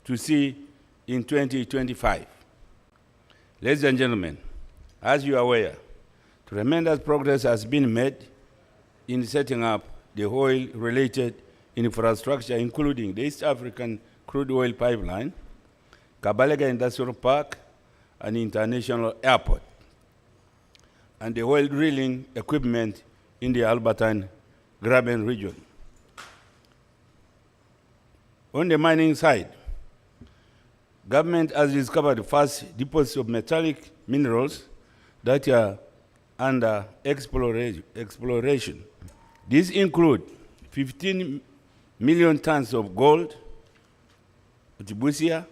to see in 2025. Ladies and gentlemen, as you are aware, tremendous progress has been made in setting up the oil-related infrastructure, including the East African crude oil pipeline, Kabalega Industrial Park, and international airport, and the oil drilling equipment in the Albertine Graben region. On the mining side, government has discovered the first deposits of metallic minerals that are under exploration. These include 15 million tons of gold at Busia,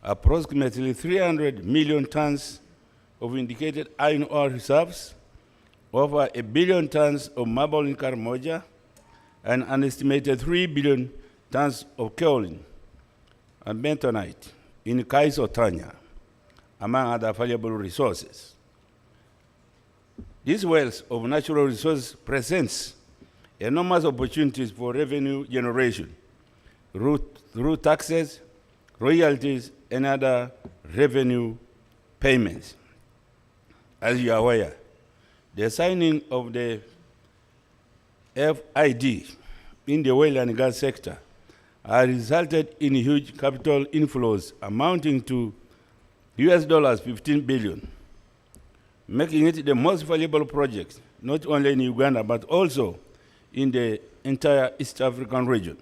approximately 300 million tons of indicated iron ore reserves, over 1 billion tons of marble in Karamoja, and an estimated 3 billion tons of kaolin and bentonite in Kaiso-Tanya, among other valuable resources. This wealth of natural resources presents enormous opportunities for revenue generation through taxes, royalties, and other revenue payments. As you are aware, the signing of the FID in the oil and gas sector has resulted in huge capital inflows amounting to $15 billion, making it the most valuable project, not only in Uganda, but also in the entire East African region.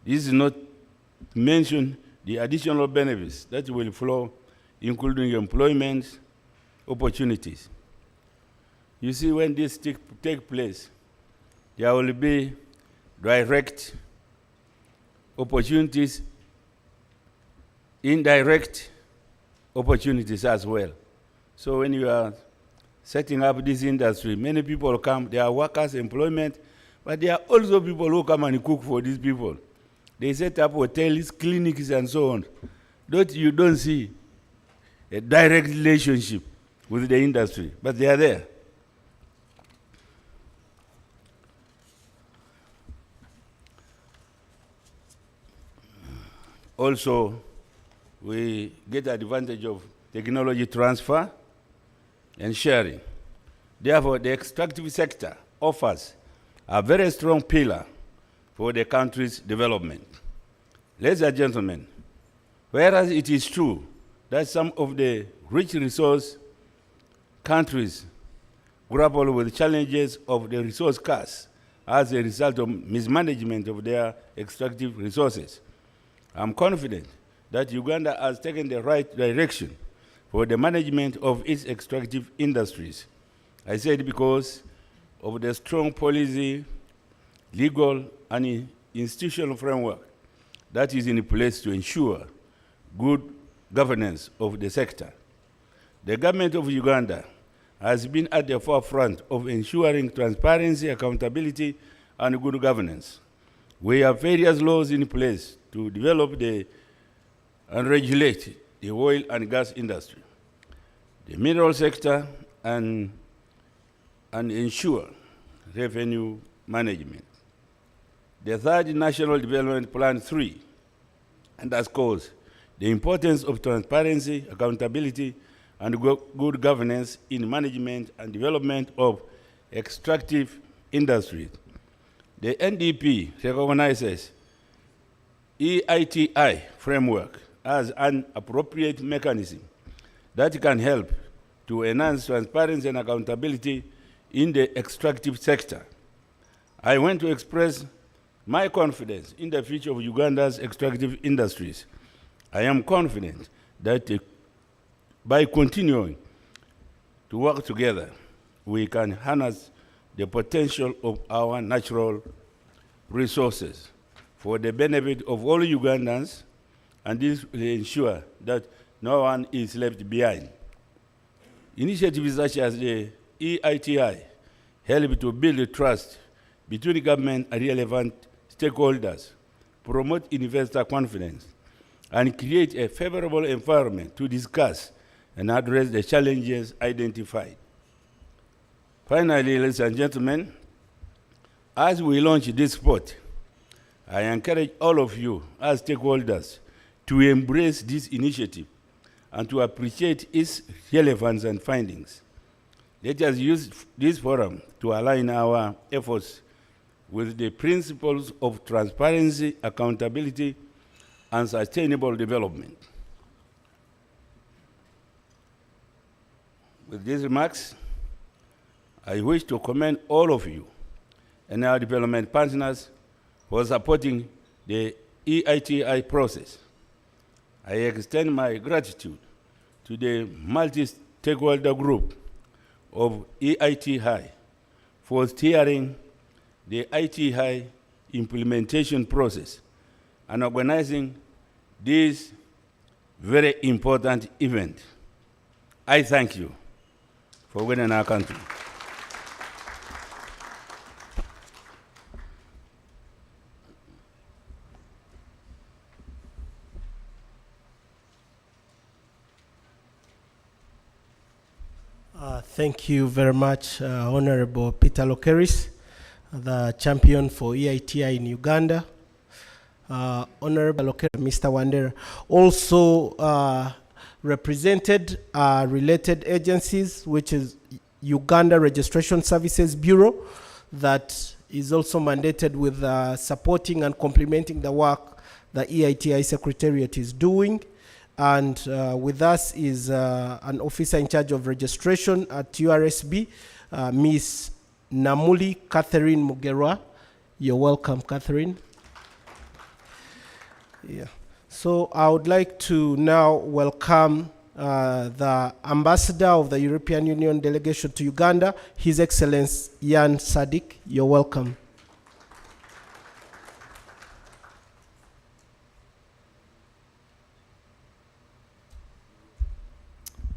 This is not to mention the additional benefits that will flow, including employment opportunities. You see, when this take place, there will be direct opportunities, indirect opportunities as well. So when you are setting up this industry, many people come, there are workers, employment, but there are also people who come and cook for these people. They set up hotels, clinics, and so on. You don't see a direct relationship with the industry, but they are there. Also, we get advantage of technology transfer and sharing. Therefore, the extractive sector offers a very strong pillar for the country's development. Ladies and gentlemen, whereas it is true that some of the rich resource countries grapple with challenges of the resource curse as a result of mismanagement of their extractive resources, I'm confident that Uganda has taken the right direction for the management of its extractive industries. I said because of the strong policy, legal, and institutional framework that is in place to ensure good governance of the sector. The government of Uganda has been at the forefront of ensuring transparency, accountability, and good governance. We have various laws in place to develop and regulate the oil and gas industry, the mineral sector, and ensure revenue management. The third National Development Plan 3 underscores the importance of transparency, accountability, and good governance in management and development of extractive industries. The NDP recognizes Eiti framework as an appropriate mechanism that can help to enhance transparency and accountability in the extractive sector. I want to express my confidence in the future of Uganda's extractive industries. I am confident that by continuing to work together, we can harness the potential of our natural resources for the benefit of all Ugandans, and this will ensure that no one is left behind. Initiatives such as the Eiti help to build trust between government and relevant stakeholders, promote investor confidence, and create a favorable environment to discuss and address the challenges identified. Finally, ladies and gentlemen, as we launch this spot, I encourage all of you as stakeholders to embrace this initiative and to appreciate its relevance and findings. Let us use this forum to align our efforts with the principles of transparency, accountability, and sustainable development. With these remarks, I wish to commend all of you and our development partners for supporting the EITI process. I extend my gratitude to the multi-stakeholder group of EITI for steering the ITI implementation process and organizing this very important event. I thank you for winning our country. Thank you very much, Honorable Peter Lokeris, the champion for EITI in Uganda. Honorable Lokeris, Mr. Wandera, also represented related agencies, which is Uganda Registration Services Bureau, that is also mandated with supporting and complementing the work the EITI Secretariat is doing. And with us is an officer in charge of registration at URSB, Ms. Namuli Catherine Mugerwa. You're welcome, Catherine. Yeah. So I would like to now welcome the ambassador of the European Union delegation to Uganda, His Excellency Jan Sadik. You're welcome.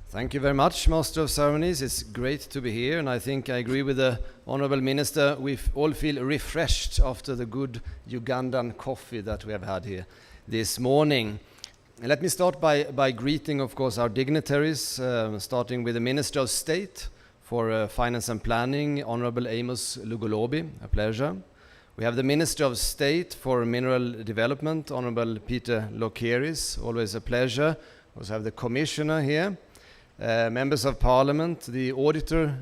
Thank you very much, Master of Ceremonies. It's great to be here, and I think I agree with the Honorable Minister. We all feel refreshed after the good Ugandan coffee that we have had here this morning. And let me start by greeting, of course, our dignitaries, starting with the Minister of State for Finance and Planning, Honorable Amos Lugolobi, a pleasure. We have the Minister of State for Mineral Development, Honorable Peter Lokeris, always a pleasure. We also have the Commissioner here. Members of Parliament, the Auditor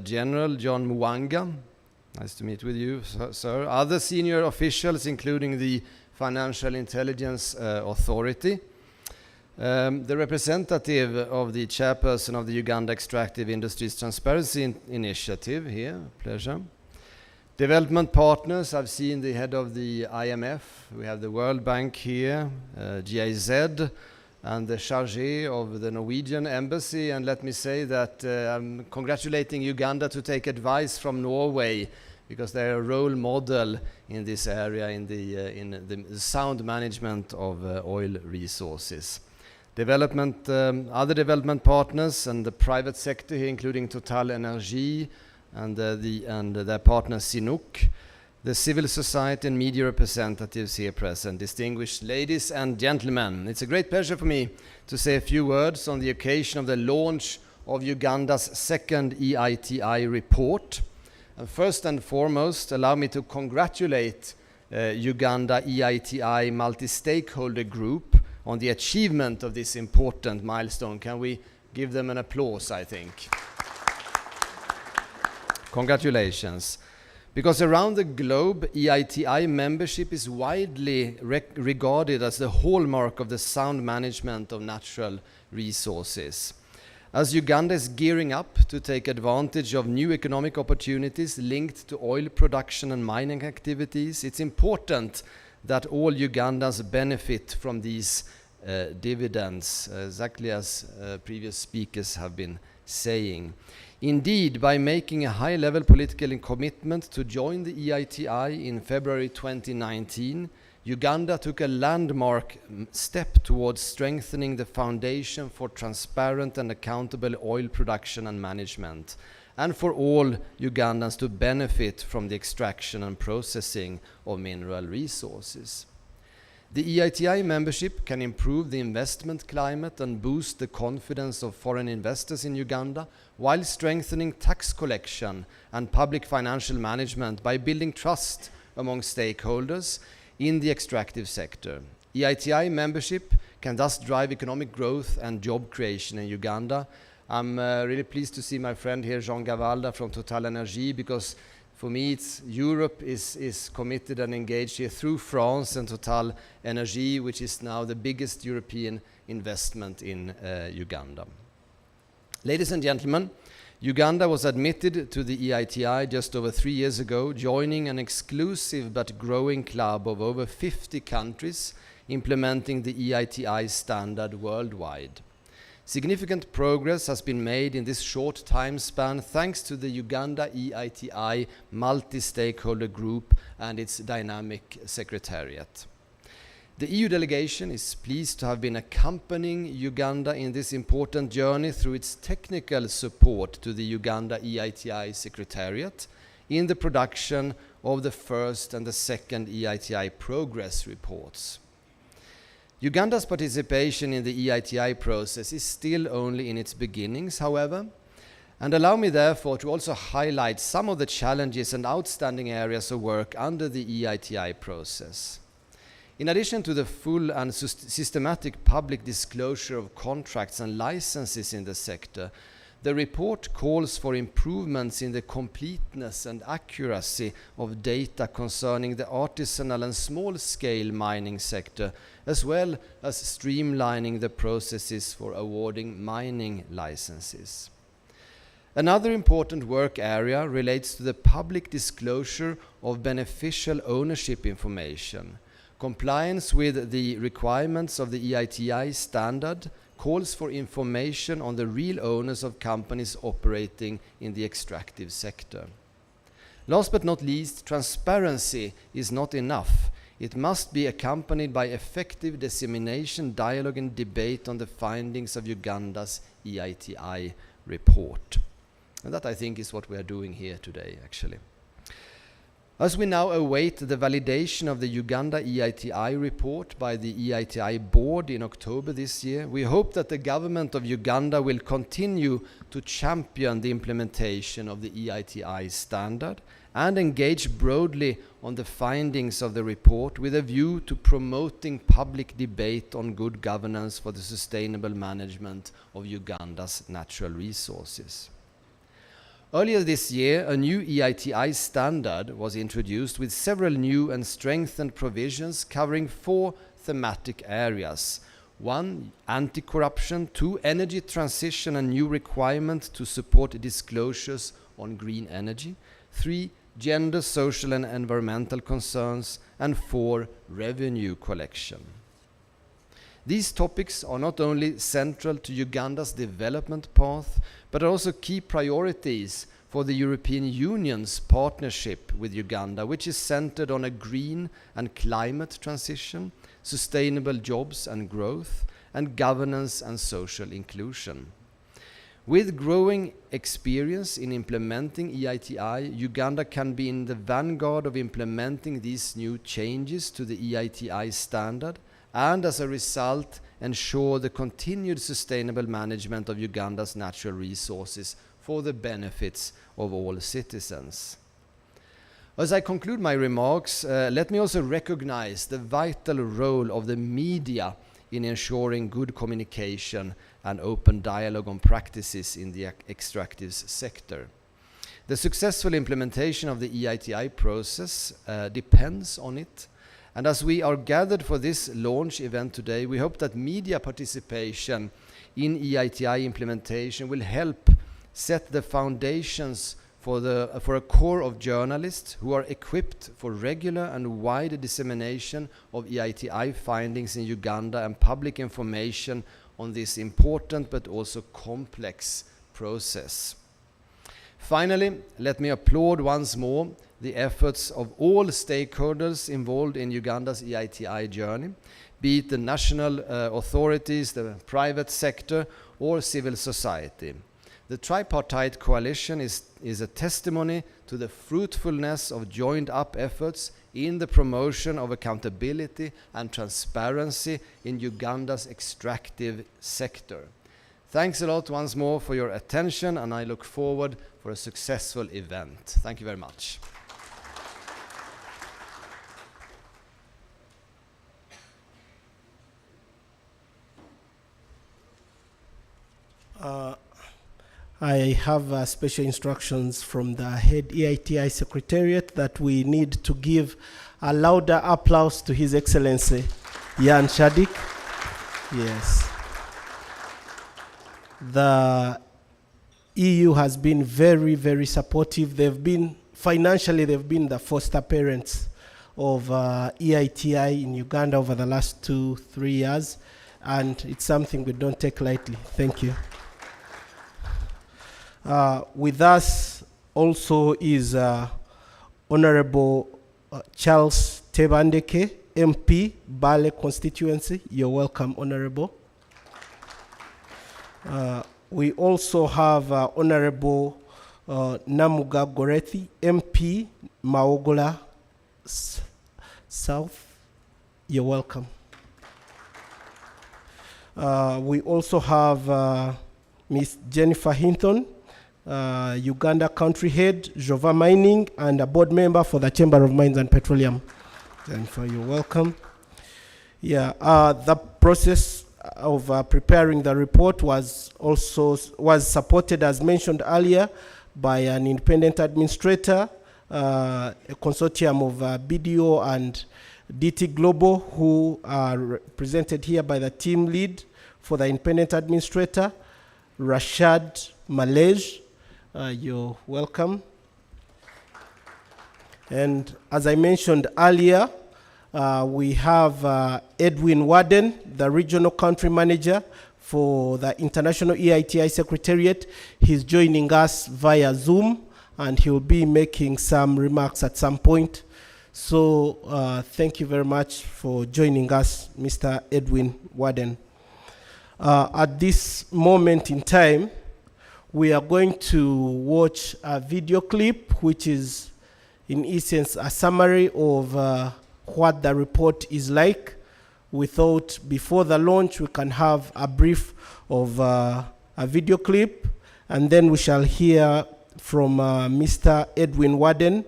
General John Mwanga, nice to meet with you, sir. Other senior officials, including the Financial Intelligence Authority. The representative of the chairperson of the Uganda Extractive Industries Transparency Initiative here, pleasure. Development partners, I've seen the head of the IMF, we have the World Bank here, GIZ, and the chargé of the Norwegian embassy. And let me say that I'm congratulating Uganda to take advice from Norway, because they're a role model in this area in the sound management of oil resources. Other development partners and the private sector here, including Total Energy and their partner Sinuk. The civil society and media representatives here present, distinguished ladies and gentlemen. It's a great pleasure for me to say a few words on the occasion of the launch of Uganda's second EITI report. And first and foremost, allow me to congratulate Uganda EITI multi-stakeholder group on the achievement of this important milestone. Can we give them an applause, I think? Congratulations. Because around the globe, EITI membership is widely regarded as the hallmark of the sound management of natural resources. As Uganda is gearing up to take advantage of new economic opportunities linked to oil production and mining activities, it's important that all Ugandans benefit from these dividends, exactly as previous speakers have been saying. Indeed, by making a high-level political commitment to join the EITI in February 2019, Uganda took a landmark step towards strengthening the foundation for transparent and accountable oil production and management, and for all Ugandans to benefit from the extraction and processing of mineral resources. The EITI membership can improve the investment climate and boost the confidence of foreign investors in Uganda, while strengthening tax collection and public financial management by building trust among stakeholders, in the extractive sector. EITI membership can thus drive economic growth and job creation in Uganda. I'm really pleased to see my friend here, Jean Gavalda from Total Energy, because for me, Europe is committed and engaged here through France and Total Energy, which is now the biggest European investment in Uganda. Ladies and gentlemen, Uganda was admitted to the EITI just over 3 years ago, joining an exclusive but growing club of over 50 countries implementing the EITI standard worldwide. Significant progress has been made in this short time span thanks to the Uganda EITI multi-stakeholder group and its dynamic secretariat. The EU delegation is pleased to have been accompanying Uganda in this important journey through its technical support to the Uganda EITI secretariat in the production of the first and the second EITI progress reports. Uganda's participation in the EITI process is still only in its beginnings, however, and allow me therefore to also highlight some of the challenges and outstanding areas of work under the EITI process. In addition to the full and systematic public disclosure of contracts and licenses in the sector, the report calls for improvements in the completeness and accuracy of data concerning the artisanal and small-scale mining sector, as well as streamlining the processes for awarding mining licenses. Another important work area relates to the public disclosure of beneficial ownership information. Compliance with the requirements of the EITI standard calls for information on the real owners of companies operating in the extractive sector. Last but not least, transparency is not enough. It must be accompanied by effective dissemination, dialogue and debate on the findings of Uganda's EITI report. And that, I think, is what we are doing here today, actually. As we now await the validation of the Uganda EITI report by the EITI board in October this year, we hope that the government of Uganda will continue to champion the implementation of the EITI standard and engage broadly on the findings of the report with a view to promoting public debate on good governance for the sustainable management of Uganda's natural resources. Earlier this year, a new EITI standard was introduced with several new and strengthened provisions covering 4 thematic areas. 1, anti-corruption. 2, energy transition and new requirements to support disclosures on green energy. 3, gender, social and environmental concerns. And 4, revenue collection. These topics are not only central to Uganda's development path, but are also key priorities for the European Union's partnership with Uganda, which is centered on a green and climate transition, sustainable jobs and growth, and governance and social inclusion. With growing experience in implementing EITI, Uganda can be in the vanguard of implementing these new changes to the EITI standard, and as a result ensure the continued sustainable management of Uganda's natural resources for the benefits of all citizens. As I conclude my remarks, let me also recognize the vital role of the media in ensuring good communication and open dialogue on practices in the extractive sector. The successful implementation of the EITI process depends on it. And as we are gathered for this launch event today, we hope that media participation in EITI implementation will help set the foundations for a core of journalists who are equipped for regular and wide dissemination of EITI findings in Uganda and public information on this important but also complex process. Finally, let me applaud once more the efforts of all stakeholders involved in Uganda's EITI journey, be it the national authorities, the private sector, or civil society. The tripartite coalition is a testimony to the fruitfulness of joined-up efforts in the promotion of accountability and transparency in Uganda's extractive sector. Thanks a lot once more for your attention, and I look forward for a successful event. Thank you very much. I have special instructions from the head EITI Secretariat that we need to give a louder applause to His Excellency Jan Shadik. Yes. The EU has been very, very supportive. Financially, they've been the foster parents of EITI in Uganda over the last 2-3 years, and it's something we don't take lightly. Thank you. With us also is Honorable Charles Tebandeke, MP, Bale constituency. You're welcome, Honorable. We also have Honorable Namuga Gorethi, MP, Maogola South. You're welcome. We also have Miss Jennifer Hinton, Uganda Country Head, Jova Mining, and a board member for the Chamber of Mines and Petroleum. Jennifer, you're welcome. Yeah, the process of preparing the report was supported, as mentioned earlier, by an independent administrator, a consortium of BDO and DT Global, who are represented here by the team lead for the independent administrator, Rashad Malej. You're welcome. And as I mentioned earlier, we have Edwin Warden, the regional country manager for the International EITI Secretariat. He's joining us via Zoom, and he'll be making some remarks at some point. So thank you very much for joining us, Mr. Edwin Warden. At this moment in time, we are going to watch a video clip, which is in essence a summary of what the report is like. We thought before the launch we can have a brief of a video clip, and then we shall hear from Mr. Edwin Warden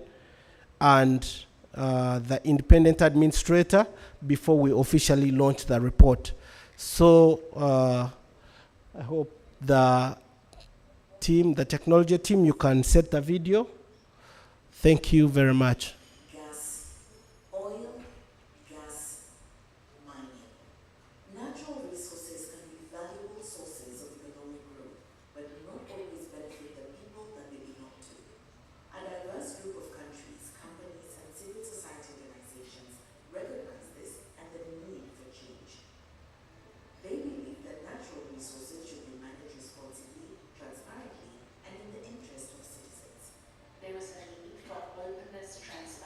and the independent administrator before we officially launch the report. So I hope the technology team, you can set the video. Thank you very much. Gas, oil, gas, mining. Natural resources can be valuable sources of economic growth, but do not always benefit the people that they belong to. A diverse group of countries, companies, and civil society organizations recognize this and the need for change. They believe that natural resources should be managed responsibly, transparently, and in the interest of citizens. There is a need for openness, transparency,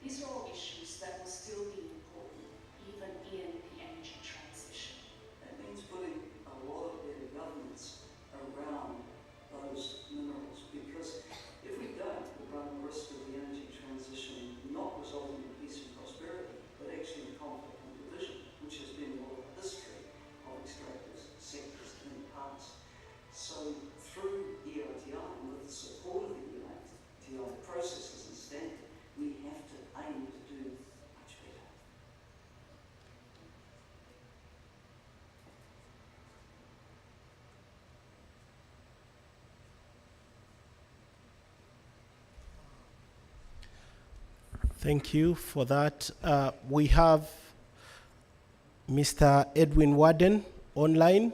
These are all issues that will still be important even in the energy transition. That means putting a lot of better governance around those minerals, because if we don't, we run the risk of the energy transition not resulting in peace and prosperity, but actually in conflict and division, which has been a lot of history of extractive sectors in the past. So through EITI and with the support of the EITI processes and standards, we have to aim to do much better. Thank you for that. We have Mr. Edwin Warden online,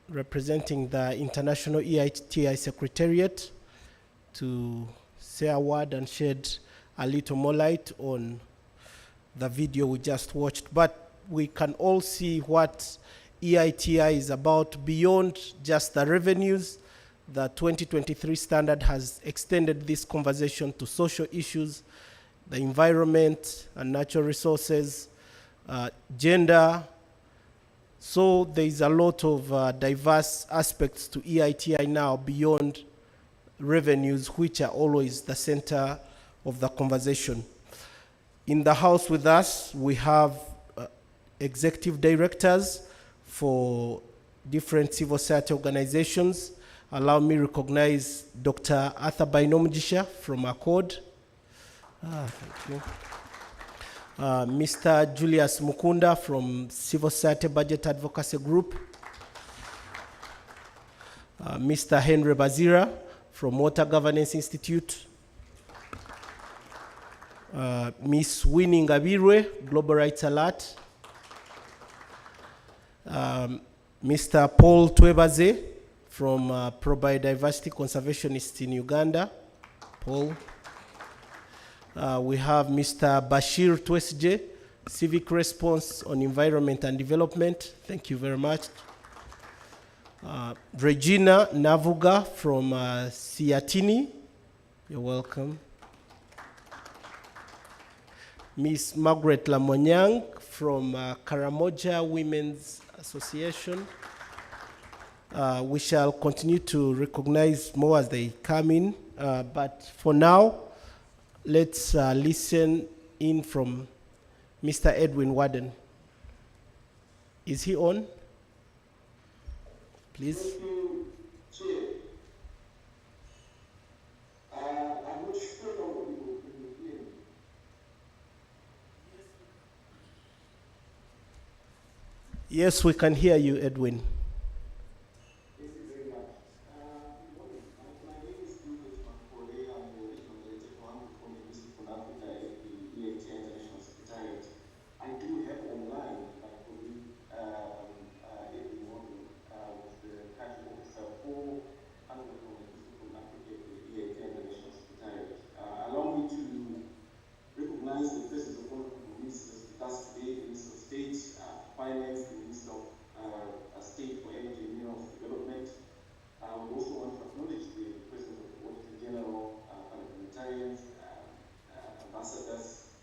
representing the International EITI Secretariat, to say a word and shed a little more light on the video we just watched. But we can all see what EITI is about beyond just the revenues. The 2023 standard has extended this conversation to social issues, the environment and natural resources, gender. So there is a lot of diverse aspects to EITI now beyond revenues, which are always the center of the conversation. In the house with us, we have executive directors for different civil society organizations. Allow me to recognize Dr. Arthur Bainomjisha from Accord. Thank you. Mr. Julius Mukunda from Civil Society Budget Advocacy Group. Mr. Henry Bazira from Water Governance Institute. Ms. Winnie Ngabirwe, Global Rights Alert. Mr. Paul Twebaze from Pro-Biodiversity Conservationists in Uganda. Paul. We have Mr. Bashir Twesje, Civic Response on Environment and Development. Thank you very much. Regina Navuga from Siatini. You're welcome. Miss Margaret Lamonyang from Karamoja Women's Association. We shall continue to recognize more as they come in, but for now, let's listen in from Mr. Edwin Warden. Is he on? Please. Thank you, Chair. I'm not sure how people can hear me. Yes, we can hear you, Edwin. Thank you very much. Good morning. My name is Julius Makole. I'm the Regional Director for Anglophone Linguistic for Africa at the EITI International Secretariat. I do have online my colleague Edwin Warden, was the country officer for Anglophone Linguistic for Africa at the EITI International Secretariat. Allow me to recognize the presence of honorable ministers with us today, the Minister of State, Finance, the Minister of State for Energy and Minerals Development. We also want to acknowledge the presence of the Auditor General, parliamentarians, ambassadors,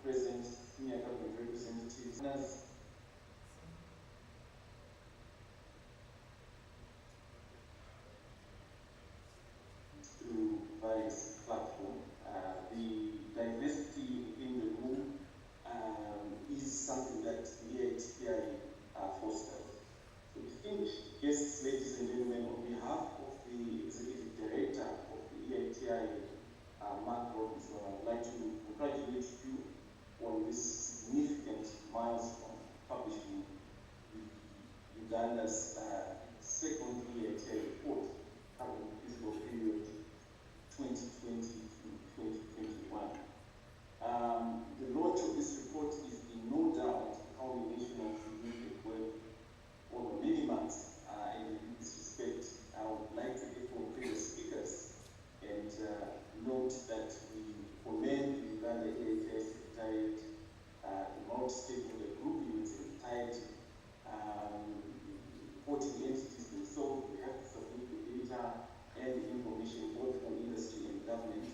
present, senior government representatives, through various platforms. The diversity in the room is something that the EITI fosters. So distinguished guests, ladies and gentlemen, on behalf of the Executive Director of the EITI, Mark Robinson, I'd like to congratulate you on this significant milestone, publishing Uganda'S second EITI report covering the fiscal period 2020 to 2021. The launch of this report is in no doubt a culmination of significant work over many months, and in this respect, I would like to echo previous speakers and note that we commend the Uganda EITI Secretariat, the multi-stakeholder group in its entirety, reporting entities themselves. We have to submit the data and the information both from industry and government.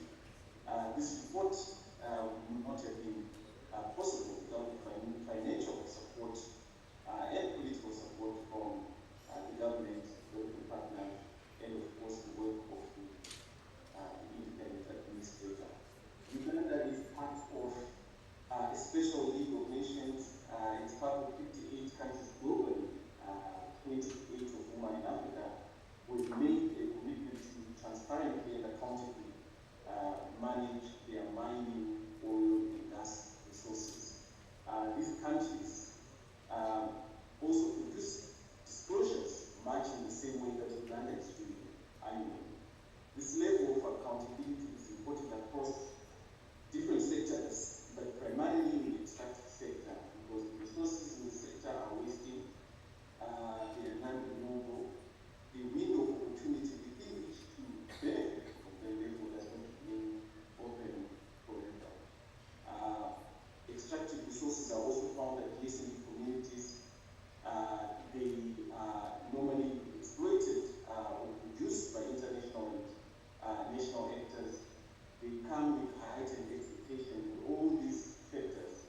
they come with heightened expectation. All these factors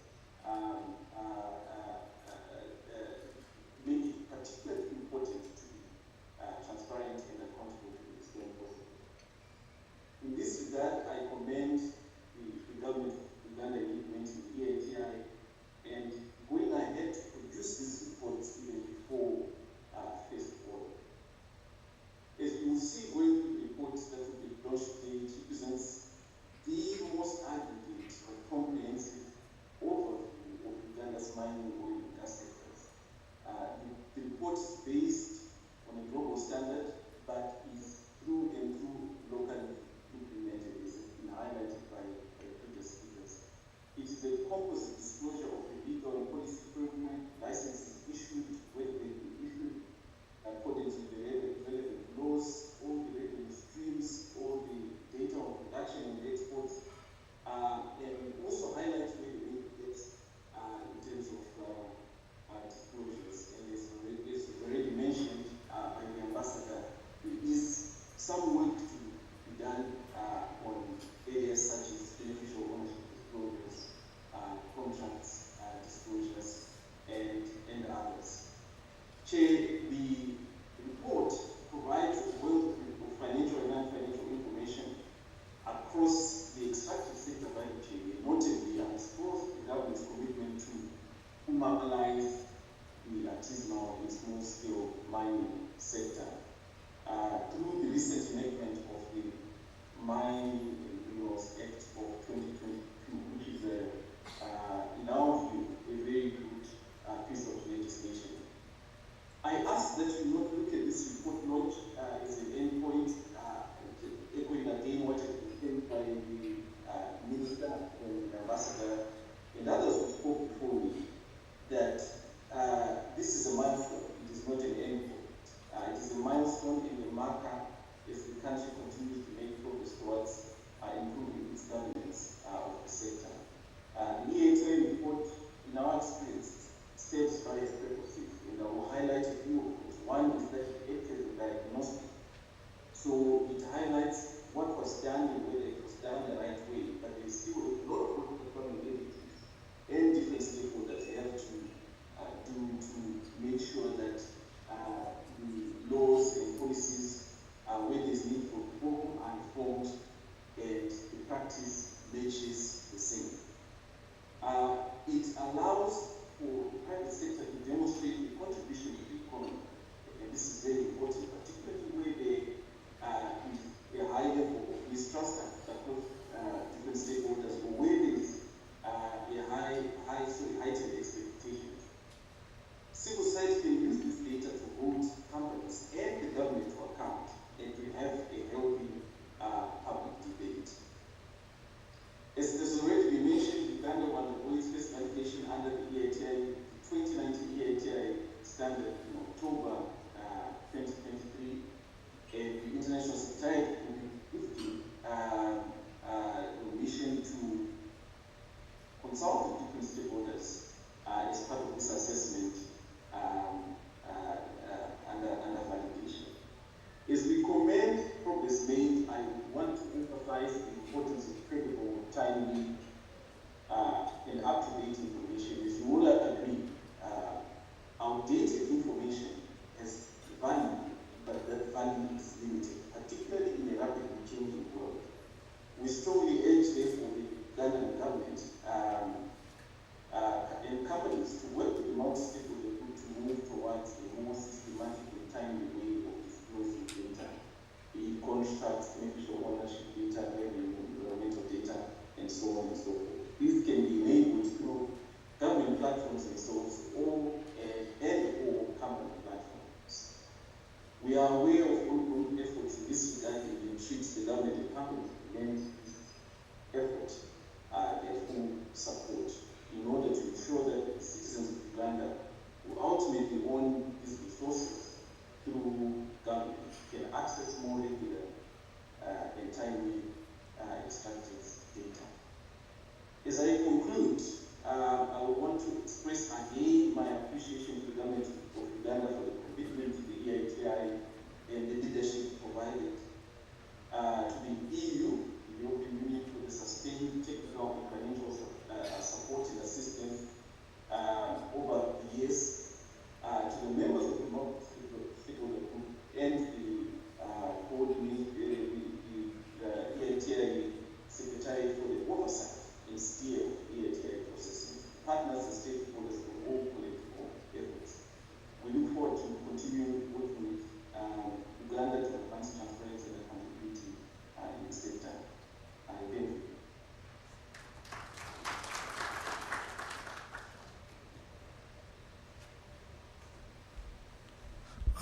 make it particularly important to be transparent and accountable to the extent possible. In this regard, I commend the government of Uganda in implementing the Eiti and going ahead to produce these reports even before first order. As you will see going through the reports that will be launched today, it represents the most aggregate and comprehensive overview of Uganda's mining, oil, and gas sectors. The report is based on a global standard, but is through and through locally implemented, as has been highlighted by previous speakers. It is a composite disclosure of the legal and policy framework, licenses issued, whether they've been issued according to the relevant laws, all the revenue streams, all the data on production and exports, and also highlight where the link gets in terms of disclosures. And as already mentioned by the ambassador, there is some work to be done on areas such as beneficial ownership disclosures, contracts disclosures, and others. Chair, the report provides a wealth of financial and non-financial information across the extractive sector value chain, and notably explores the government's commitment to mobilize the artisanal and small-scale mining sector through the recent enactment of the Mining and Minerals Act of 2022, which is, in our view, a very good piece of legislation. I ask that you not look at this report not as an endpoint, echoing again what has been said by the Minister and the Ambassador and others who spoke before me, that this is a milestone, it is not an endpoint. It is a milestone and a marker as the country continues to make progress towards improving its governance of the sector. The Eiti report, in our experience, serves various purposes, and I will highlight a few of those. One is that it acts as a diagnostic. So it highlights what was done and whether it was done the right way, but there is still a lot of work that government entities and different stakeholders have to do to make sure that the laws and policies, where there is need for reform, are informed and the practice matches the same. It allows for the private sector to demonstrate the contribution to the economy, and this is very important, particularly where there is a high level of mistrust across different stakeholders, or where there is a heightened expectations. Civil society can use this data to hold companies and the government to account and to have a healthy public debate. As it has already been mentioned, Uganda undergoing space validation under the Eiti, 2019 Eiti standard in October 2023, and the International Secretariat will be gifting permission to consult with different stakeholders as part of this assessment under validation. As we commend progress made, I want to emphasize the importance of credible, timely, and up-to-date information. As you all agree, outdated information has value, but that value is limited, particularly in a rapidly changing world. We strongly urge, therefore, the Ugandan government and companies to work with the multi-stakeholder group to move towards a more systematic and timely way of disclosing data, be it contracts, beneficial ownership data, revenue, environmental data, and so on and so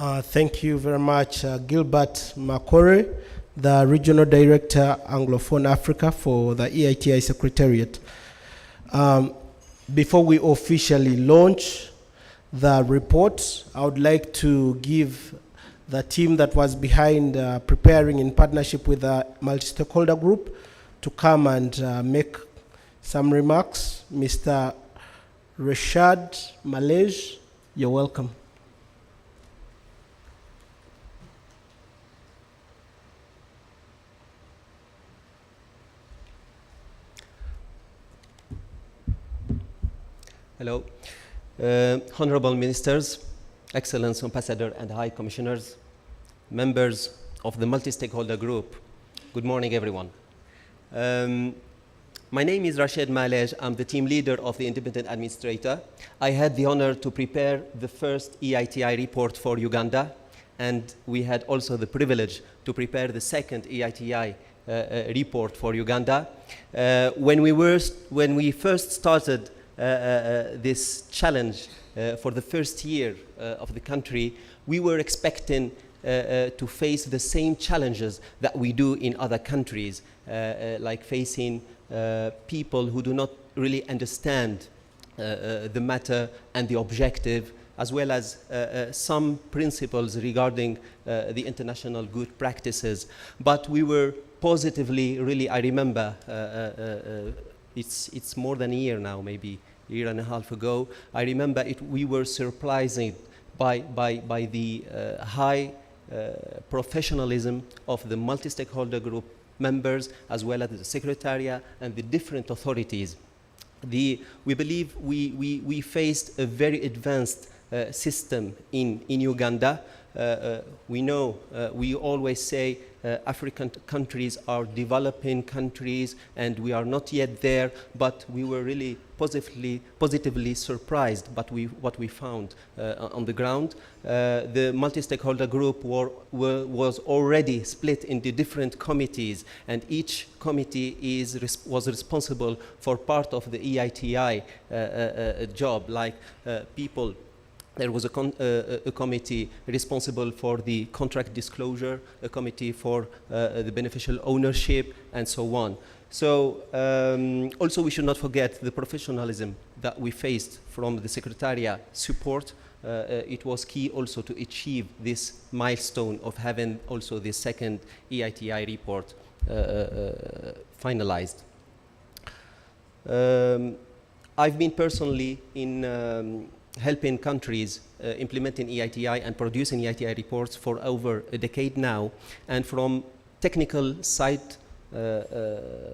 Thank you very much, Gilbert Makore, the Regional Director, Anglophone Africa for the EITI Secretariat. Before we officially launch the report, I would like to give the team that was behind preparing in partnership with the multi-stakeholder group to come and make some remarks. Mr. Rashad Malej, you're welcome. Hello. Honorable Ministers, Excellence Ambassador and High Commissioners, members of the multi-stakeholder group, good morning everyone. My name is Rashid Malej. I'm the team leader of the Independent Administrator. I had the honor to prepare the first EITI report for Uganda, and we had also the privilege to prepare the second EITI report for Uganda. When we first started this challenge for the first year of the country, we were expecting to face the same challenges that we do in other countries, like facing people who do not really understand the matter and the objective, as well as some principles regarding the international good practices. But we were positively, really, I remember, it's more than a year now, maybe a year and a half ago. I remember we were surprising by the high professionalism of the multi-stakeholder group members, as well as the Secretariat and the different authorities. We believe we faced a very advanced system in Uganda. We know, we always say African countries are developing countries and we are not yet there, but we were really positively surprised by what we found on the ground. The multi-stakeholder group was already split into different committees, and each committee was responsible for part of the EITI job, like people. There was a committee responsible for the contract disclosure, a committee for the beneficial ownership, and so on. So also we should not forget the professionalism that we faced from the Secretariat support. It was key also to achieve this milestone of having also the second EITI report finalized. I've been personally in helping countries implementing EITI and producing EITI reports for over a decade now. And from technical side,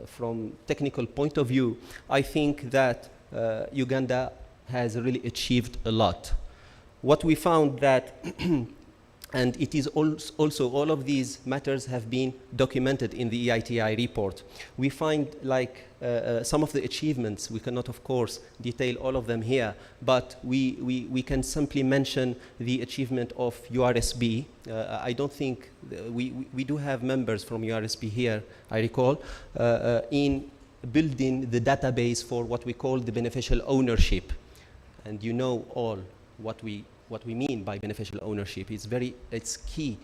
from technical point of view, I think that Uganda has really achieved a lot. What we found that, and it is also all of these matters have been documented in the EITI report. We find like some of the achievements, we cannot of course detail all of them here, but we can simply mention the achievement of URSB. I don't think, we do have members from URSB here, I recall, in building the database for what we call the beneficial ownership. And you know all what we mean by beneficial ownership. It's key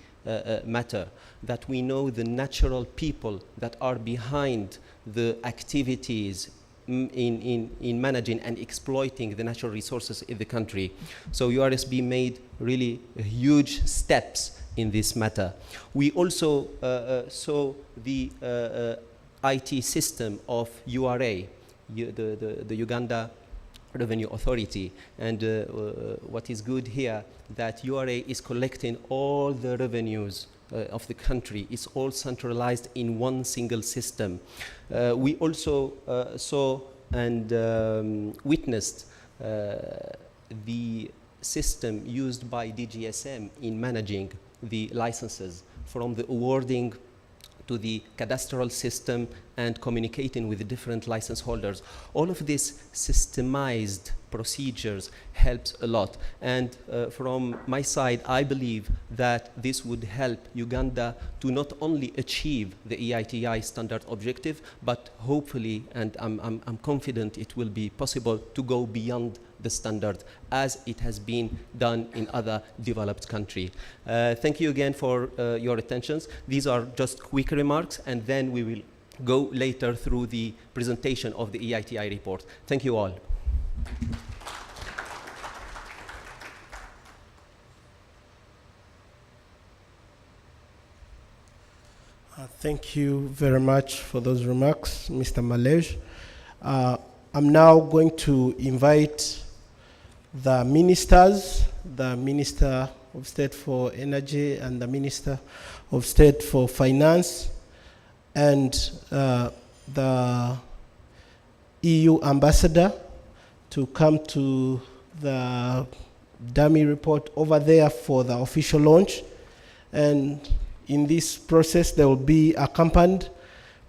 matter that we know the natural people that are behind the activities in managing and exploiting the natural resources in the country. So URSB made really huge steps in this matter. We also saw the IT system of URA, the Uganda Revenue Authority, and what is good here that URA is collecting all the revenues of the country. It's all centralized in one single system. We also saw and witnessed the system used by DGSM in managing the licenses, from the awarding to the cadastral system and communicating with the different license holders. All of this systemized procedures helps a lot. And from my side, I believe that this would help Uganda to not only achieve the EITI standard objective, but hopefully, and I'm confident it will be possible to go beyond the standard as it has been done in other developed countries. Thank you again for your attentions. These are just quick remarks, and then we will go later through the presentation of the EITI report. Thank you all. Thank you very much for those remarks, Mr. Malej. I'm now going to invite the ministers, the Minister of State for Energy and the Minister of State for Finance, and the EU ambassador to come to the dummy report over there for the official launch. And in this process, they will be accompanied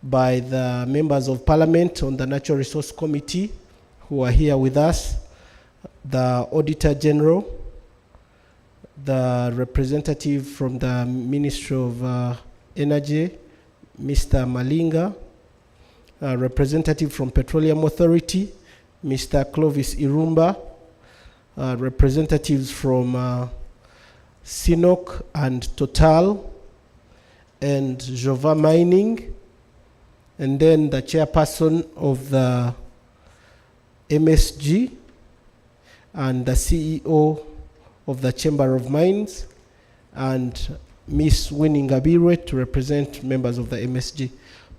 by the members of parliament on the Natural Resource Committee who are here with us, the Auditor General, the representative from the Ministry of Energy, Mr. Malinga, a representative from Petroleum Authority, Mr. Clovis Irumba, representatives from Sinok and Total, and Jova Mining, and then the chairperson of the MSG, and the CEO of the Chamber of Mines, and Ms. Winnie Ngabirwe to represent members of the MSG.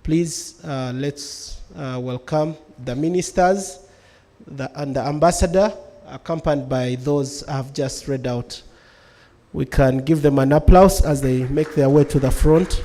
Please, let's welcome the ministers and the ambassador, accompanied by those I've just read out. We can give them an applause as they make their way to the front.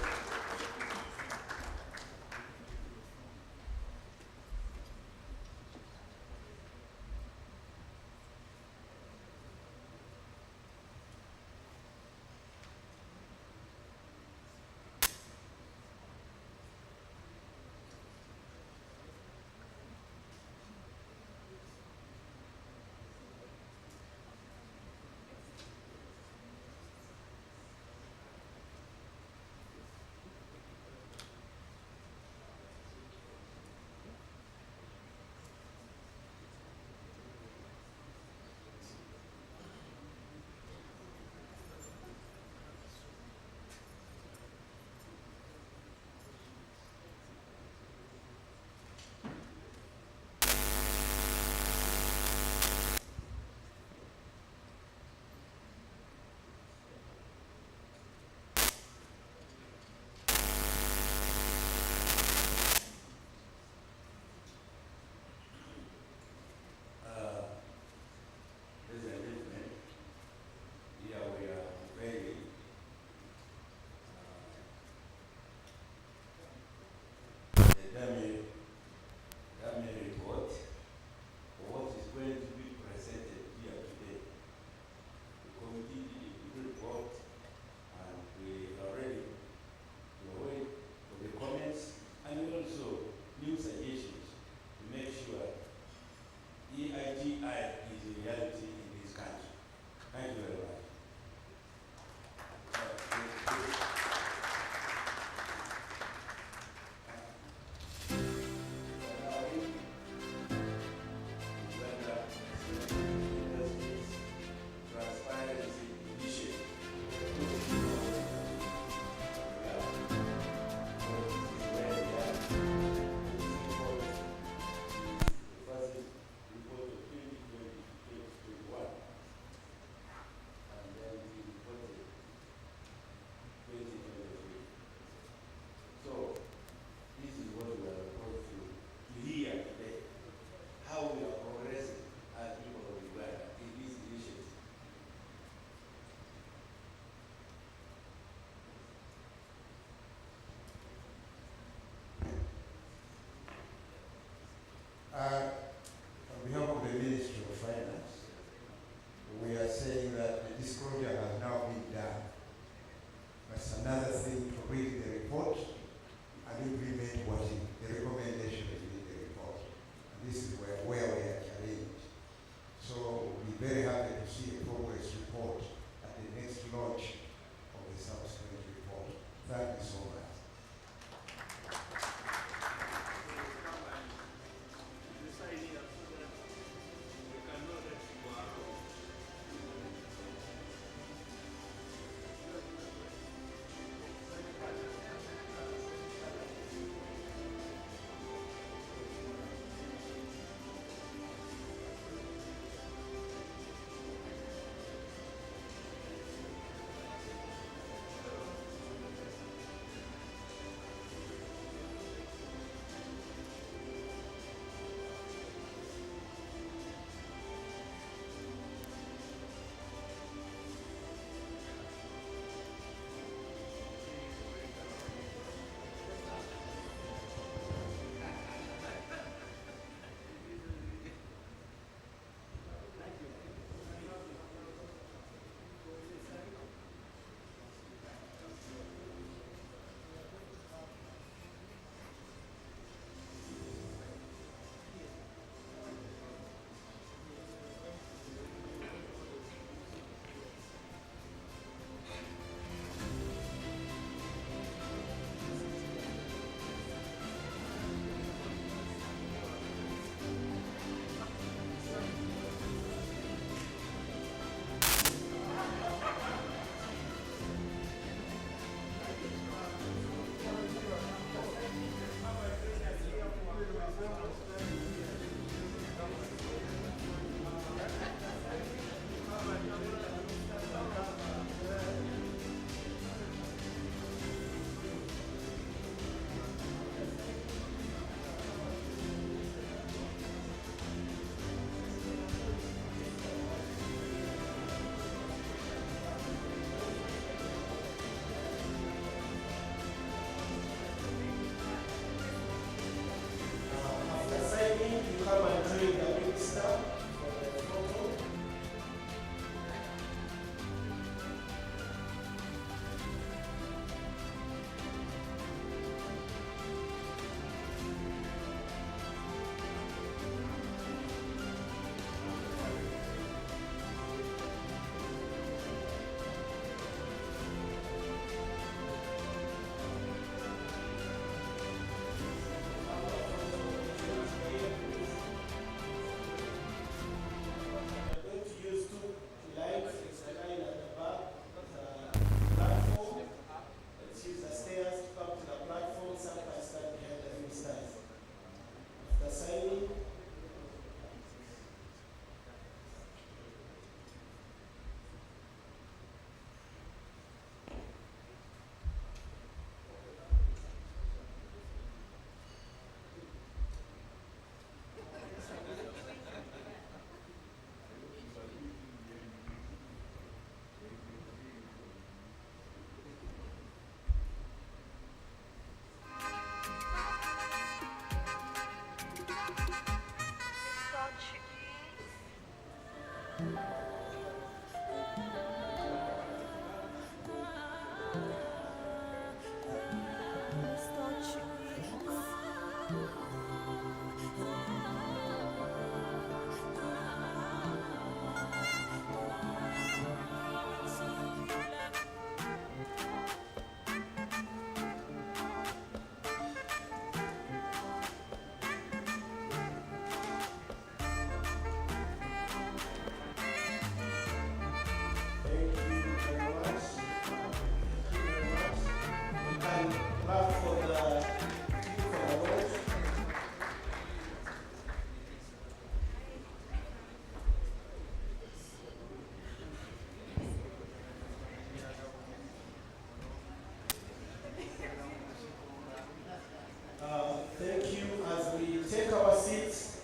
Thank you. As we take our seats,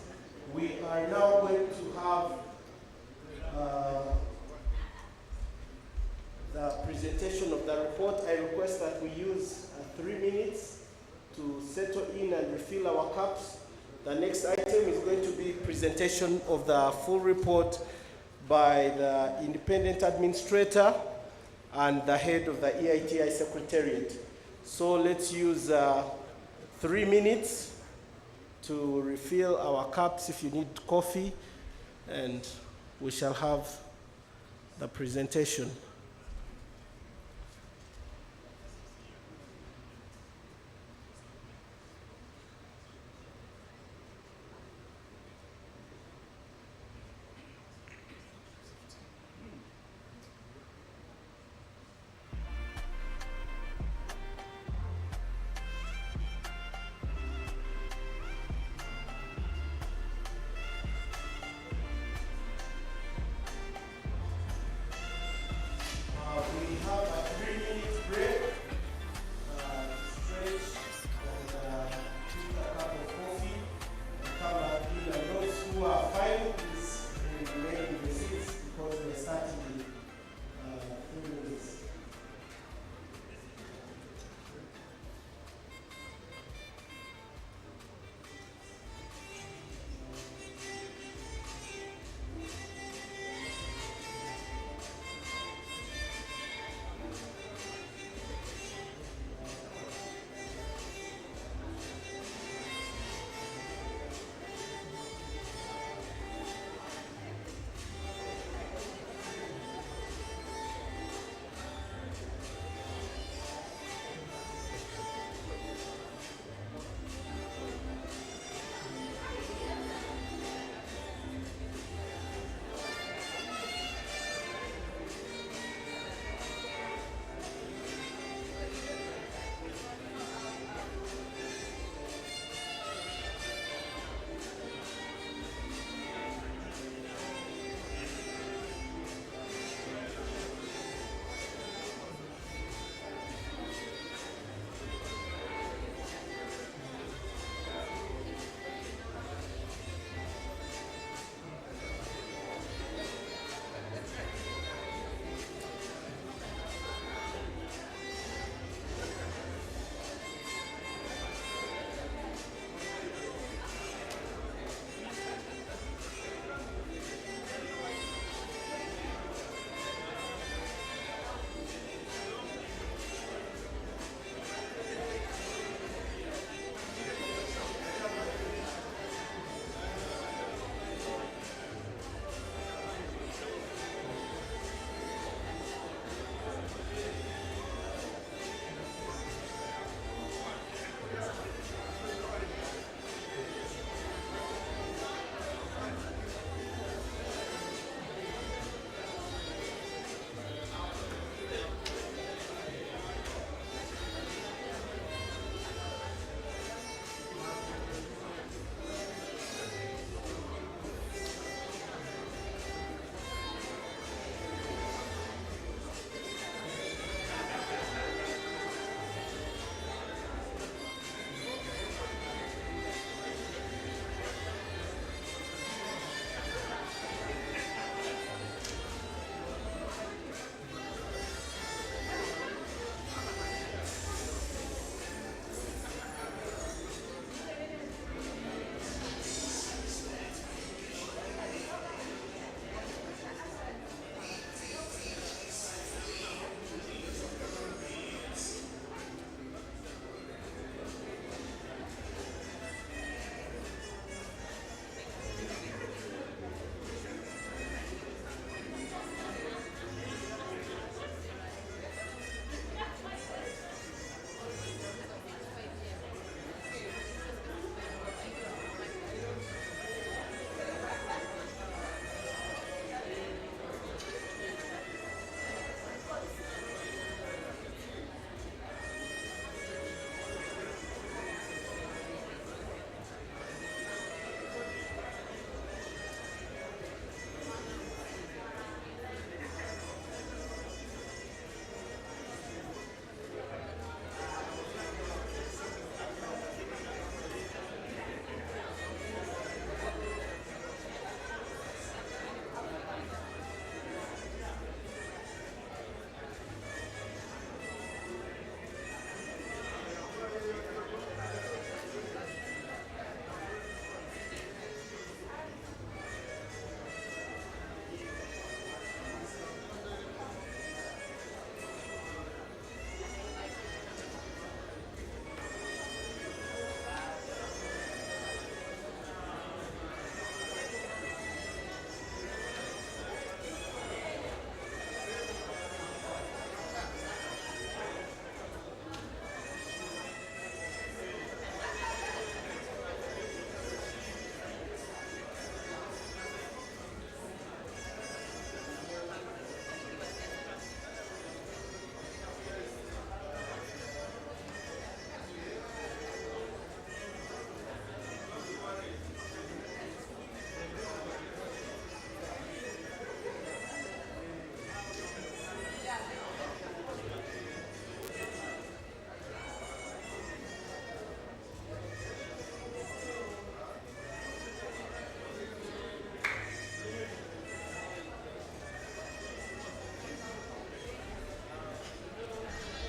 we are now going to have the presentation of the report. I request that we use 3 minutes to settle in and refill our cups. The next item is going to be presentation of the full report by the independent administrator and the head of the EITI Secretariat. So let's use 3 minutes to refill our cups if you need coffee, and we shall have the presentation.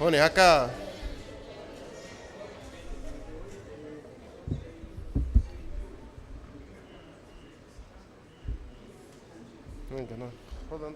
Pone haka. Hold on.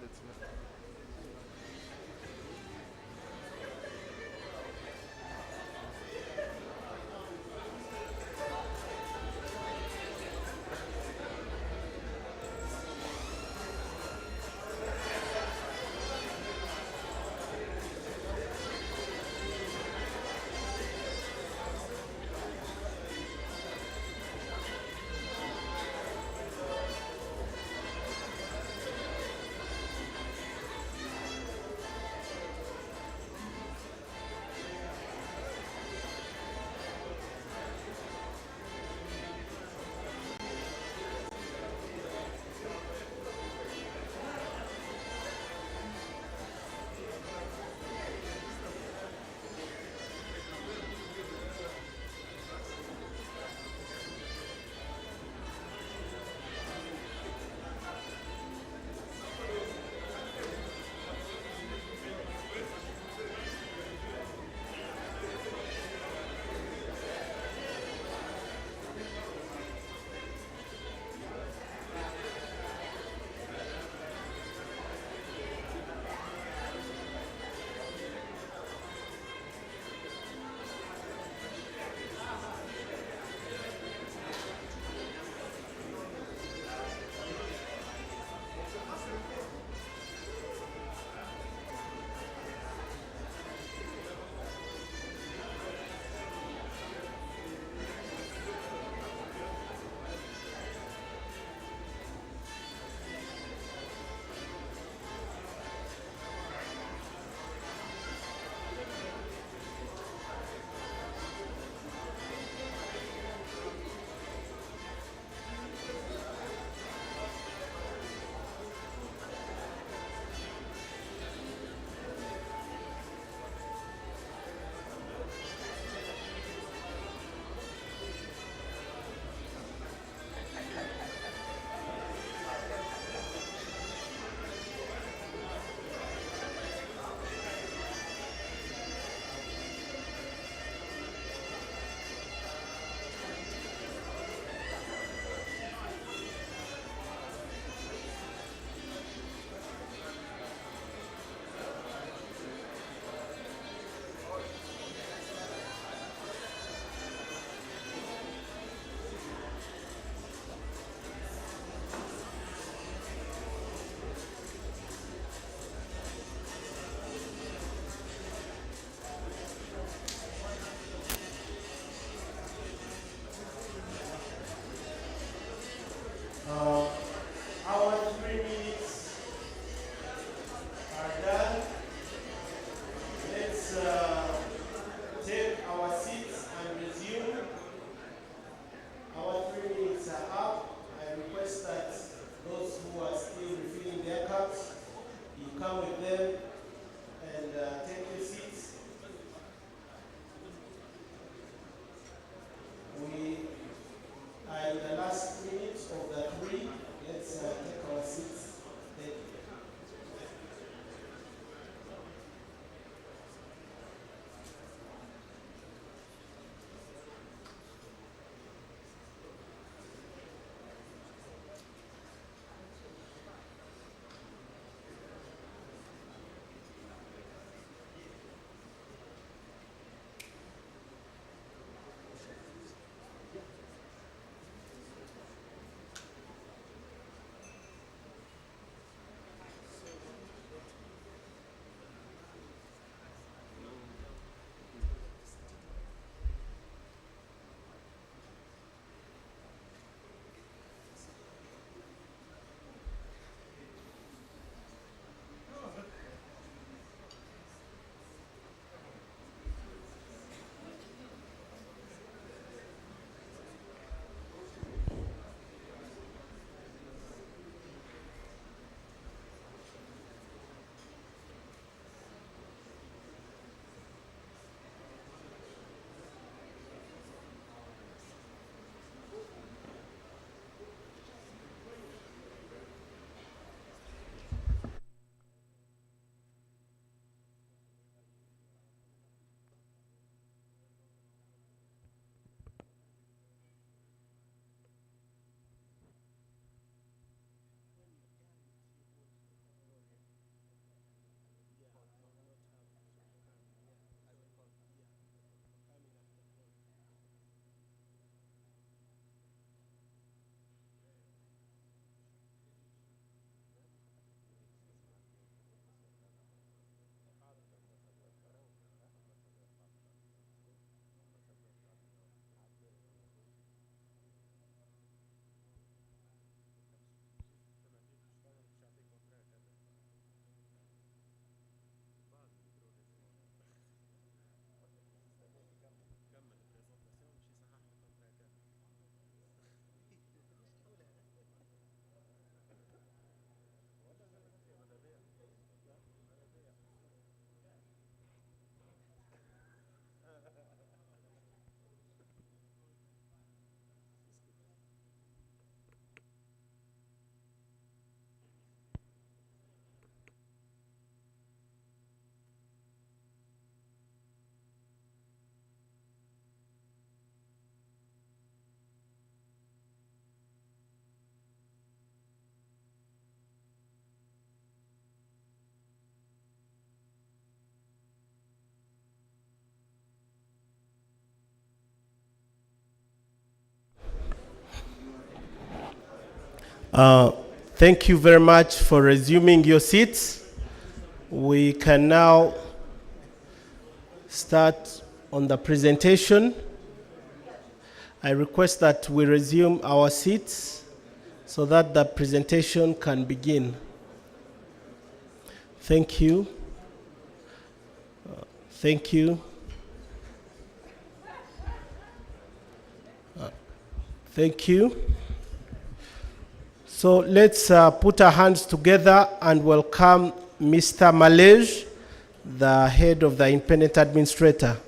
Thank you very much for resuming your seats. We can now start on the presentation. I request that we resume our seats so that the presentation can begin. Thank you. Thank you. Thank you. So let's put our hands together and welcome Mr. Malej, the head of the independent administrator.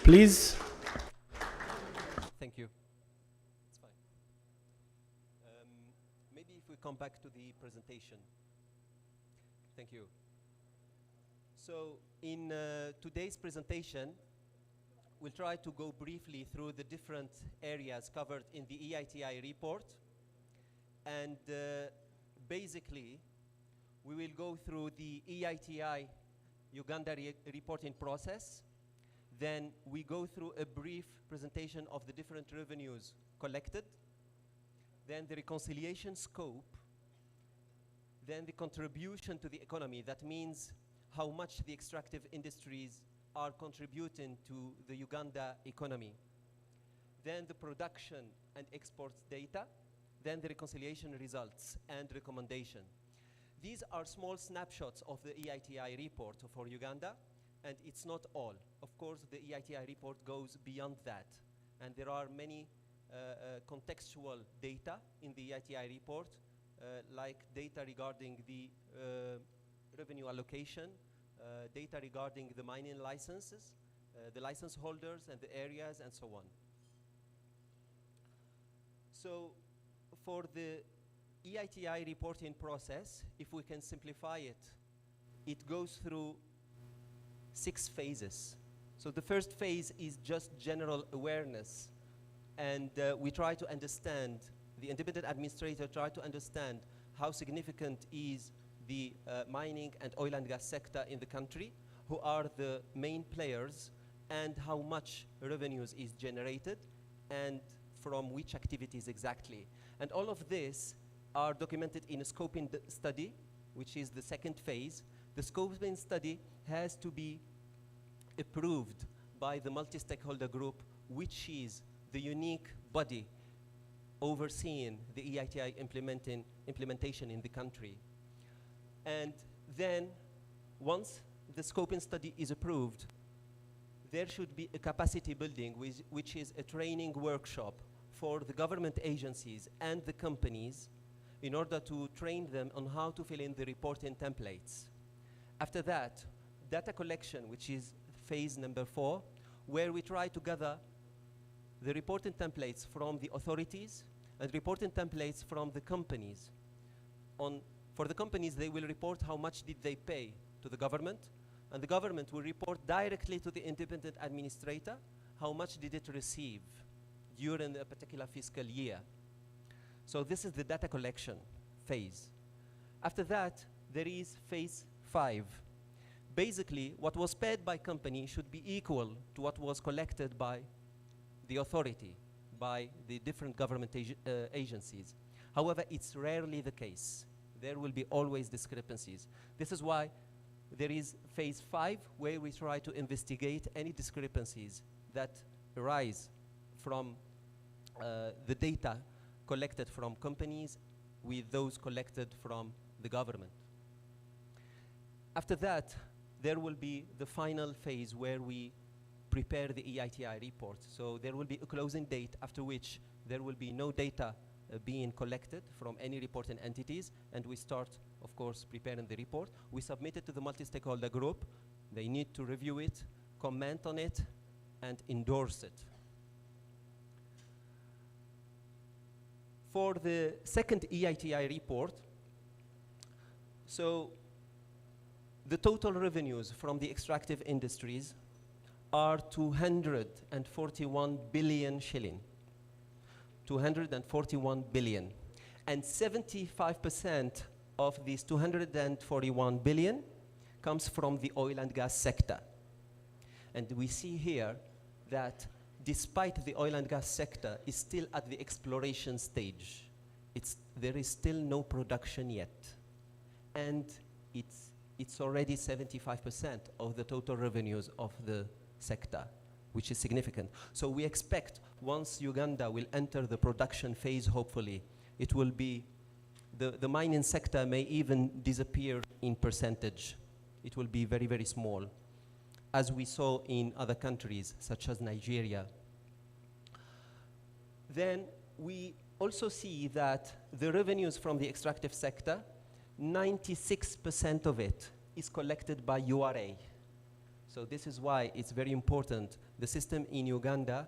Please. Thank you. It's fine. Maybe if we come back to the presentation. Thank you. So in today's presentation, we'll try to go briefly through the different areas covered in the EITI report. And basically, we will go through the EITI Uganda reporting process. Then we go through a brief presentation of the different revenues collected. Then the reconciliation scope. Then the contribution to the economy. That means how much the extractive industries are contributing to the Uganda economy. Then the production and exports data. Then the reconciliation results and recommendation. These are small snapshots of the EITI report for Uganda, and it's not all. Of course, the EITI report goes beyond that, and there are many contextual data in the EITI report, like data regarding the revenue allocation, data regarding the mining licenses, the license holders and the areas, and so on. So, for the EITI reporting process, if we can simplify it, it goes through 6 phases. So the first phase is just general awareness, and we try to understand, the independent administrator try to understand how significant is the mining and oil and gas sector in the country, who are the main players, and how much revenues is generated, and from which activities exactly. And all of this are documented in a scoping study, which is the second phase. The scoping study has to be approved by the multi-stakeholder group, which is the unique body overseeing the EITI implementation in the country. And then, once the scoping study is approved, there should be a capacity building, which is a training workshop for the government agencies and the companies in order to train them on how to fill in the reporting templates. After that, data collection, which is phase number 4, where we try to gather the reporting templates from the authorities and reporting templates from the companies. For the companies, they will report how much did they pay to the government, and the government will report directly to the independent administrator how much did it receive during a particular fiscal year. So this is the data collection phase. After that, there is phase 5. Basically, what was paid by company should be equal to what was collected by the authority, by the different government agencies. However, it's rarely the case. There will be always discrepancies. This is why there is phase 5, where we try to investigate any discrepancies that arise from the data collected from companies with those collected from the government. After that, there will be the final phase where we prepare the EITI report. So there will be a closing date after which there will be no data being collected from any reporting entities, and we start, of course, preparing the report. We submit it to the multi-stakeholder group. They need to review it, comment on it, and endorse it. For the second EITI report, so the total revenues from the extractive industries are 241 billion shilling. 241 billion. And 75% of these 241 billion comes from the oil and gas sector. And we see here that despite the oil and gas sector is still at the exploration stage, there is still no production yet. And it's already 75% of the total revenues of the sector, which is significant. So we expect once Uganda will enter the production phase, hopefully, it will be, the mining sector may even disappear in percentage. It will be very, very small, as we saw in other countries, such as Nigeria. Then we also see that the revenues from the extractive sector, 96% of it is collected by URA. So this is why it's very important. The system in Uganda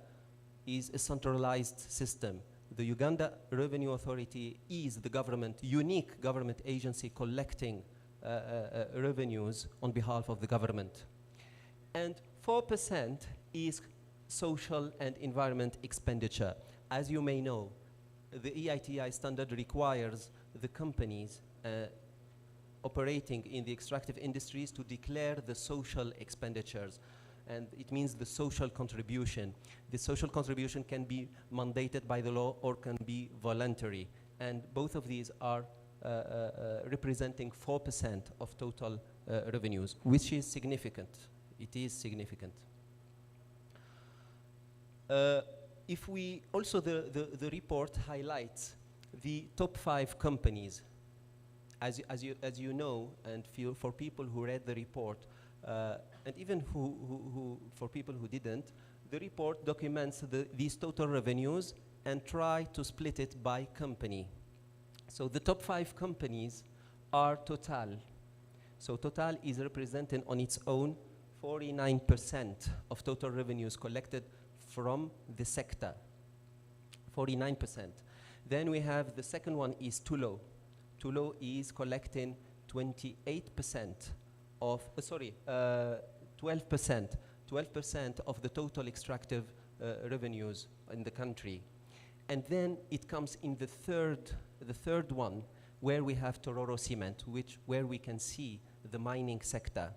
is a centralized system. The Uganda Revenue Authority is the government, unique government agency collecting revenues on behalf of the government. And 4% is social and environment expenditure. As you may know, the EITI standard requires the companies operating in the extractive industries to declare the social expenditures. And it means the social contribution. The social contribution can be mandated by the law or can be voluntary. And both of these are representing 4% of total revenues, which is significant. It is significant. If we also, the report highlights the top 5 companies. As you know, and for people who read the report, and even for people who didn't, the report documents these total revenues and try to split it by company. So the top 5 companies are Total. So Total is represented on its own 49% of total revenues collected from the sector, 49%. Then we have the second one is Tullow. Tullow is collecting 28% of, 12% of the total extractive revenues in the country. And then it comes in the third one, where we have Tororo Cement, where we can see the mining sector.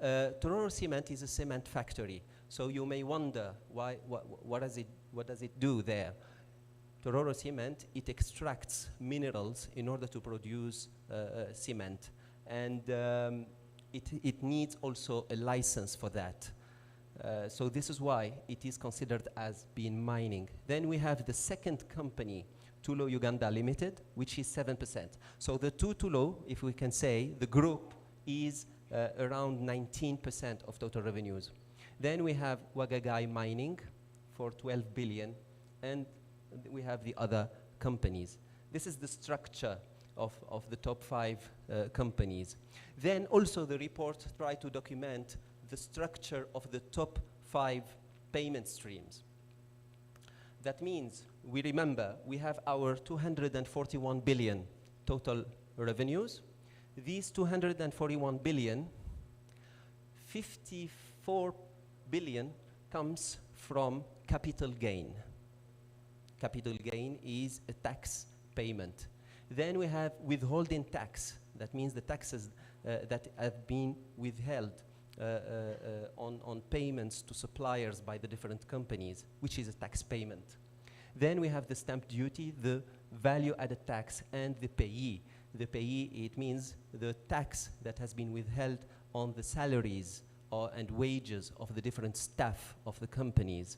Tororo Cement is a cement factory, so you may wonder what does it do there? Tororo Cement, it extracts minerals in order to produce cement, and it needs also a license for that. So this is why it is considered as being mining. Then we have the second company, Tullow Uganda Limited, which is 7%. So the two Tullow, if we can say, the group is around 19% of total revenues. Then we have Wagagai Mining for 12 billion, and we have the other companies. This is the structure of the top 5 companies. Then also the report tried to document the structure of the top 5 payment streams. That means, we remember, we have our 241 billion total revenues. These 241 billion, 54 billion comes from capital gain. Capital gain is a tax payment. Then we have withholding tax. That means the taxes that have been withheld on payments to suppliers by the different companies, which is a tax payment. Then we have the stamp duty, the value-added tax, and the payee. The payee, it means the tax that has been withheld on the salaries and wages of the different staff of the companies.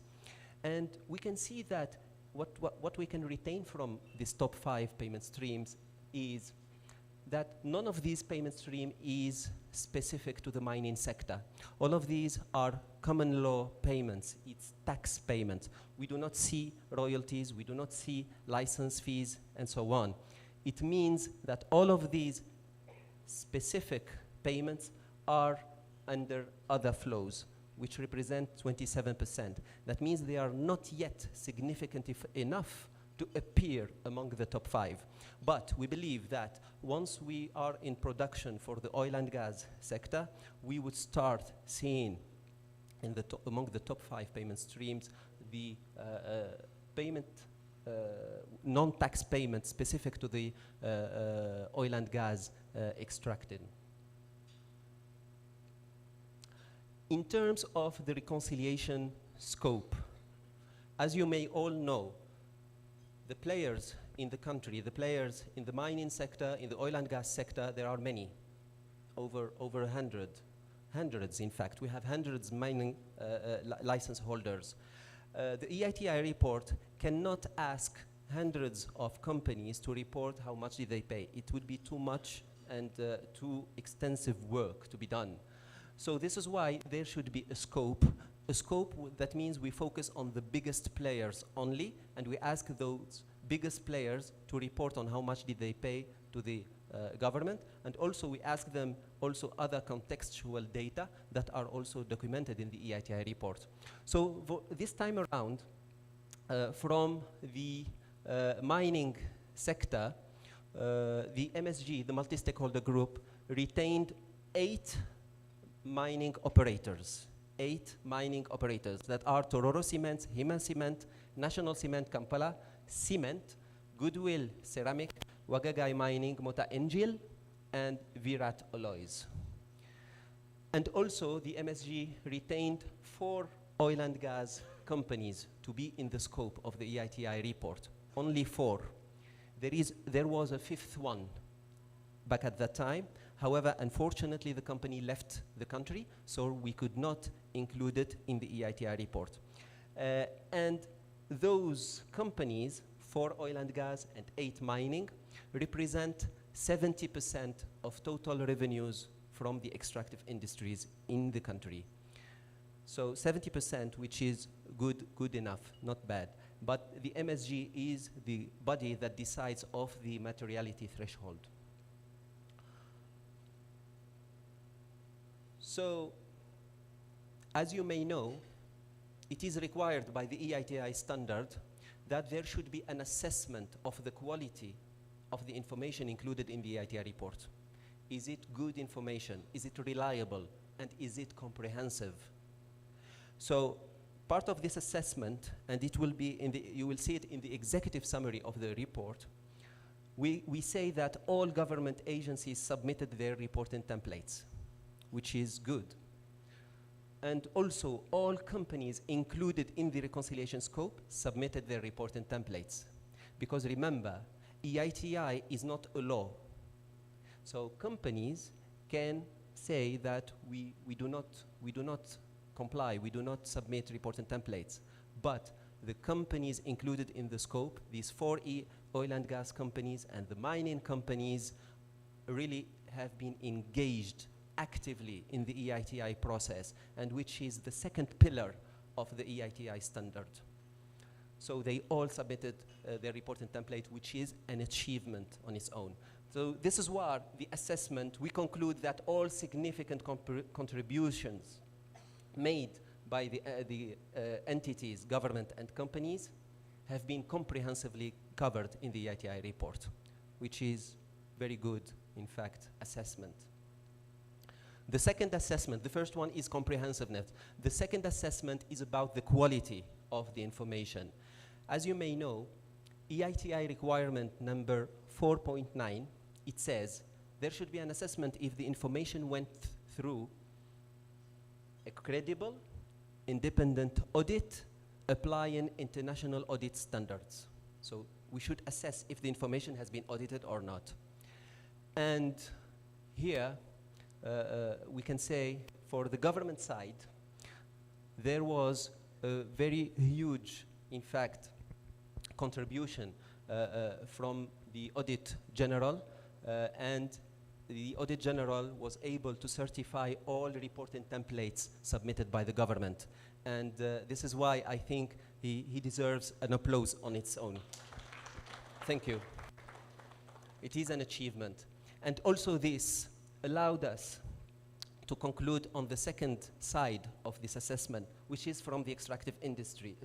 And we can see that what we can retain from these top 5 payment streams is that none of these payment stream is specific to the mining sector. All of these are common law payments. It's tax payments. We do not see royalties. We do not see license fees, and so on. It means that all of these specific payments are under other flows, which represent 27%. That means they are not yet significant enough to appear among the top 5. But we believe that once we are in production for the oil and gas sector, we would start seeing among the top 5 payment streams the non-tax payments specific to the oil and gas extracted. In terms of the reconciliation scope, as you may all know, the players in the country, the players in the mining sector, in the oil and gas sector, there are many, over 100, hundreds in fact. We have hundreds mining license holders. The EITI report cannot ask hundreds of companies to report how much did they pay. It would be too much and too extensive work to be done. So this is why there should be a scope. A scope that means we focus on the biggest players only, and we ask those biggest players to report on how much did they pay to the government, and also we ask them also other contextual data that are also documented in the EITI report. So this time around, from the mining sector, the MSG, the multi-stakeholder group, retained 8 mining operators. 8 mining operators that are Tororo Cement, Himan Cement, National Cement Kampala, Cement, Goodwill Ceramic, Wagagai Mining, Mota Angel, and Virat Alloys. And also the MSG retained 4 oil and gas companies to be in the scope of the EITI report. Only 4. There was a 5th one back at that time. However, unfortunately, the company left the country, so we could not include it in the EITI report. And those companies, 4 oil and gas and 8 mining, represent 70% of total revenues from the extractive industries in the country. So 70%, which is good enough, not bad. But the MSG is the body that decides of the materiality threshold. So, as you may know, it is required by the EITI standard that there should be an assessment of the quality of the information included in the EITI report. Is it good information? Is it reliable? And is it comprehensive? So, part of this assessment, and it will be you will see it in the executive summary of the report, we say that all government agencies submitted their reporting templates, which is good. And also, all companies included in the reconciliation scope submitted their reporting templates. Because remember, EITI is not a law. So companies can say that we do not comply, we do not submit reporting templates. But the companies included in the scope, these 4 oil and gas companies and the mining companies, really have been engaged actively in the EITI process, and which is the second pillar of the EITI standard. So they all submitted their reporting template, which is an achievement on its own. So this is why the assessment, we conclude that all significant contributions made by the entities, government and companies have been comprehensively covered in the EITI report, which is very good, in fact, assessment. The second assessment, the first one is comprehensiveness. The second assessment is about the quality of the information. As you may know, EITI requirement number 4.9, it says there should be an assessment if the information went through a credible, independent audit applying international audit standards. So we should assess if the information has been audited or not. And here, we can say for the government side, there was a very huge, in fact, contribution from the Audit General, and the Audit General was able to certify all reporting templates submitted by the government. And this is why I think he deserves an applause on its own. Thank you. It is an achievement. And also this allowed us to conclude on the second side of this assessment, which is from the extractive industry.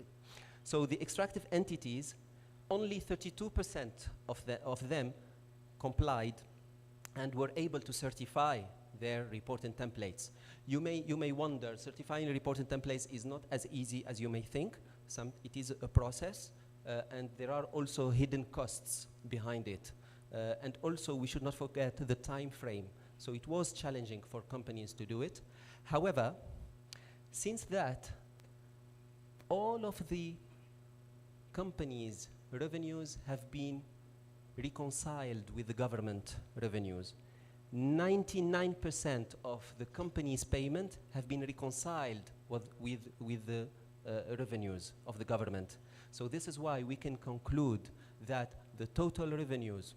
So the extractive entities, only 32% of them complied and were able to certify their reporting templates. You may wonder, certifying reporting templates is not as easy as you may think. It is a process, and there are also hidden costs behind it. And also, we should not forget the time frame. So it was challenging for companies to do it. However, since that, all of the companies revenues have been reconciled with the government revenues. 99% of the company's payment have been reconciled with the revenues of the government. So this is why we can conclude that the total revenues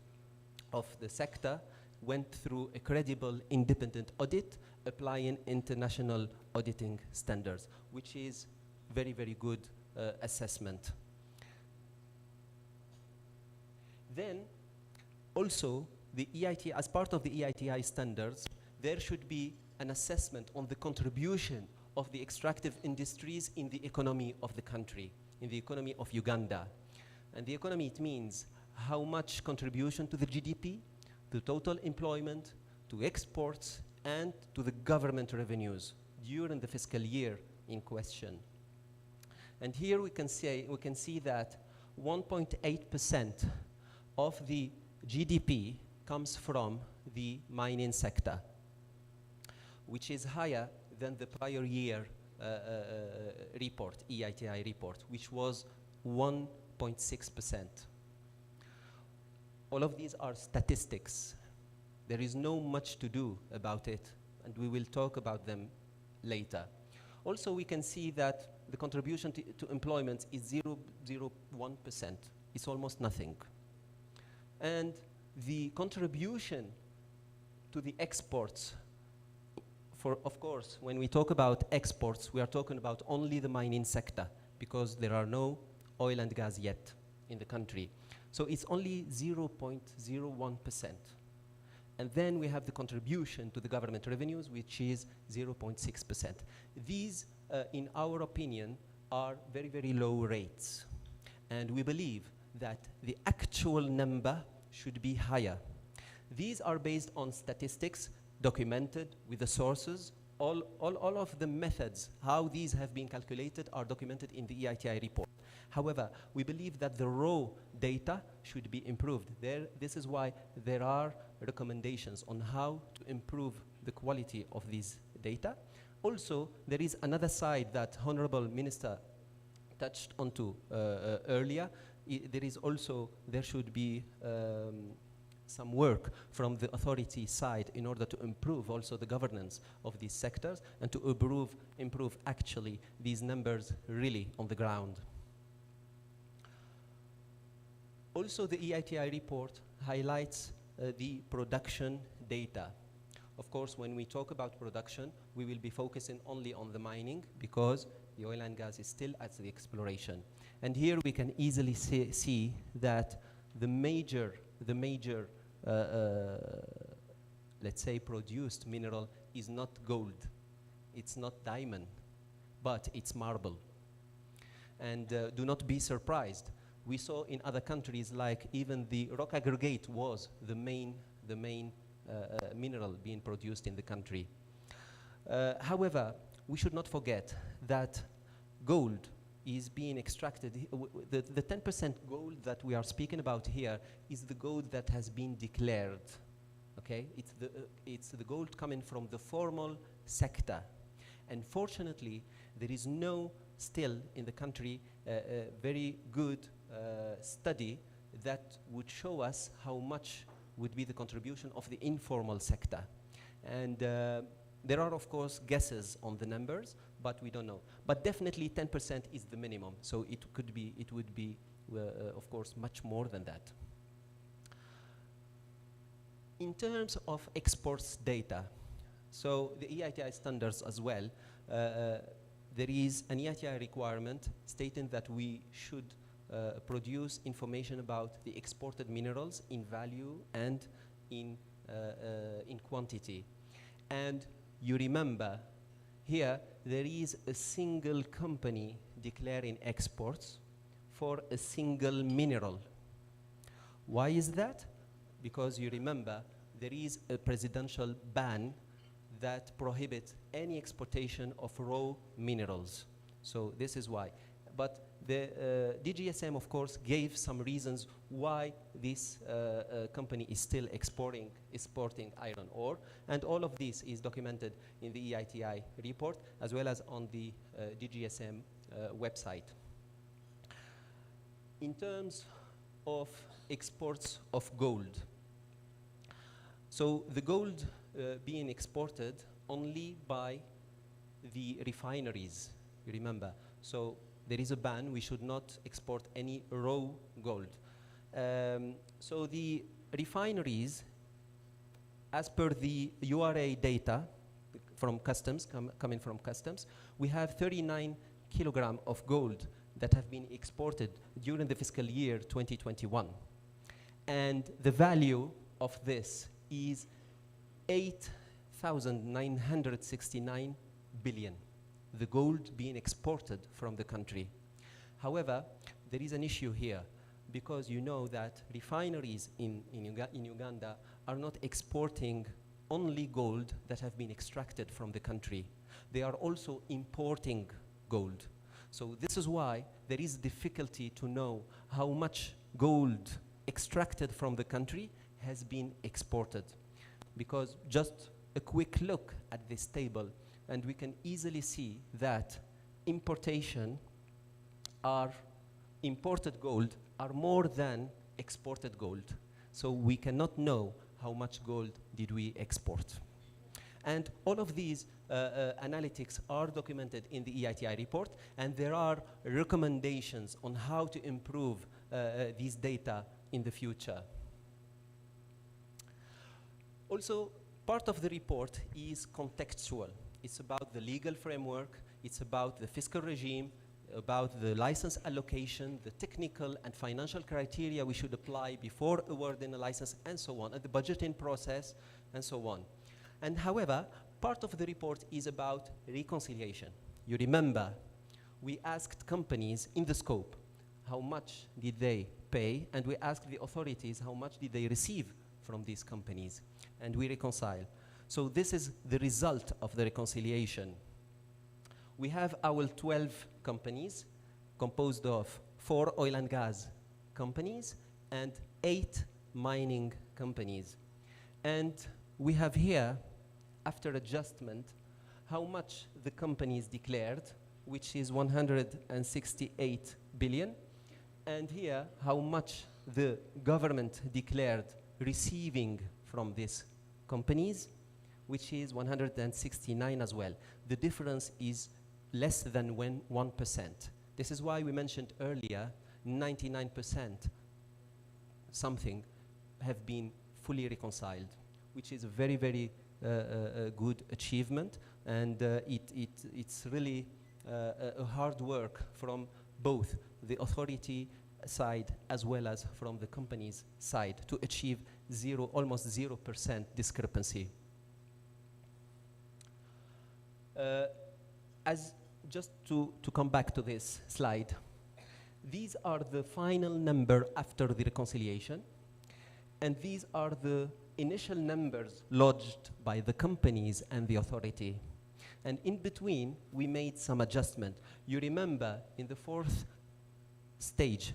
of the sector went through a credible independent audit applying international auditing standards, which is very, very good assessment. Then also the EIT, as part of the EITI standards, there should be an assessment on the contribution of the extractive industries in the economy of the country, in the economy of Uganda. And the economy, it means how much contribution to the GDP, to total employment, to exports, and to the government revenues during the fiscal year in question. And here we can see that 1.8% of the GDP comes from the mining sector, which is higher than the prior year report, EITI report, which was 1.6%. All of these are statistics. There is no much to do about it, and we will talk about them later. Also, we can see that the contribution to employment is 0.01%. It's almost nothing. And the contribution to the exports, of course, when we talk about exports, we are talking about only the mining sector, because there are no oil and gas yet in the country. So it's only 0.01%. And then we have the contribution to the government revenues, which is 0.6%. These, in our opinion, are very, very low rates. And we believe that the actual number should be higher. These are based on statistics documented with the sources. All of the methods, how these have been calculated, are documented in the EITI report. However, we believe that the raw data should be improved. This is why there are recommendations on how to improve the quality of these data. Also, there is another side that Honorable Minister touched onto earlier. There should be some work from the authority side in order to improve also the governance of these sectors and to improve actually these numbers really on the ground. Also, the EITI report highlights the production data. Of course, when we talk about production, we will be focusing only on the mining because the oil and gas is still at the exploration. And here we can easily see that the major let's say produced mineral is not gold, it's not diamond, but it's marble. And do not be surprised. We saw in other countries, like even the rock aggregate was the main mineral being produced in the country. However, we should not forget that gold is being extracted. The 10% gold that we are speaking about here is the gold that has been declared. Okay, it's the gold coming from the formal sector. And fortunately, there is no still in the country a very good study that would show us how much would be the contribution of the informal sector. And there are, of course, guesses on the numbers, but we don't know. But definitely 10% is the minimum. So it would be, of course, much more than that. In terms of exports data, so the EITI standards as well, there is an EITI requirement stating that we should produce information about the exported minerals in value and in quantity. And you remember here there is a single company declaring exports for a single mineral. Why is that? Because you remember there is a presidential ban that prohibits any exportation of raw minerals. So this is why. But the DGSM, of course, gave some reasons why this company is still exporting iron ore. And all of this is documented in the EITI report, as well as on the DGSM website. In terms of exports of gold. So the gold being exported only by the refineries, you remember. So there is a ban, we should not export any raw gold. So the refineries, as per the URA data from customs, coming from customs, we have 39 kilogram of gold that have been exported during the fiscal year 2021. And the value of this is 8,969 billion, the gold being exported from the country. However, there is an issue here, because you know that refineries in Uganda are not exporting only gold that have been extracted from the country. They are also importing gold. So this is why there is difficulty to know how much gold extracted from the country has been exported. Because just a quick look at this table, and we can easily see that imported gold are more than exported gold. So we cannot know how much gold did we export. And all of these analytics are documented in the EITI report, and there are recommendations on how to improve these data in the future. Also, part of the report is contextual. It's about the legal framework, it's about the fiscal regime, about the license allocation, the technical and financial criteria we should apply before awarding a license, and so on, and the budgeting process, and so on. And however, part of the report is about reconciliation. You remember, we asked companies in the scope, how much did they pay, and we asked the authorities how much did they receive from these companies, and we reconcile. So this is the result of the reconciliation. We have our 12 companies composed of 4 oil and gas companies and 8 mining companies. And we have here, after adjustment, how much the companies declared, which is 168 billion, and here how much the government declared receiving from these companies, which is 169 as well. The difference is less than 1%. This is why we mentioned earlier 99% something have been fully reconciled, which is a very, very good achievement, and it's really a hard work from both the authority side as well as from the company's side to achieve almost 0% discrepancy. Just to come back to this slide, these are the final number after the reconciliation, and these are the initial numbers lodged by the companies and the authority. And in between, we made some adjustment. You remember in the fourth phase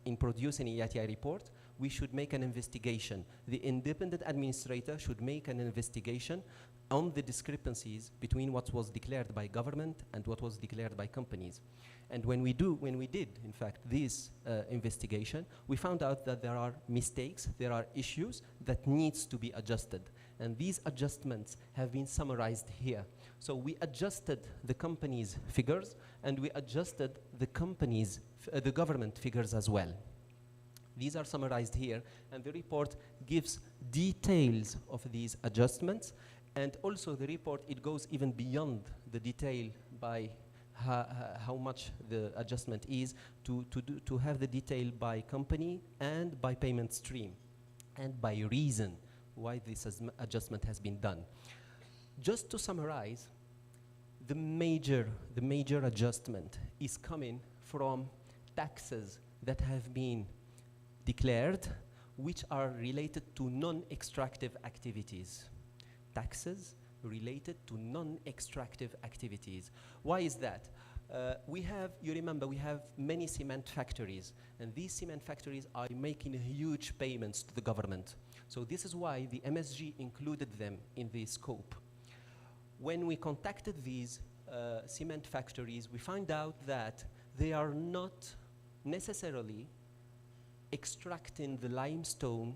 in producing an EITI report, we should make an investigation. The independent administrator should make an investigation on the discrepancies between what was declared by government and what was declared by companies. And when we did, in fact, this investigation, we found out that there are mistakes, there are issues that needs to be adjusted. And these adjustments have been summarized here. So we adjusted the company's figures, and we adjusted the government figures as well. These are summarized here, and the report gives details of these adjustments. And also the report, it goes even beyond the detail by how much the adjustment is to have the detail by company and by payment stream and by reason why this adjustment has been done. Just to summarize, the major adjustment is coming from taxes that have been declared, which are related to non-extractive activities. Taxes related to non-extractive activities. Why is that? You remember, we have many cement factories, and these cement factories are making huge payments to the government. So this is why the MSG included them in the scope. When we contacted these cement factories, we found out that they are not necessarily extracting the limestone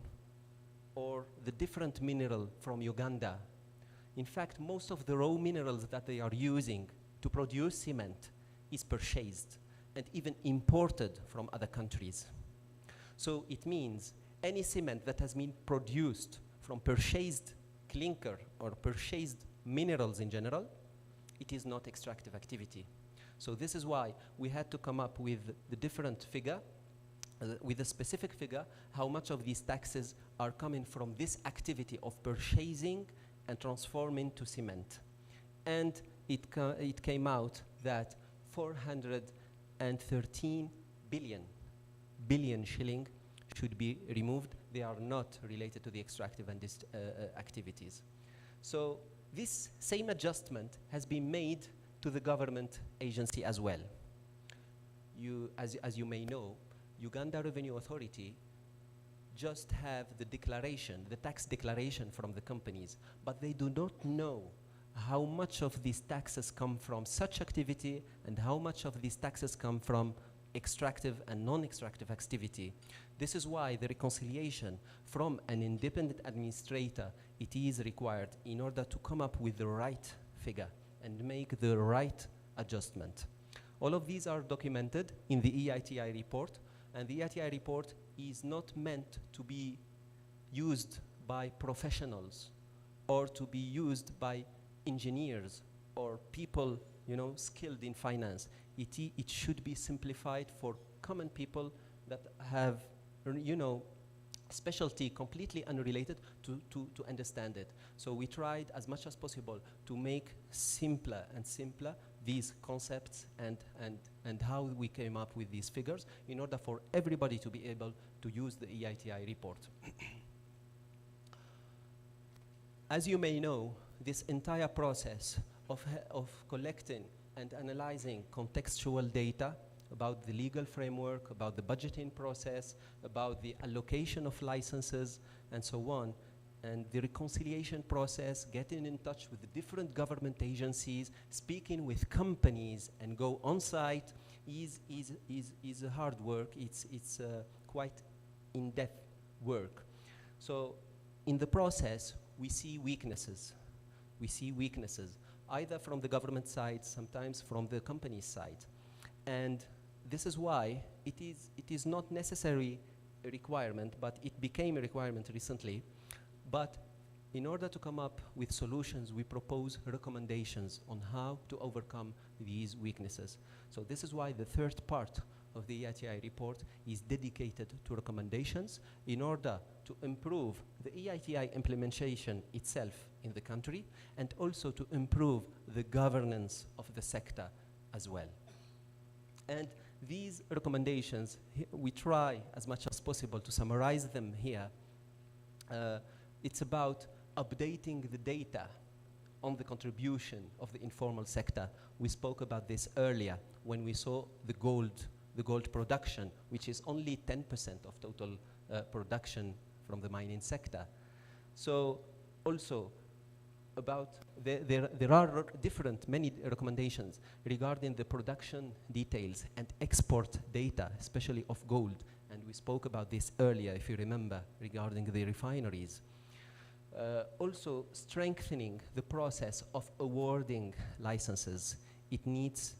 or the different mineral from Uganda. In fact, most of the raw minerals that they are using to produce cement is purchased and even imported from other countries. So it means any cement that has been produced from purchased clinker or purchased minerals in general, it is not extractive activity. So this is why we had to come up with the different figure, with a specific figure, how much of these taxes are coming from this activity of purchasing and transforming to cement. And it came out that 413 billion shilling should be removed. They are not related to the extractive and activities. So this same adjustment has been made to the government agency as well. As you may know, Uganda Revenue Authority just have the declaration, the tax declaration from the companies, but they do not know how much of these taxes come from such activity and how much of these taxes come from extractive and non-extractive activity. This is why the reconciliation from an independent administrator, it is required in order to come up with the right figure and make the right adjustment. All of these are documented in the EITI report, and the EITI report is not meant to be used by professionals or to be used by engineers or people, you know, skilled in finance. It should be simplified for common people that have, you know, specialty completely unrelated to understand it. So we tried as much as possible to make simpler and simpler these concepts and how we came up with these figures in order for everybody to be able to use the EITI report. As you may know, this entire process of collecting and analyzing contextual data about the legal framework, about the budgeting process, about the allocation of licenses, and so on, and the reconciliation process, getting in touch with the different government agencies, speaking with companies, and go on site is a hard work. It's quite in-depth work. So in the process, we see weaknesses. We see weaknesses, either from the government side, sometimes from the company side. And this is why it is not necessarily a requirement, but it became a requirement recently. But in order to come up with solutions, we propose recommendations on how to overcome these weaknesses. So this is why the third part of the EITI report is dedicated to recommendations in order to improve the EITI implementation itself in the country and also to improve the governance of the sector as well. And these recommendations, we try as much as possible to summarize them here. It's about updating the data on the contribution of the informal sector. We spoke about this earlier when we saw the gold production, which is only 10% of total production from the mining sector. So also about, there are many recommendations regarding the production details and export data, especially of gold. And we spoke about this earlier, if you remember, regarding the refineries. Also strengthening the process of awarding licenses. It needs,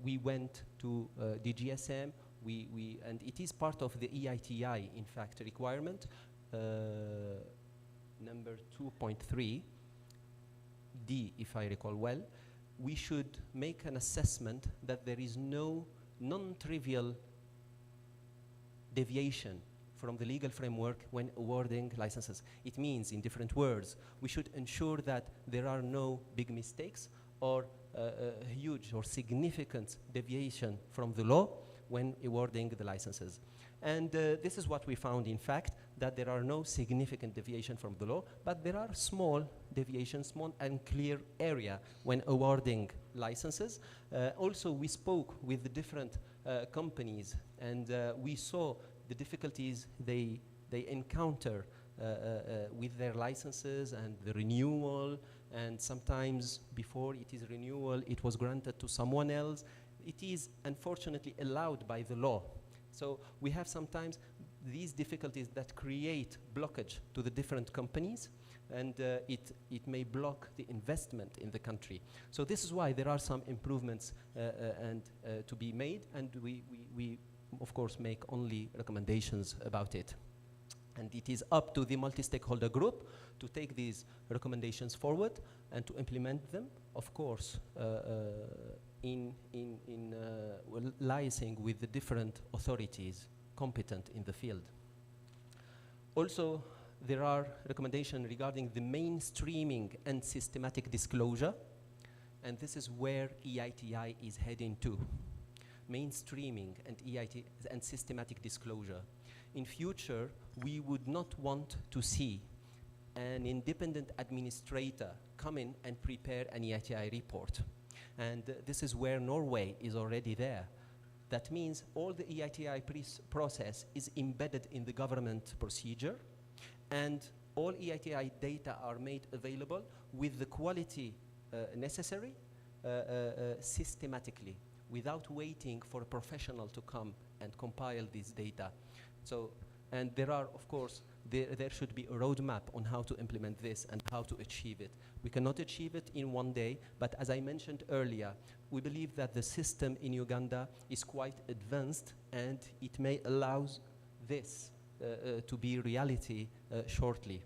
we went to DGSM, and it is part of the EITI, in fact, requirement, number 2.3, D, if I recall well. We should make an assessment that there is no non-trivial deviation from the legal framework when awarding licenses. It means, in different words, we should ensure that there are no big mistakes or huge or significant deviation from the law when awarding the licenses. And this is what we found, in fact, that there are no significant deviation from the law, but there are small deviations, small and clear area when awarding licenses. Also, we spoke with the different companies, and we saw the difficulties they encounter with their licenses and the renewal, and sometimes before it is renewal, it was granted to someone else. It is unfortunately allowed by the law So we have sometimes these difficulties that create blockage to the different companies, and it may block the investment in the country. So this is why there are some improvements to be made, and we of course make only recommendations about it. And it is up to the multi-stakeholder group to take these recommendations forward and to implement them, of course, liaising with the different authorities competent in the field. Also, there are recommendations regarding the mainstreaming and systematic disclosure, and this is where EITI is heading to. Mainstreaming and EIT and systematic disclosure. In future, we would not want to see an independent administrator come in and prepare an EITI report. And this is where Norway is already there. That means all the EITI process is embedded in the government procedure, and all EITI data are made available with the quality necessary systematically, without waiting for a professional to come and compile these data. So, and there are, of course, there should be a roadmap on how to implement this and how to achieve it. We cannot achieve it in one day, but as I mentioned earlier, we believe that the system in Uganda is quite advanced, and it may allow this to be reality shortly.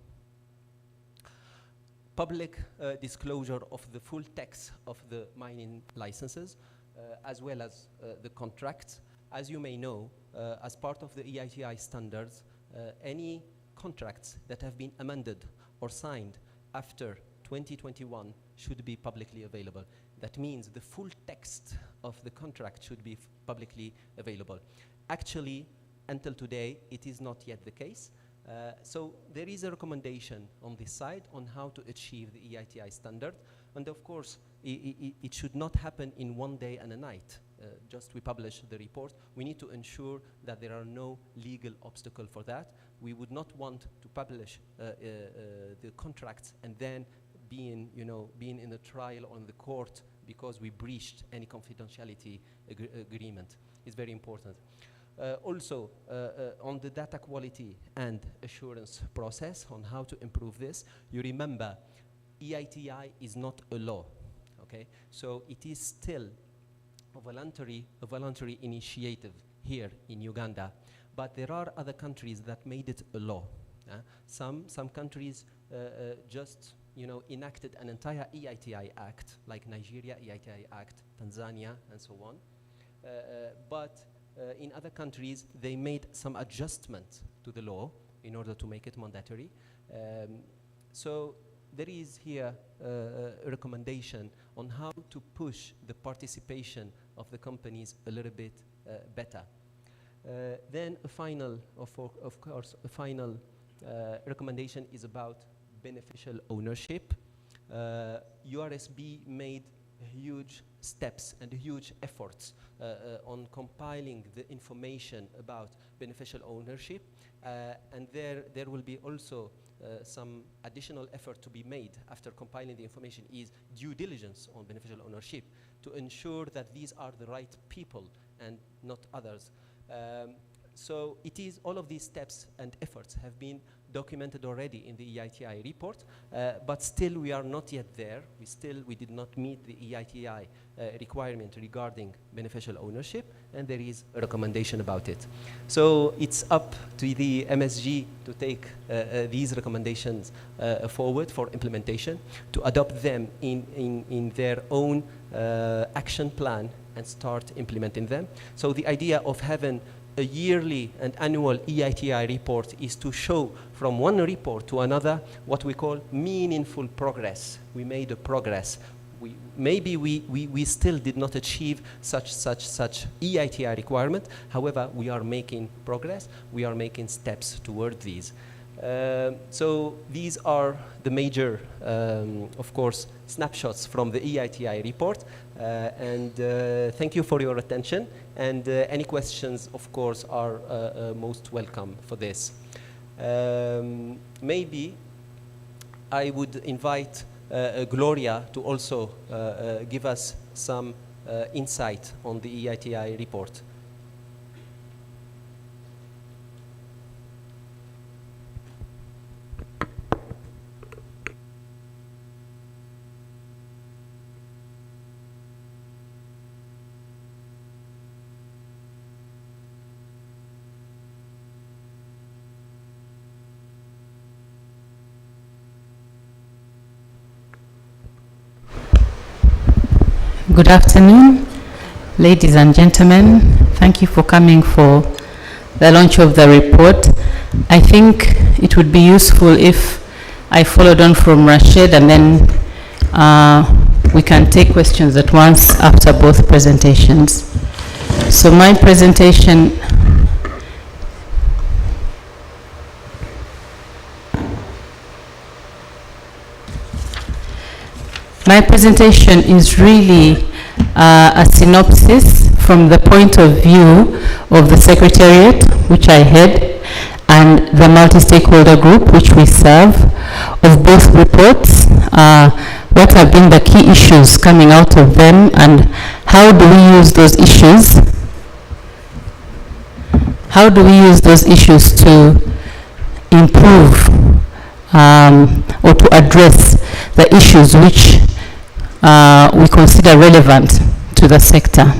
Public disclosure of the full text of the mining licenses, as well as the contracts. As you may know, as part of the EITI standards, any contracts that have been amended or signed after 2021 should be publicly available. That means the full text of the contract should be publicly available. Actually, until today, it is not yet the case. So there is a recommendation on this side on how to achieve the EITI standard. And of course, it should not happen in one day and a night. Just we publish the report. We need to ensure that there are no legal obstacle for that. We would not want to publish the contracts and then being in a trial on the court because we breached any confidentiality agreement. It's very important. Also, on the data quality and assurance process, on how to improve this, you remember, EITI is not a law, okay? So it is still a voluntary initiative here in Uganda, but there are other countries that made it a law. Some countries just enacted an entire EITI Act, like Nigeria EITI Act, Tanzania, and so on. But in other countries, they made some adjustment to the law in order to make it mandatory. So there is here a recommendation on how to push the participation of the companies a little bit better. Then a final, of course, a final recommendation is about beneficial ownership. URSB made huge steps and huge efforts on compiling the information about beneficial ownership, and there will be also some additional effort to be made after compiling the information is due diligence on beneficial ownership to ensure that these are the right people and not others. So it is all of these steps and efforts have been documented already in the EITI report, but still we are not yet there. We did not meet the EITI requirement regarding beneficial ownership, and there is a recommendation about it. So it's up to the MSG to take these recommendations forward for implementation, to adopt them in their own action plan and start implementing them. So the idea of having a yearly and annual EITI report is to show from one report to another what we call meaningful progress. We made a progress. Maybe we still did not achieve such EITI requirement. However, we are making progress. We are making steps toward these. So these are the major, of course, snapshots from the EITI report. And thank you for your attention. And any questions, of course, are most welcome for this. Maybe I would invite Gloria to also give us some insight on the EITI report. Good afternoon, ladies and gentlemen. Thank you for coming for the launch of the report. I think it would be useful if I followed on from Rashid, and then we can take questions at once after both presentations. So my presentation is really a synopsis from the point of view of the Secretariat, which I head, and the multi-stakeholder group, which we serve, of both reports, what have been the key issues coming out of them, and how do we use those issues? How do we use those issues to improve or to address the issues which we consider relevant to the sector?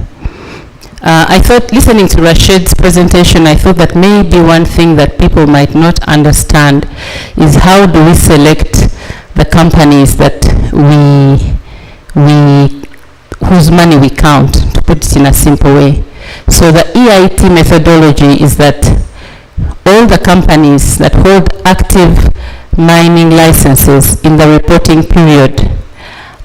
I thought, listening to Rashid's presentation, I thought that maybe one thing that people might not understand is how do we select the companies that whose money we count, to put it in a simple way. So the EIT methodology is that all the companies that hold active mining licenses in the reporting period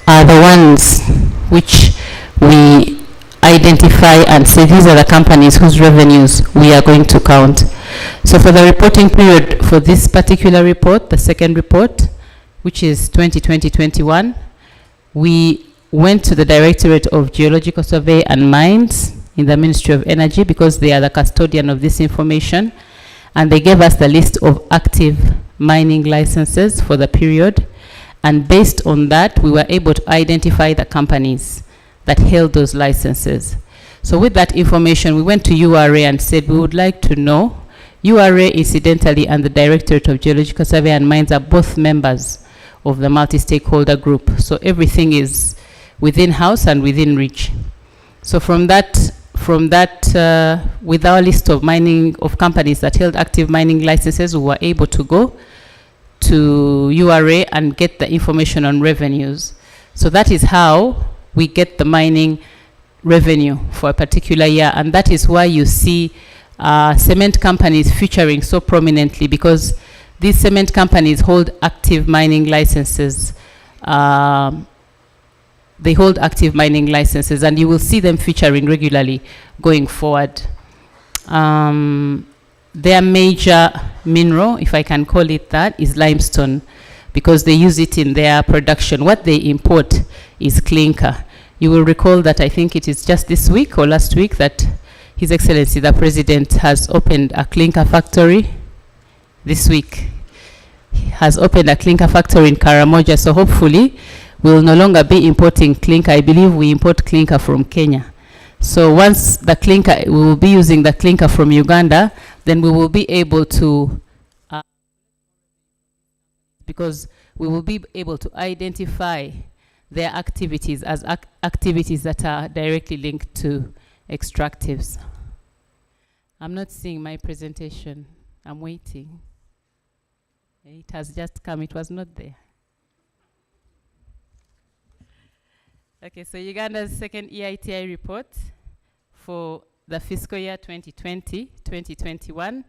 are the ones which we identify and say these are the companies whose revenues we are going to count. So for the reporting period for this particular report, the second report, which is 2020-21, we went to the Directorate of Geological Survey and Mines in the Ministry of Energy because they are the custodian of this information, and they gave us the list of active mining licenses for the period, and based on that we were able to identify the companies that held those licenses. So with that information we went to URA and said we would like to know. URA incidentally and the Directorate of Geological Survey and Mines are both members of the multi-stakeholder group, so everything is within house and within reach. So from that with our list of companies that held active mining licenses, we were able to go to URA and get the information on revenues. So that is how we get the mining revenue for a particular year, and that is why you see cement companies featuring so prominently, because these cement companies hold active mining licenses. They hold active mining licenses, and you will see them featuring regularly going forward. Their major mineral, if I can call it that, is limestone, because they use it in their production. What they import is clinker. You will recall that I think it is just this week or last week that His Excellency the President has opened a clinker factory. This week he has opened a clinker factory in Karamoja, so hopefully we will no longer be importing clinker. I believe we import clinker from Kenya. So once the clinker, we will be using the clinker from Uganda, then we will be able to, because we will be able to identify their activities as activities that are directly linked to extractives. I'm not seeing my presentation. I'm waiting. It has just come. It was not there. Okay, so Uganda's second EITI report for the fiscal year 2020-2021.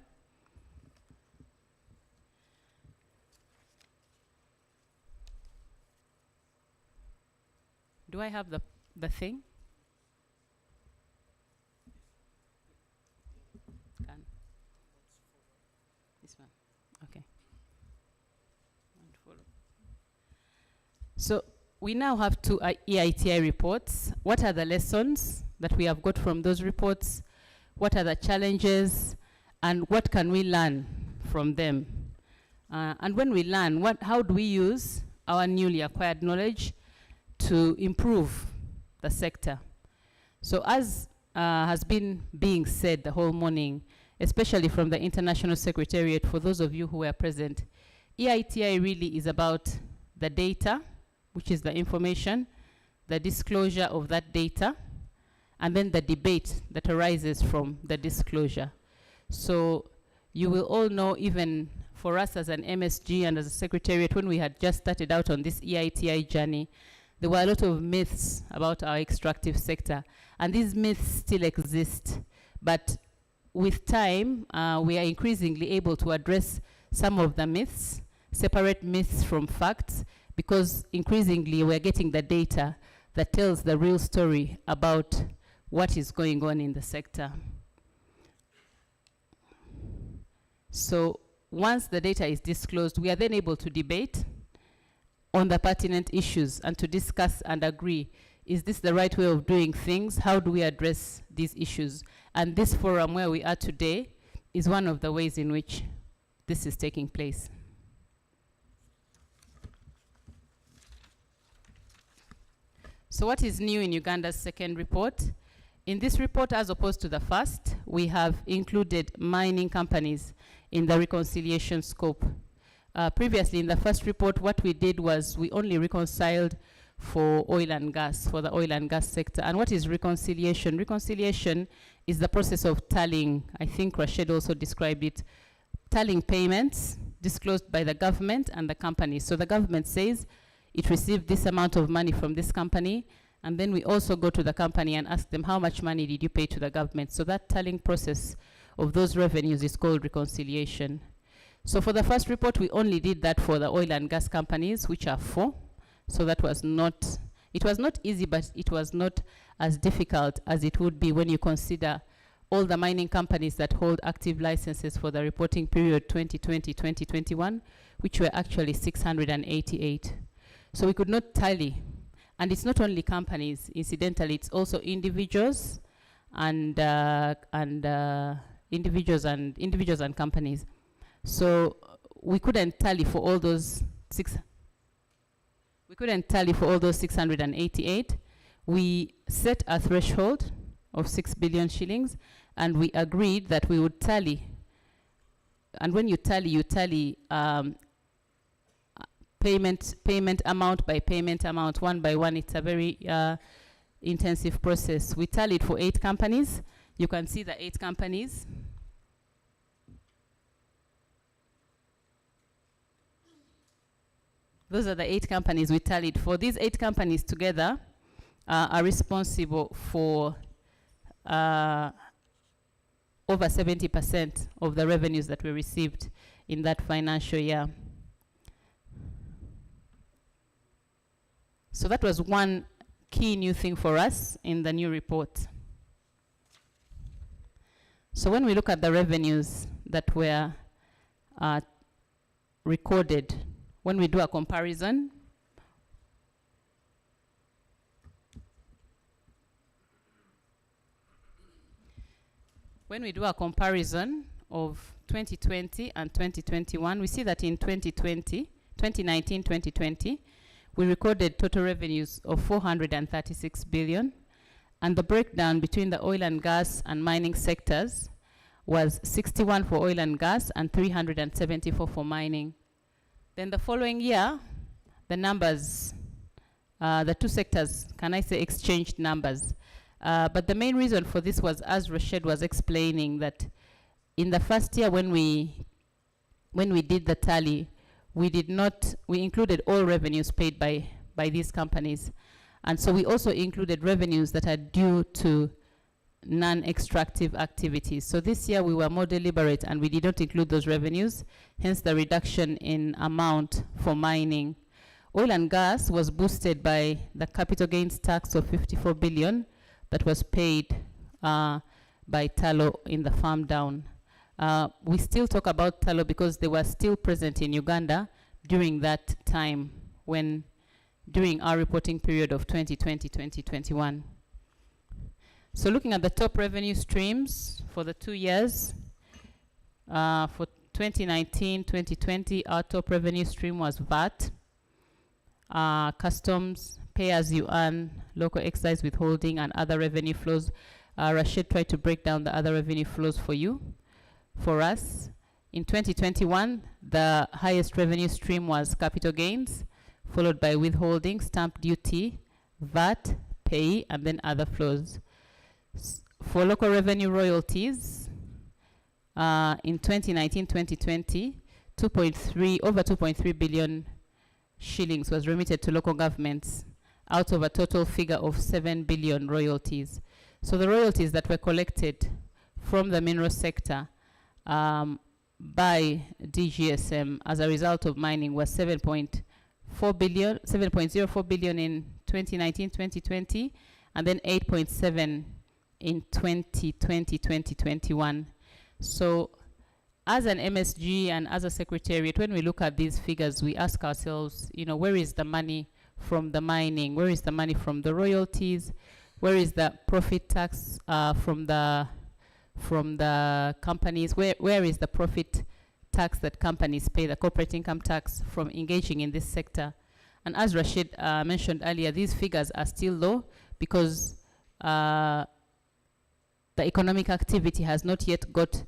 Do I have the thing? This one. Okay. So we now have two EITI reports. What are the lessons that we have got from those reports? What are the challenges? And what can we learn from them? And when we learn, how do we use our newly acquired knowledge to improve the sector? So as has been being said the whole morning, especially from the International Secretariat, for those of you who were present, EITI really is about the data, which is the information, the disclosure of that data, and then the debate that arises from the disclosure. So you will all know, even for us as an MSG and as a secretariat, when we had just started out on this EITI journey, there were a lot of myths about our extractive sector, and these myths still exist. But with time, we are increasingly able to address some of the myths, separate myths from facts, because increasingly we're getting the data that tells the real story about what is going on in the sector. So once the data is disclosed, we are then able to debate on the pertinent issues and to discuss and agree, is this the right way of doing things? How do we address these issues? And this forum where we are today is one of the ways in which this is taking place. So what is new in Uganda's second report? In this report, as opposed to the first, we have included mining companies in the reconciliation scope. Previously, in the first report, what we did was we only reconciled for oil and gas, for the oil and gas sector. And what is reconciliation? Reconciliation is the process of tallying. I think Rashid also described it. Tallying payments disclosed by the government and the company. So the government says it received this amount of money from this company, and then we also go to the company and ask them, how much money did you pay to the government? So that tallying process of those revenues is called reconciliation. So for the first report, we only did that for the oil and gas companies, which are 4. So that was not, it was not easy, but it was not as difficult as it would be when you consider all the mining companies that hold active licenses for the reporting period 2020-2021, which were actually 688. So we could not tally. And it's not only companies, incidentally, it's also individuals and individuals and companies. So we couldn't tally for all those 688. We set a threshold of 6 billion shillings, and we agreed that we would tally. And when you tally payment amount by payment amount, one by one. It's a very intensive process. We tallied for 8 companies. You can see the 8 companies. Those are the 8 companies we tallied for. These 8 companies together are responsible for over 70% of the revenues that we received in that financial year. So that was one key new thing for us in the new report. So when we look at the revenues that were recorded, when we do a comparison, of 2020 and 2021, we see that in 2019-2020, we recorded total revenues of 436 billion, and the breakdown between the oil and gas and mining sectors was 61 for oil and gas and 374 for mining. Then the following year, the numbers, the two sectors, can I say, exchanged numbers. But the main reason for this was, as Rashid was explaining, that in the first year when we did the tally, we included all revenues paid by these companies. And so we also included revenues that are due to non-extractive activities. So this year we were more deliberate and we did not include those revenues, hence the reduction in amount for mining. Oil and gas was boosted by the capital gains tax of 54 billion that was paid by Tallow in the farm down. We still talk about Tallow because they were still present in Uganda during that time, during our reporting period of 2020-2021. So looking at the top revenue streams for the 2 years, for 2019-2020, our top revenue stream was VAT, customs, pay-as-you-earn, local excise withholding, and other revenue flows. Rashid tried to break down the other revenue flows for us. In 2021, the highest revenue stream was capital gains, followed by withholding, stamp duty, VAT, pay, and then other flows. For local revenue royalties, in 2019-2020, over 2.3 billion shillings was remitted to local governments out of a total figure of 7 billion royalties. So the royalties that were collected from the mineral sector by DGSM as a result of mining was 7.04 billion in 2019-2020, and then 8.7 in 2020-2021. So as an MSG and as a secretariat, when we look at these figures, we ask ourselves, you know, where is the money from the mining? Where is the money from the royalties? Where is the profit tax from the companies? Where is the profit tax that companies pay, the corporate income tax from engaging in this sector? And as Rashid mentioned earlier, these figures are still low because the economic activity has not yet got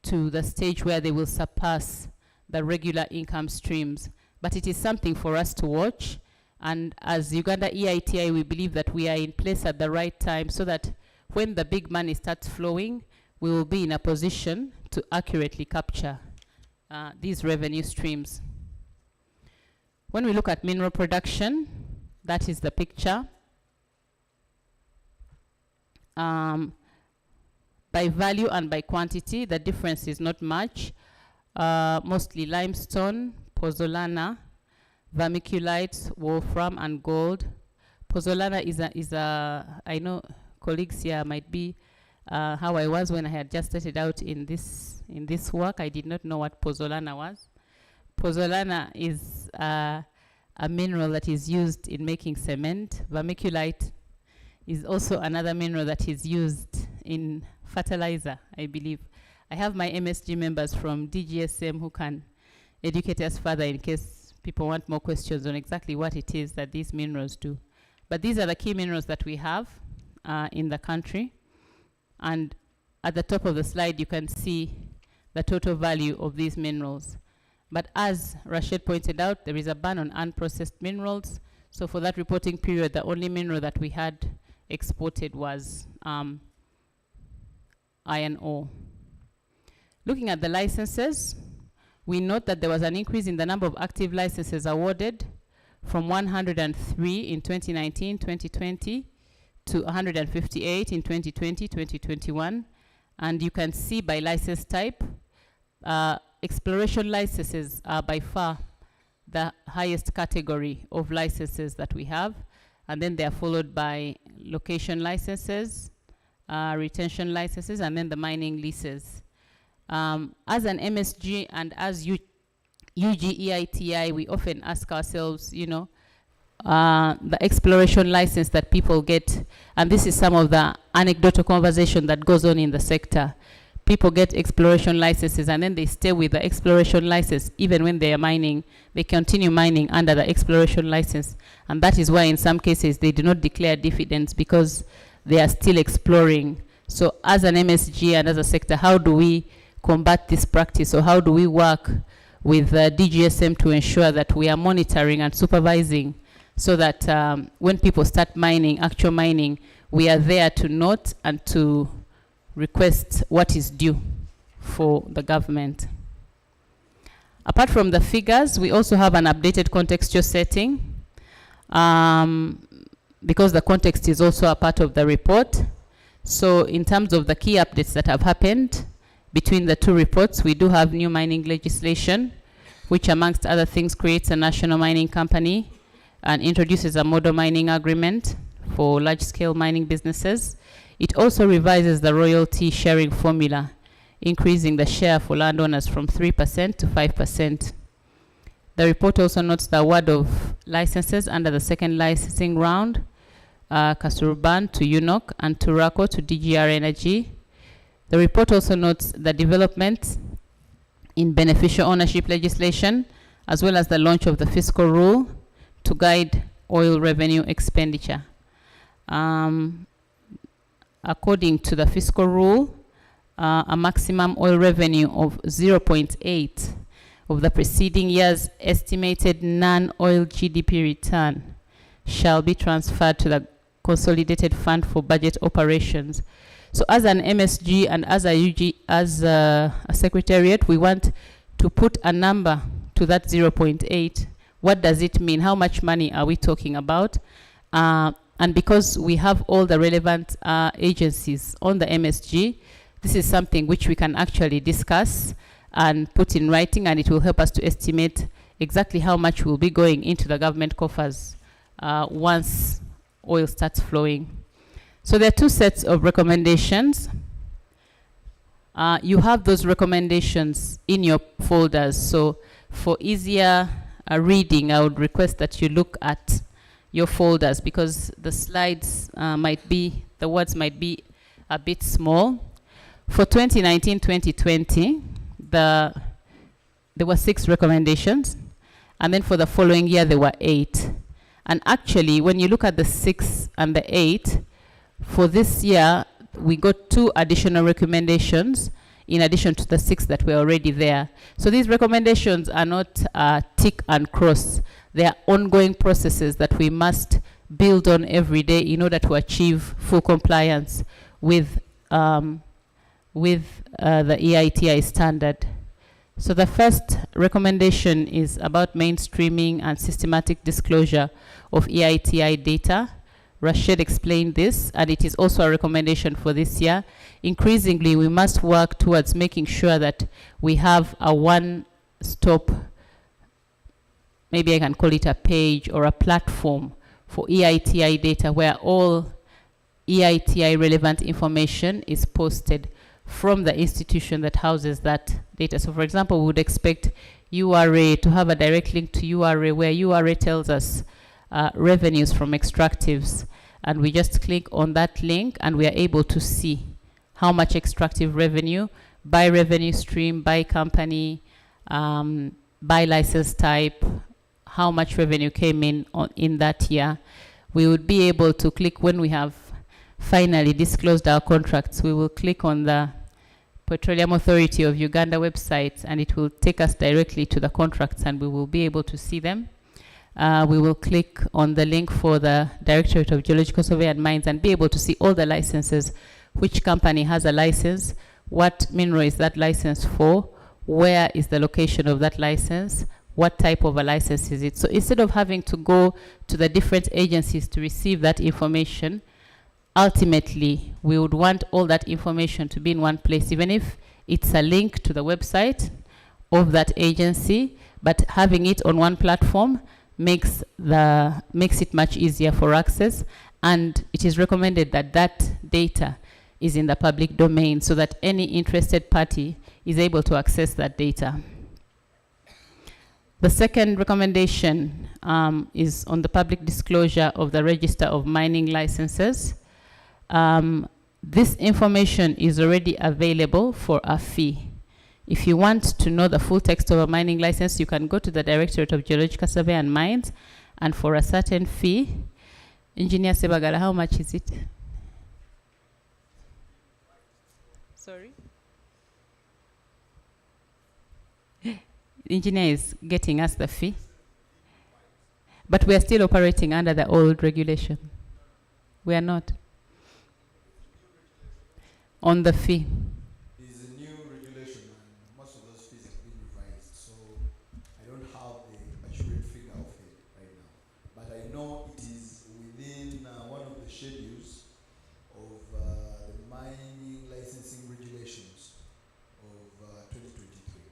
to the stage where they will surpass the regular income streams. But it is something for us to watch. And as Uganda EITI, we believe that we are in place at the right time so that when the big money starts flowing, we will be in a position to accurately capture these revenue streams. When we look at mineral production, that is the picture. By value and by quantity, the difference is not much. Mostly limestone, pozzolana, vermiculites, wolfram, and gold. Pozzolana is a I know colleagues here might be how I was when I had just started out in this work. I did not know what pozzolana was. Pozzolana is a mineral that is used in making cement. Vermiculite is also another mineral that is used in fertilizer, I believe. I have my MSG members from DGSM who can educate us further in case people want more questions on exactly what it is that these minerals do. But these are the key minerals that we have in the country. And at the top of the slide, you can see the total value of these minerals. But as Rashid pointed out, there is a ban on unprocessed minerals. So for that reporting period, the only mineral that we had exported was iron ore. Looking at the licenses, we note that there was an increase in the number of active licenses awarded from 103 in 2019-2020 to 158 in 2020-2021. And you can see by license type, exploration licenses are by far the highest category of licenses that we have. And then they are followed by location licenses, retention licenses, and then the mining leases. As an MSG and as UGEITI, we often ask ourselves, you know, the exploration license that people get, and this is some of the anecdotal conversation that goes on in the sector. People get exploration licenses and then they stay with the exploration license even when they are mining. They continue mining under the exploration license, and that is why in some cases they do not declare dividends because they are still exploring. So as an MSG and as a sector, how do we combat this practice, or how do we work with DGSM to ensure that we are monitoring and supervising so that when people start mining, actual mining, we are there to note and to request what is due for the government. Apart from the figures, we also have an updated contextual setting because the context is also a part of the report. So in terms of the key updates that have happened between the two reports, we do have new mining legislation, which amongst other things creates a national mining company and introduces a model mining agreement for large-scale mining businesses. It also revises the royalty sharing formula, increasing the share for landowners from 3% to 5%. The report also notes the award of licenses under the second licensing round, Kasurban to UNOC and Turako to DGR Energy. The report also notes the development in beneficial ownership legislation, as well as the launch of the fiscal rule to guide oil revenue expenditure. According to the fiscal rule, a maximum oil revenue of 0.8 of the preceding year's estimated non-oil GDP return shall be transferred to the Consolidated Fund for Budget Operations. So as an MSG and as a secretariat, we want to put a number to that 0.8. What does it mean? How much money are we talking about? And because we have all the relevant agencies on the MSG, this is something which we can actually discuss and put in writing, and it will help us to estimate exactly how much will be going into the government coffers once oil starts flowing. So there are two sets of recommendations. You have those recommendations in your folders. So for easier reading, I would request that you look at your folders, because the slides the words might be a bit small. For 2019-2020, there were 6 recommendations, and then for the following year there were 8. And actually, when you look at the 6 and the 8, for this year we got 2 additional recommendations in addition to the 6 that were already there. So these recommendations are not tick and cross. They are ongoing processes that we must build on every day in order to achieve full compliance with the EITI standard. So the first recommendation is about mainstreaming and systematic disclosure of EITI data. Rashid explained this, and it is also a recommendation for this year. Increasingly, we must work towards making sure that we have a one-stop, maybe I can call it a page or a platform for EITI data, where all EITI relevant information is posted from the institution that houses that data. So for example, we would expect URA to have a direct link to URA, where URA tells us revenues from extractives, and we just click on that link and we are able to see how much extractive revenue by revenue stream, by company, by license type, how much revenue came in that year. We would be able to click, when we have finally disclosed our contracts, we will click on the Petroleum Authority of Uganda website, and it will take us directly to the contracts, and we will be able to see them. We will click on the link for the Directorate of Geological Survey and Mines and be able to see all the licenses, which company has a license, what mineral is that license for, where is the location of that license, what type of a license is it. So instead of having to go to the different agencies to receive that information, ultimately we would want all that information to be in one place, even if it's a link to the website of that agency, but having it on one platform makes it much easier for access. And it is recommended that that data is in the public domain so that any interested party is able to access that data. The second recommendation is on the public disclosure of the register of mining licenses. This information is already available for a fee. If you want to know the full text of a mining license, you can go to the Directorate of Geological Survey and Mines, and for a certain fee. Engineer Sebagala, how much is it? Sorry? Engineer is getting us the fee. But we are still operating under the old regulation. We are not. On the fee. There's a new regulation and most of those fees have been revised, so I don't have the accurate figure of it right now. But I know it is within one of the schedules of the mining licensing regulations of 2023.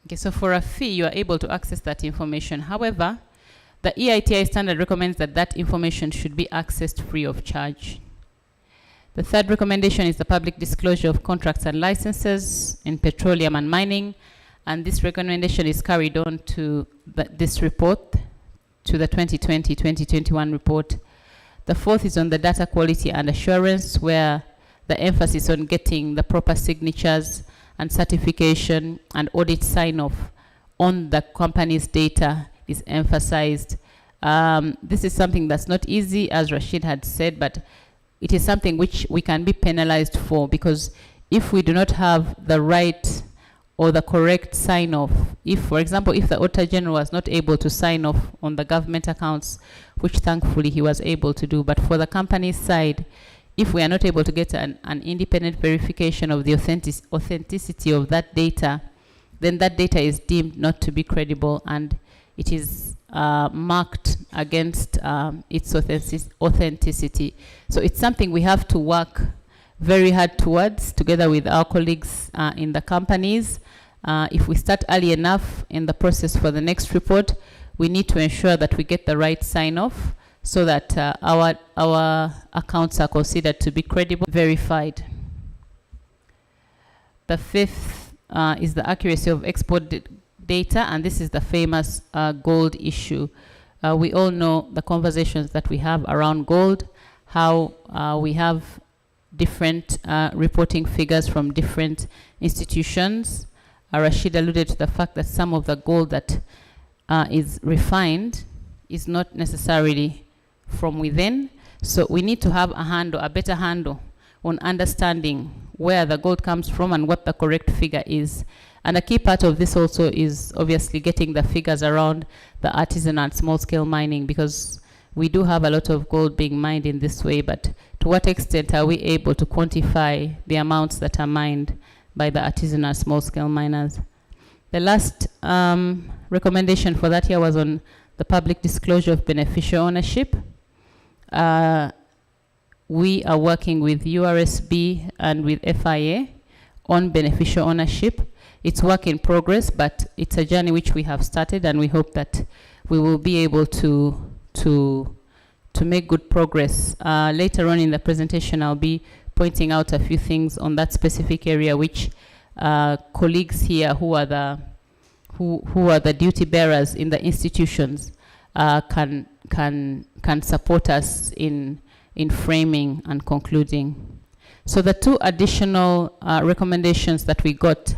Okay, so for a fee, you are able to access that information. However, the EITI standard recommends that that information should be accessed free of charge. The third recommendation is the public disclosure of contracts and licenses in petroleum and mining, and this recommendation is carried on to this report, to the 2020-2021 report. The fourth is on the data quality and assurance, where the emphasis on getting the proper signatures and certification and audit sign-off on the company's data is emphasized. This is something that's not easy, as Rashid had said, but it is something which we can be penalized for, because if we do not have the right or the correct sign-off, if, for example, if the Auditor General was not able to sign off on the government accounts, which thankfully he was able to do, but for the company's side, if we are not able to get an independent verification of the authenticity of that data, then that data is deemed not to be credible, and it is marked against its authenticity. So it's something we have to work very hard towards, together with our colleagues in the companies. If we start early enough in the process for the next report, we need to ensure that we get the right sign-off so that our accounts are considered to be credible, verified. The fifth is the accuracy of export data, and this is the famous gold issue. We all know the conversations that we have around gold, how we have different reporting figures from different institutions. Rashid alluded to the fact that some of the gold that is refined is not necessarily from within. So we need to have a better handle on understanding where the gold comes from and what the correct figure is. And a key part of this also is obviously getting the figures around the artisanal and small-scale mining, because we do have a lot of gold being mined in this way, but to what extent are we able to quantify the amounts that are mined by the artisanal small-scale miners? The last recommendation for that year was on the public disclosure of beneficial ownership. We are working with URSB and with FIA on beneficial ownership. It's work in progress, but it's a journey which we have started, and we hope that we will be able to make good progress. Later on in the presentation, I'll be pointing out a few things on that specific area, which colleagues here who are the duty bearers in the institutions can support us in framing and concluding. So the two additional recommendations that we got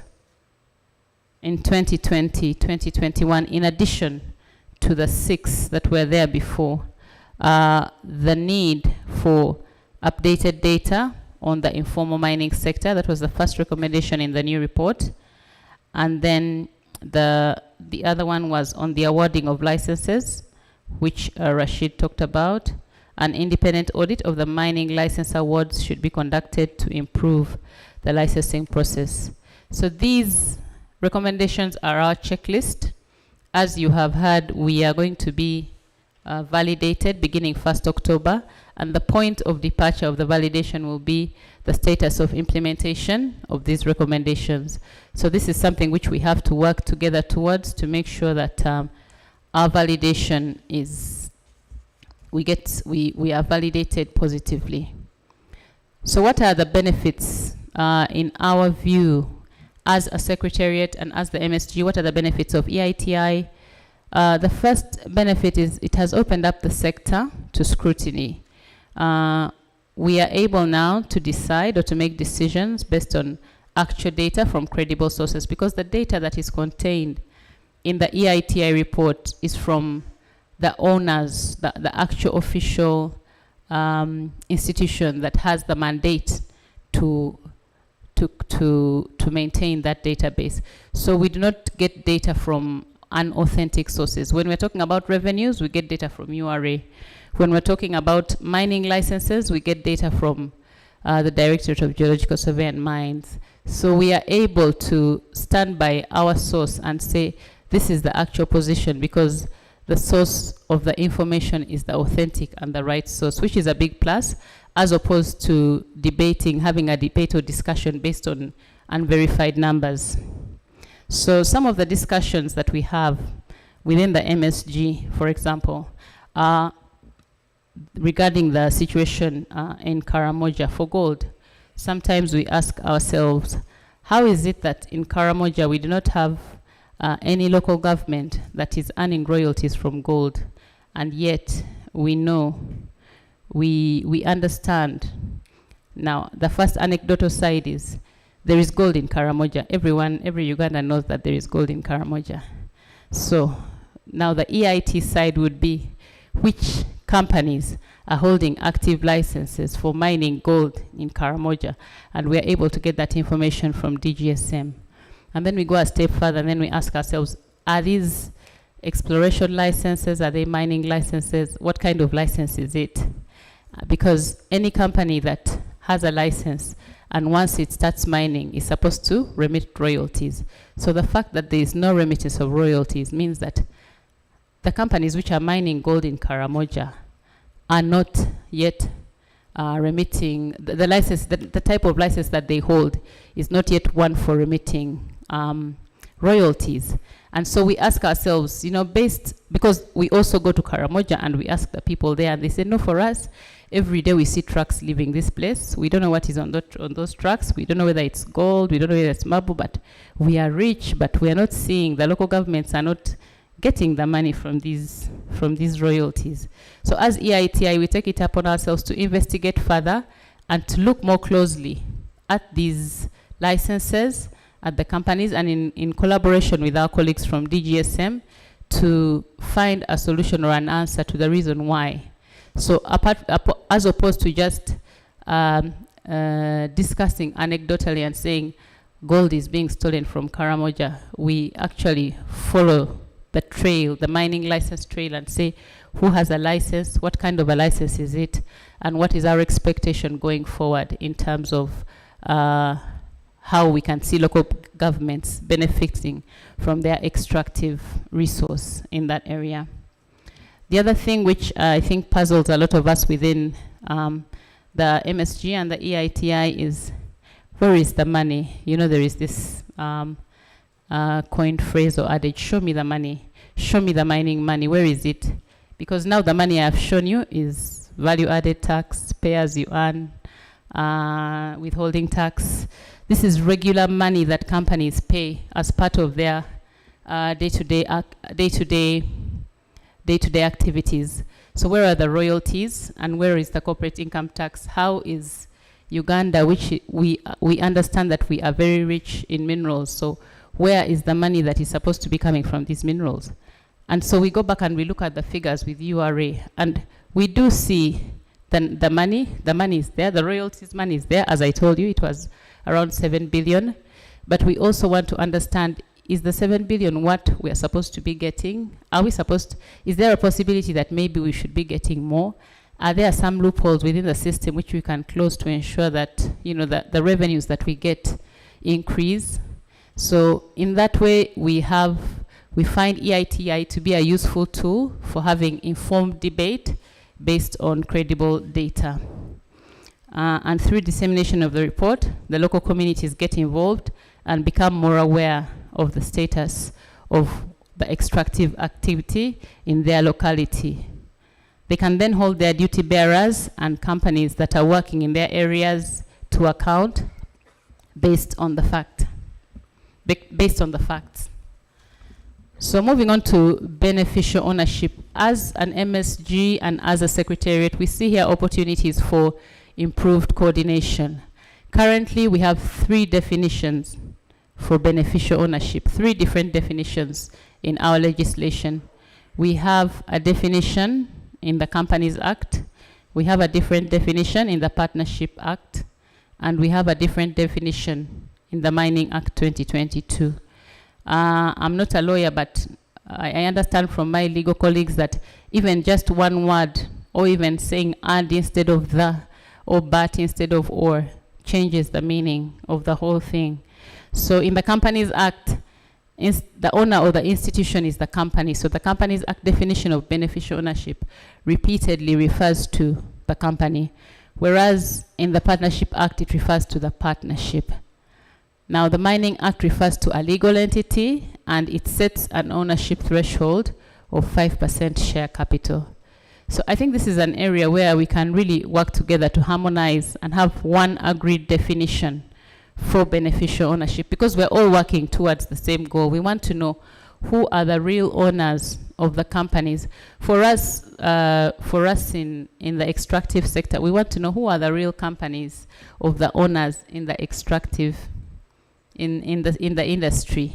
in 2020, 2021, in addition to the 6 that were there before, the need for updated data on the informal mining sector. That was the first recommendation in the new report. And then the other one was on the awarding of licenses, which Rashid talked about. An independent audit of the mining license awards should be conducted to improve the licensing process. So these recommendations are our checklist. As you have heard, we are going to be validated beginning 1st October, and the point of departure of the validation will be the status of implementation of these recommendations. So this is something which we have to work together towards to make sure that our validation is, we are validated positively. So what are the benefits in our view as a secretariat and as the MSG? What are the benefits of EITI? The first benefit is it has opened up the sector to scrutiny. We are able now to decide or to make decisions based on actual data from credible sources, because the data that is contained in the EITI report is from the owners, the actual official institution that has the mandate to maintain that database. So we do not get data from unauthentic sources. When we're talking about revenues, we get data from URA. When we're talking about mining licenses, we get data from the Directorate of Geological Survey and Mines. So we are able to stand by our source and say, this is the actual position, because the source of the information is the authentic and the right source, which is a big plus, as opposed to having a debate or discussion based on unverified numbers. So some of the discussions that we have within the MSG, for example, are regarding the situation in Karamoja for gold. Sometimes we ask ourselves, how is it that in Karamoja we do not have any local government that is earning royalties from gold, and yet we know, we understand. Now, the first anecdotal side is there is gold in Karamoja. Every Ugandan knows that there is gold in Karamoja. So now the EIT side would be which companies are holding active licenses for mining gold in Karamoja, and we're able to get that information from DGSM. And then we go a step further, and then we ask ourselves, are these exploration licenses? Are they mining licenses? What kind of license is it? Because any company that has a license and once it starts mining is supposed to remit royalties. So the fact that there is no remittance of royalties means that the companies which are mining gold in Karamoja are not yet remitting, the license, the type of license that they hold is not yet one for remitting royalties. And so we ask ourselves, because we also go to Karamoja and we ask the people there, and they say, no, for us, every day we see trucks leaving this place. We don't know what is on those trucks. We don't know whether it's gold. We don't know whether it's marble, but we are rich, but we are not seeing, the local governments are not getting the money from these royalties. So as EITI, we take it upon ourselves to investigate further and to look more closely at these licenses, at the companies, and in collaboration with our colleagues from DGSM to find a solution or an answer to the reason why. So as opposed to just discussing anecdotally and saying gold is being stolen from Karamoja, we actually follow the trail, the mining license trail, and say who has a license, what kind of a license is it, and what is our expectation going forward in terms of how we can see local governments benefiting from their extractive resource in that area. The other thing which I think puzzles a lot of us within the MSG and the EITI is, where is the money? There is this coined phrase or adage, show me the money, show me the mining money, where is it? Because now the money I've shown you is value-added tax, pay as you earn, withholding tax. This is regular money that companies pay as part of their day-to-day activities. So where are the royalties and where is the corporate income tax? How is Uganda, which we understand that we are very rich in minerals, so where is the money that is supposed to be coming from these minerals? And so we go back and we look at the figures with URA, and we do see the money is there, the royalties money is there. As I told you, it was around 7 billion. But we also want to understand, is the 7 billion what we are supposed to be getting? Is there a possibility that maybe we should be getting more? Are there some loopholes within the system which we can close to ensure that, that the revenues that we get increase? So in that way, we find EITI to be a useful tool for having informed debate based on credible data. And through dissemination of the report, the local communities get involved and become more aware of the status of the extractive activity in their locality. They can then hold their duty bearers and companies that are working in their areas to account based on the facts. So moving on to beneficial ownership. As an MSG and as a secretariat, we see here opportunities for improved coordination. Currently, we have 3 definitions for beneficial ownership, 3 different definitions in our legislation. We have a definition in the Companies Act, we have a different definition in the Partnership Act, and we have a different definition in the Mining Act 2022. I'm not a lawyer, but I understand from my legal colleagues that even just one word, or even saying and instead of the, or but instead of or, changes the meaning of the whole thing. So in the Companies Act, the owner or the institution is the company. So the Companies Act definition of beneficial ownership repeatedly refers to the company, whereas in the Partnership Act, it refers to the partnership. Now, the Mining Act refers to a legal entity, and it sets an ownership threshold of 5% share capital. So I think this is an area where we can really work together to harmonize and have one agreed definition for beneficial ownership, because we're all working towards the same goal. We want to know who are the real owners of the companies. For us in the extractive sector, we want to know who are the real companies of the owners in the extractive in the industry.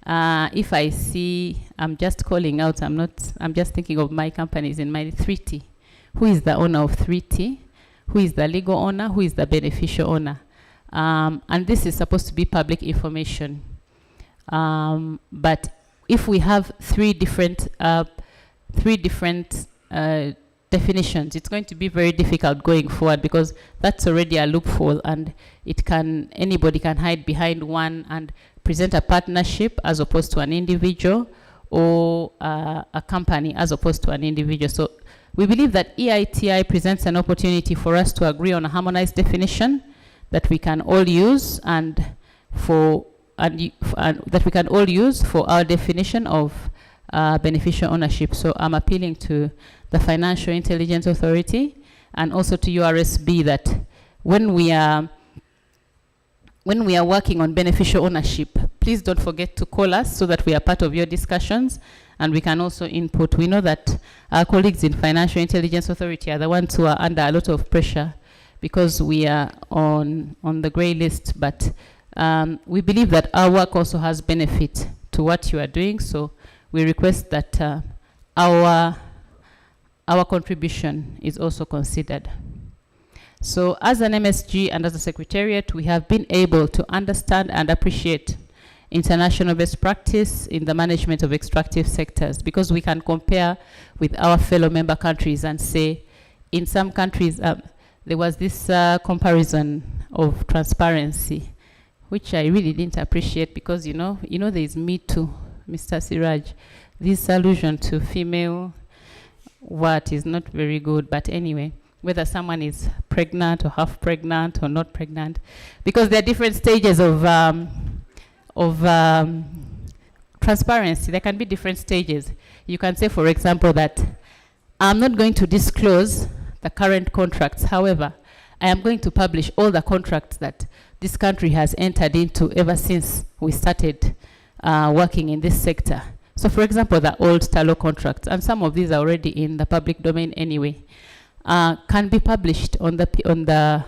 If I see, I'm just calling out, I'm just thinking of my companies in my 3T. Who is the owner of 3T? Who is the legal owner? Who is the beneficial owner? And this is supposed to be public information. But if we have 3 different definitions, it's going to be very difficult going forward, because that's already a loophole, and anybody can hide behind one and present a partnership as opposed to an individual, or a company as opposed to an individual. So we believe that EITI presents an opportunity for us to agree on a harmonized definition that we can all use and that we can all use for our definition of beneficial ownership. So I'm appealing to the Financial Intelligence Authority and also to URSB that when we are working on beneficial ownership, please don't forget to call us so that we are part of your discussions and we can also input. We know that our colleagues in Financial Intelligence Authority are the ones who are under a lot of pressure because we are on the grey list, but we believe that our work also has benefit to what you are doing, so we request that our contribution is also considered. So as an MSG and as a Secretariat, we have been able to understand and appreciate international best practice in the management of extractive sectors, because we can compare with our fellow member countries and say, in some countries, there was this comparison of transparency, which I really didn't appreciate because, you know there is Me Too, Mr. Siraj. This allusion to female what is not very good, but anyway, whether someone is pregnant or half pregnant or not pregnant, because there are different stages of transparency. There can be different stages. You can say, for example, that I'm not going to disclose the current contracts. However, I am going to publish all the contracts that this country has entered into ever since we started working in this sector. So, for example, the old Talo contracts, and some of these are already in the public domain anyway, can be published on the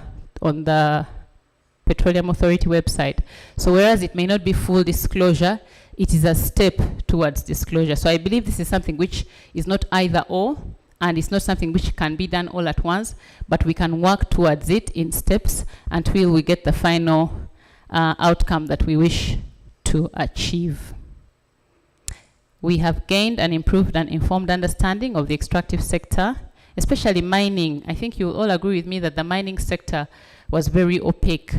Petroleum Authority website. So whereas it may not be full disclosure, it is a step towards disclosure. So I believe this is something which is not either or, and it's not something which can be done all at once, but we can work towards it in steps until we get the final outcome that we wish to achieve. We have gained and improved an informed understanding of the extractive sector, especially mining. I think you all agree with me that the mining sector was very opaque.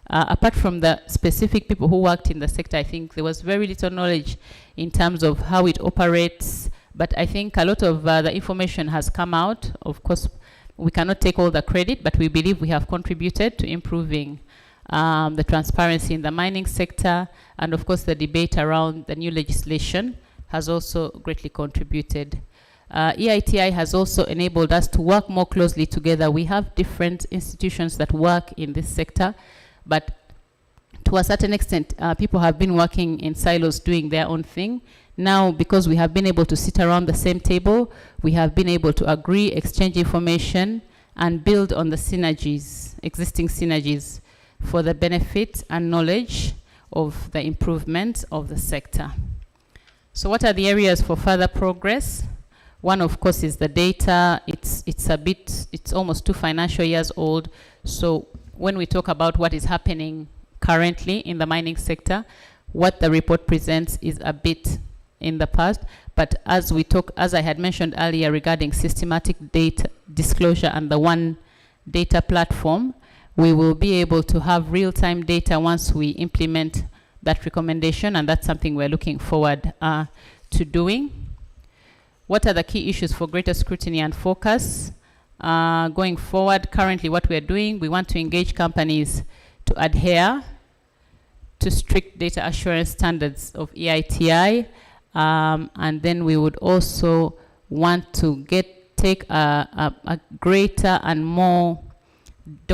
Apart from the specific people who worked in the sector, I think there was very little knowledge in terms of how it operates. But I think a lot of the information has come out. Of course, we cannot take all the credit, but we believe we have contributed to improving the transparency in the mining sector. And of course, the debate around the new legislation has also greatly contributed. EITI has also enabled us to work more closely together. We have different institutions that work in this sector, but to a certain extent, people have been working in silos doing their own thing. Now, because we have been able to sit around the same table, we have been able to agree, exchange information, and build on the synergies, existing synergies, for the benefit and knowledge of the improvement of the sector. So what are the areas for further progress? One, of course, is the data. It's almost 2 financial years old. So when we talk about what is happening currently in the mining sector, what the report presents is a bit in the past. But as I had mentioned earlier regarding systematic data disclosure and the one data platform, we will be able to have real-time data once we implement that recommendation, and that's something we're looking forward to doing. What are the key issues for greater scrutiny and focus? Going forward, currently what we're doing, we want to engage companies to adhere to strict data assurance standards of EITI, and then we would also want to take a greater and more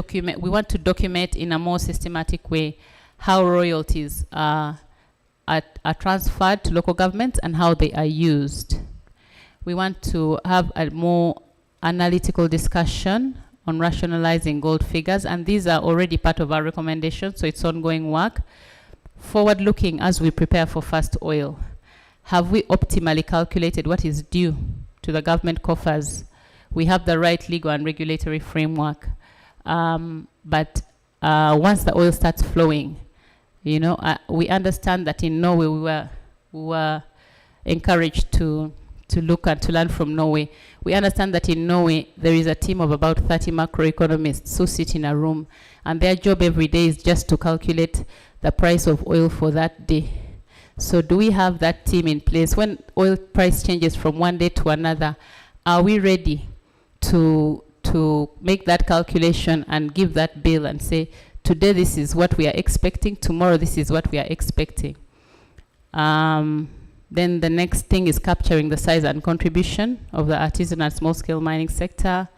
we want to document in a more systematic way how royalties are transferred to local governments and how they are used. We want to have a more analytical discussion on rationalizing gold figures, and these are already part of our recommendations, so it's ongoing work. Forward-looking as we prepare for first oil. Have we optimally calculated what is due to the government coffers? We have the right legal and regulatory framework, but once the oil starts flowing, we understand that in Norway we were encouraged to look and to learn from Norway. We understand that in Norway there is a team of about 30 macroeconomists who sit in a room, and their job every day is just to calculate the price of oil for that day. So do we have that team in place? When oil price changes from one day to another, are we ready to make that calculation and give that bill and say, today this is what we are expecting, tomorrow this is what we are expecting? Then the next thing is capturing the size and contribution of the artisanal small-scale mining sector.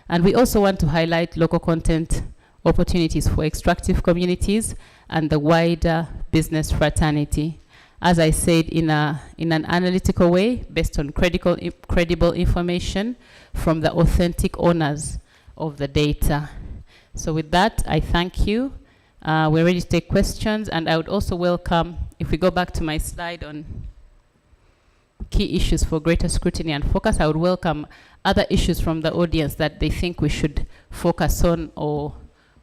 And we also want to highlight local content opportunities for extractive communities and the wider business fraternity. As I said, in an analytical way, based on credible information from the authentic owners of the data. So with that, I thank you. We're ready to take questions, and I would also welcome, if we go back to my slide on key issues for greater scrutiny and focus, I would welcome other issues from the audience that they think we should focus on or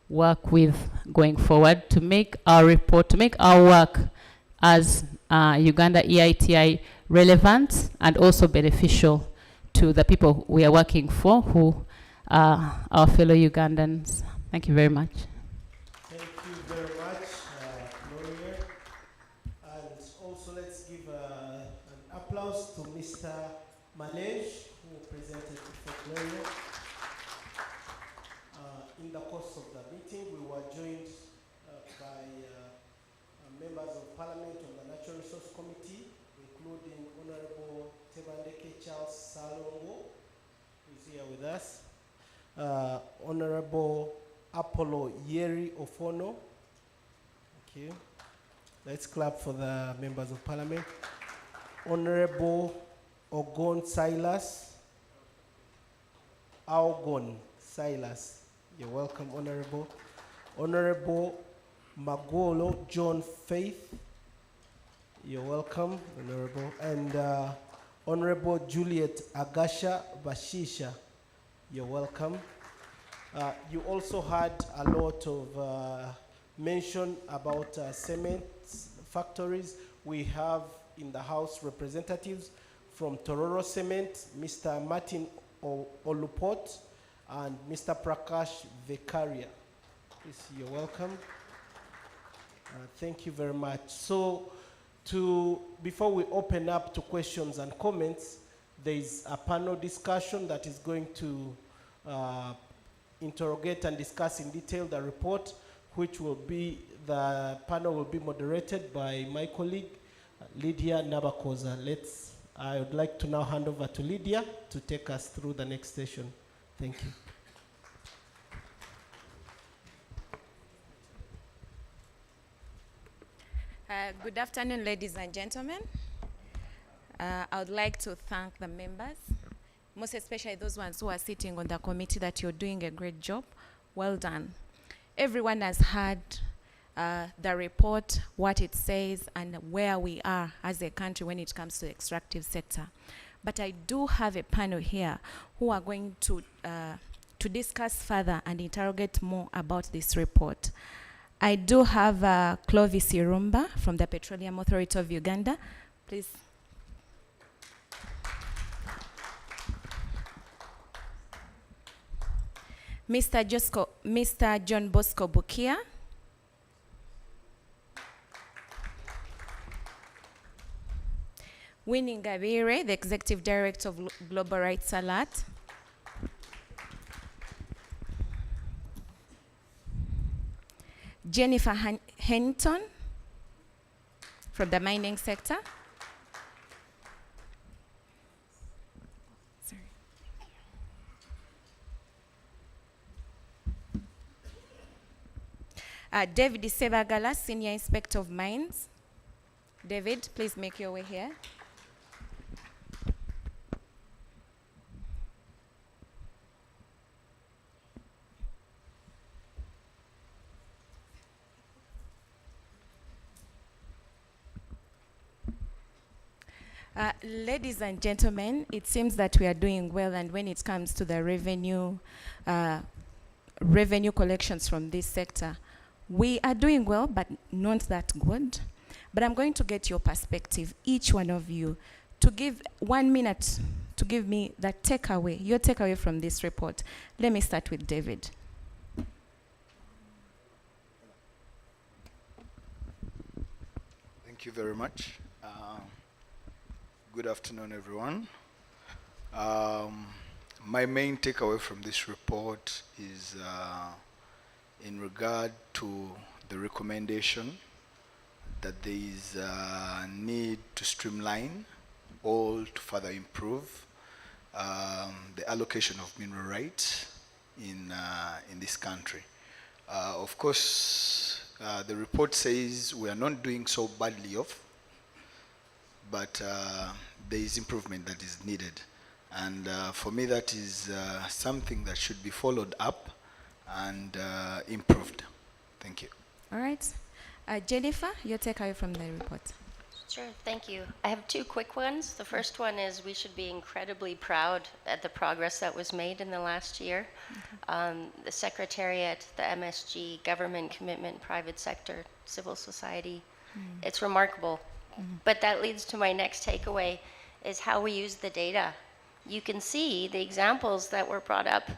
work with going forward to make our report, to make our work as Uganda EITI relevant and also beneficial to the people we are working for, who are our fellow Ugandans. Thank you very much. Thank you very much, Gloria. And also let's give an applause to Mr. Malej, who presented for Gloria. In the course of the meeting, we were joined by members of Parliament on the Natural Resource Committee, including Honorable Tebandeke Charles Salongo, who is here with us, Honorable Apollo Yeri Ofono. Thank you. Let's clap for the members of Parliament. Honorable Ogon Silas. Ogon Silas. You're welcome, Honorable. Honorable Magolo John Faith. You're welcome, Honorable. And Honorable Juliet Agasha Bashisha. You're welcome. You also had a lot of mention about cement factories. We have in the House representatives from Tororo Cement, Mr. Martin Olupot, and Mr. Prakash Vekaria. Please, you're welcome. Thank you very much. So, before we open up to questions and comments, there is a panel discussion that is going to interrogate and discuss in detail the report, which will be, the panel will be moderated by my colleague, Lydia Nabakoza. I would like to now hand over to Lydia to take us through the next session. Thank you. Good afternoon, ladies and gentlemen. I would like to thank the members, most especially those ones who are sitting on the committee, that you're doing a great job. Well done. Everyone has heard the report, what it says, and where we are as a country when it comes to the extractive sector. But I do have a panel here who are going to discuss further and interrogate more about this report. I do have Clovis Irumba from the Petroleum Authority of Uganda. Please. Mr. John Bosco Bukia. Winnie Gabire, the Executive Director of Global Rights Alert. Jennifer Henton from the mining sector. Sorry. David Sebagala, Senior Inspector of Mines. David, please make your way here. Ladies and gentlemen, it seems that we are doing well, and when it comes to the revenue collections from this sector, we are doing well, but not that good. But I'm going to get your perspective, each one of you, to give 1 minute to give me the takeaway, your takeaway from this report. Let me start with David. Thank you very much. Good afternoon, everyone. My main takeaway from this report is in regard to the recommendation that there is a need to streamline or to further improve the allocation of mineral rights in this country. Of course, the report says we are not doing so badly off, but there is improvement that is needed. And for me, that is something that should be followed up and improved. Thank you. All right. Jennifer, your takeaway from the report. Sure, thank you. I have two quick ones. The first one is we should be incredibly proud at the progress that was made in the last year. The Secretariat, the MSG, government commitment, private sector, civil society, it's remarkable. But that leads to my next takeaway is how we use the data. You can see the examples that were brought up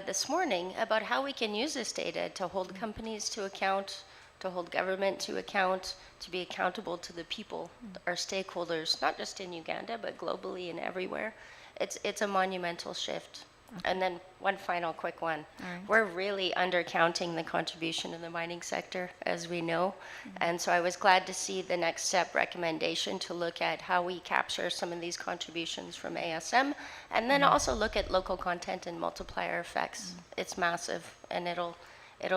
this morning about how we can use this data to hold companies to account, to hold government to account, to be accountable to the people, our stakeholders, not just in Uganda, but globally and everywhere. It's a monumental shift. And then one final quick one. We're really undercounting the contribution of the mining sector, as we know. And so I was glad to see the next step recommendation to look at how we capture some of these contributions from ASM, and then also look at local content and multiplier effects. It's massive, and it'll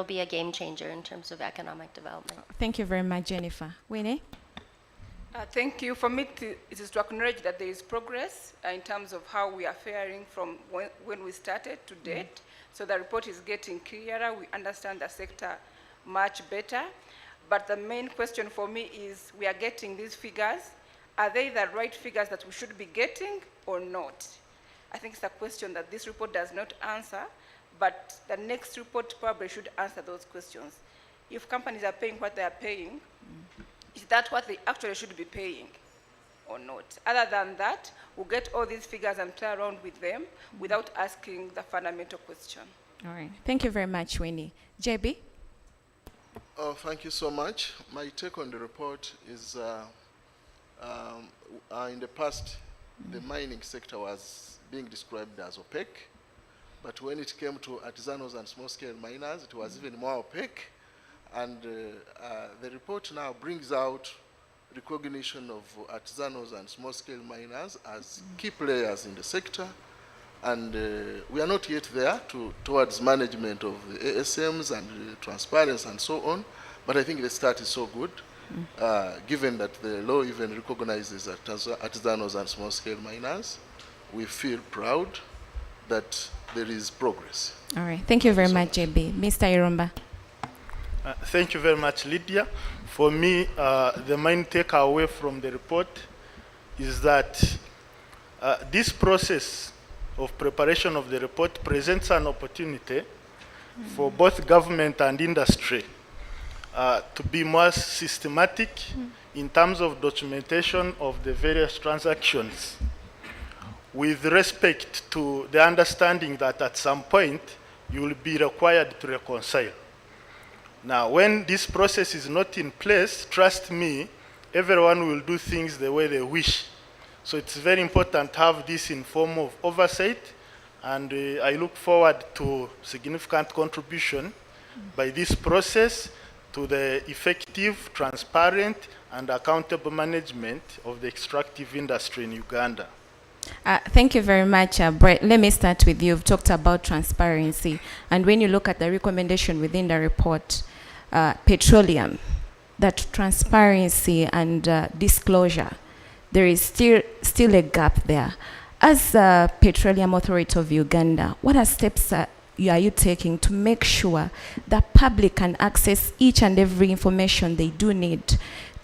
be a game changer in terms of economic development. Thank you very much, Jennifer. Winnie? Thank you. For me, it is to acknowledge that there is progress in terms of how we are faring from when we started to date. So the report is getting clearer. We understand the sector much better. But the main question for me is we are getting these figures. Are they the right figures that we should be getting or not? I think it's a question that this report does not answer, but the next report probably should answer those questions. If companies are paying what they are paying, is that what they actually should be paying or not? Other than that, we'll get all these figures and play around with them without asking the fundamental question. All right. Thank you very much, Winnie. JB? Oh, thank you so much. My take on the report is in the past, the mining sector was being described as opaque, but when it came to artisanals and small-scale miners, it was even more opaque. And the report now brings out recognition of artisanals and small-scale miners as key players in the sector. And we are not yet there towards management of the ASMs and transparency and so on. But I think the start is so good, given that the law even recognizes artisanals and small-scale miners. We feel proud that there is progress. All right. Thank you very much, JB. Mr. Irumba? Thank you very much, Lydia. For me, the main takeaway from the report is that this process of preparation of the report presents an opportunity for both government and industry to be more systematic in terms of documentation of the various transactions, with respect to the understanding that at some point you will be required to reconcile. Now, when this process is not in place, trust me, everyone will do things the way they wish. So it's very important to have this in form of oversight, and I look forward to significant contribution by this process to the effective, transparent, and accountable management of the extractive industry in Uganda. Thank you very much, Brett. Let me start with you. You've talked about transparency. And when you look at the recommendation within the report, petroleum, that transparency and disclosure, there is still a gap there. As Petroleum Authority of Uganda, what are steps are you taking to make sure the public can access each and every information they do need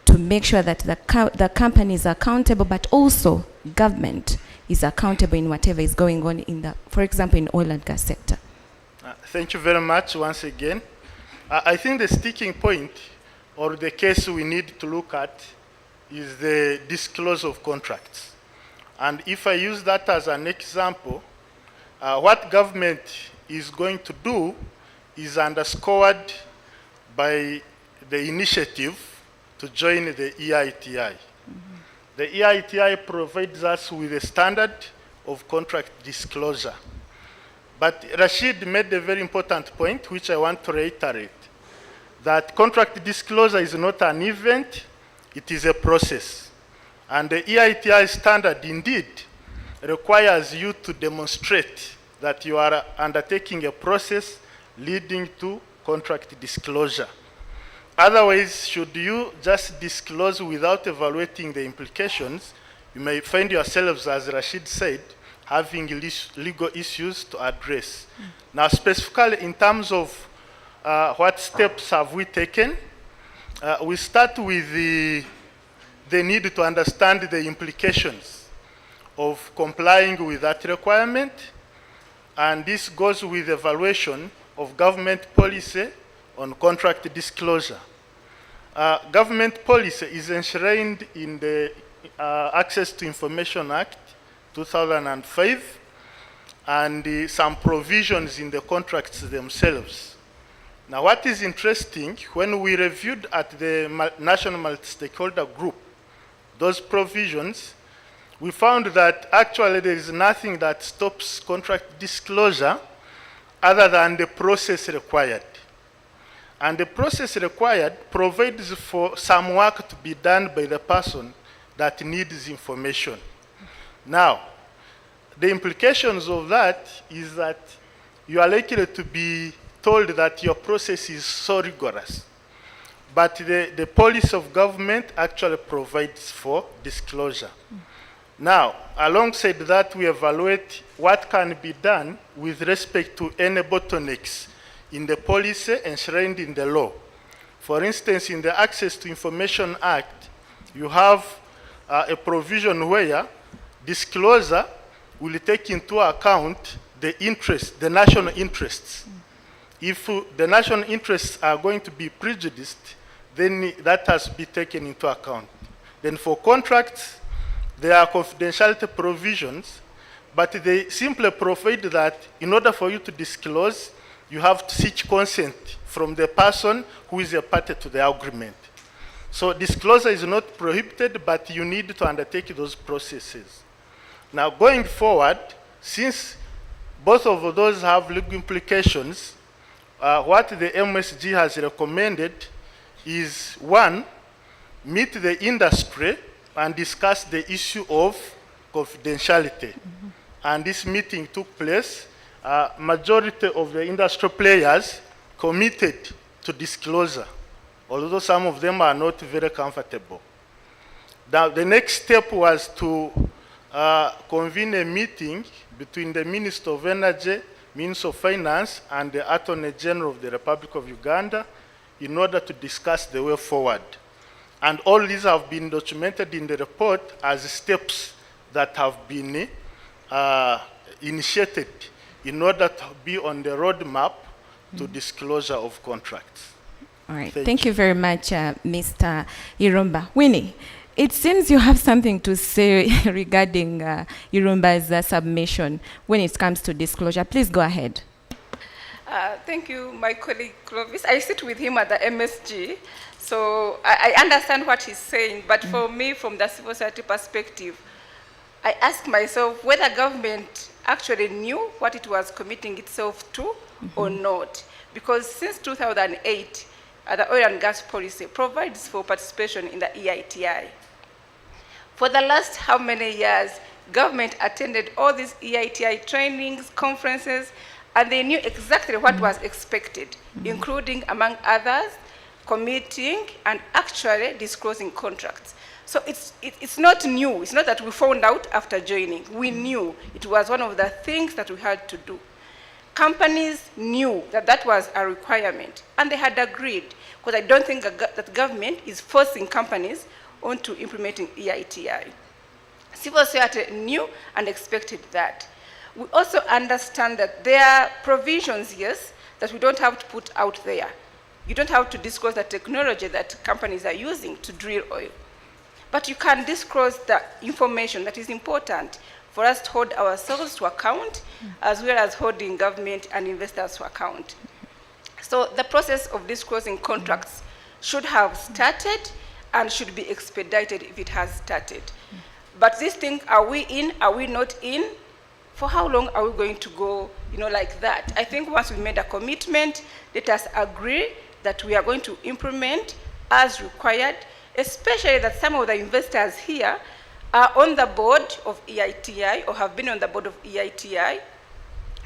to make sure that the company is accountable, but also government is accountable in whatever is going on in the, for example, in oil and gas sector? Thank you very much once again. I think the sticking point or the case we need to look at is the disclosure of contracts. And if I use that as an example, what government is going to do is underscored by the initiative to join the EITI. the EITI provides us with a standard of contract disclosure. But Rashid made a very important point, which I want to reiterate, that contract disclosure is not an event, it is a process. And the EITI standard indeed requires you to demonstrate that you are undertaking a process leading to contract disclosure. Otherwise, should you just disclose without evaluating the implications, you may find yourselves, as Rashid said, having legal issues to address. Now, specifically in terms of what steps have we taken, we start with the need to understand the implications of complying with that requirement, and this goes with evaluation of government policy on contract disclosure. Government policy is enshrined in the Access to Information Act 2005 and some provisions in the contracts themselves. Now, what is interesting, when we reviewed at the National Multi-Stakeholder Group those provisions, we found that actually there is nothing that stops contract disclosure other than the process required. And the process required provides for some work to be done by the person that needs information. Now, the implications of that is that you are likely to be told that your process is so rigorous. But the policy of government actually provides for disclosure. Now, alongside that, we evaluate what can be done with respect to any bottlenecks in the policy enshrined in the law. For instance, in the Access to Information Act, you have a provision where disclosure will take into account the national interests. If the national interests are going to be prejudiced, then that has to be taken into account. Then for contracts, there are confidentiality provisions, but they simply provide that in order for you to disclose, you have to seek consent from the person who is a party to the agreement. So disclosure is not prohibited, but you need to undertake those processes. Now, going forward, since both of those have legal implications, what the MSG has recommended is, one, meet the industry and discuss the issue of confidentiality. And this meeting took place. Majority of the industry players committed to disclosure, although some of them are not very comfortable. Now, the next step was to convene a meeting between the Minister of Energy, Minister of Finance, and the Attorney General of the Republic of Uganda in order to discuss the way forward. And all these have been documented in the report as steps that have been initiated in order to be on the roadmap to disclosure of contracts. All right. Thank you very much, Mr. Irumba. Winnie, it seems you have something to say regarding Irumba's submission when it comes to disclosure. Please go ahead. Thank you, my colleague Clovis. I sit with him at the MSG, so I understand what he's saying, but for me, from the civil society perspective, I ask myself whether government actually knew what it was committing itself to or not. Because since 2008, the oil and gas policy provides for participation in the EITI. For the last how many years, government attended all these EITI trainings, conferences, and they knew exactly what was expected, including, among others, committing and actually disclosing contracts. So it's not new. It's not that we found out after joining. We knew it was one of the things that we had to do. Companies knew that that was a requirement, and they had agreed, because I don't think that government is forcing companies onto implementing EITI. Civil society knew and expected that. We also understand that there are provisions, yes, that we don't have to put out there. You don't have to disclose the technology that companies are using to drill oil. But you can disclose the information that is important for us to hold ourselves to account, as well as holding government and investors to account. So the process of disclosing contracts should have started, and should be expedited if it has started. But this thing, are we in, are we not in? For how long are we going to go, like that? I think once we made a commitment, let us agree that we are going to implement as required, especially that some of the investors here are on the board of EITI or have been on the board of EITI,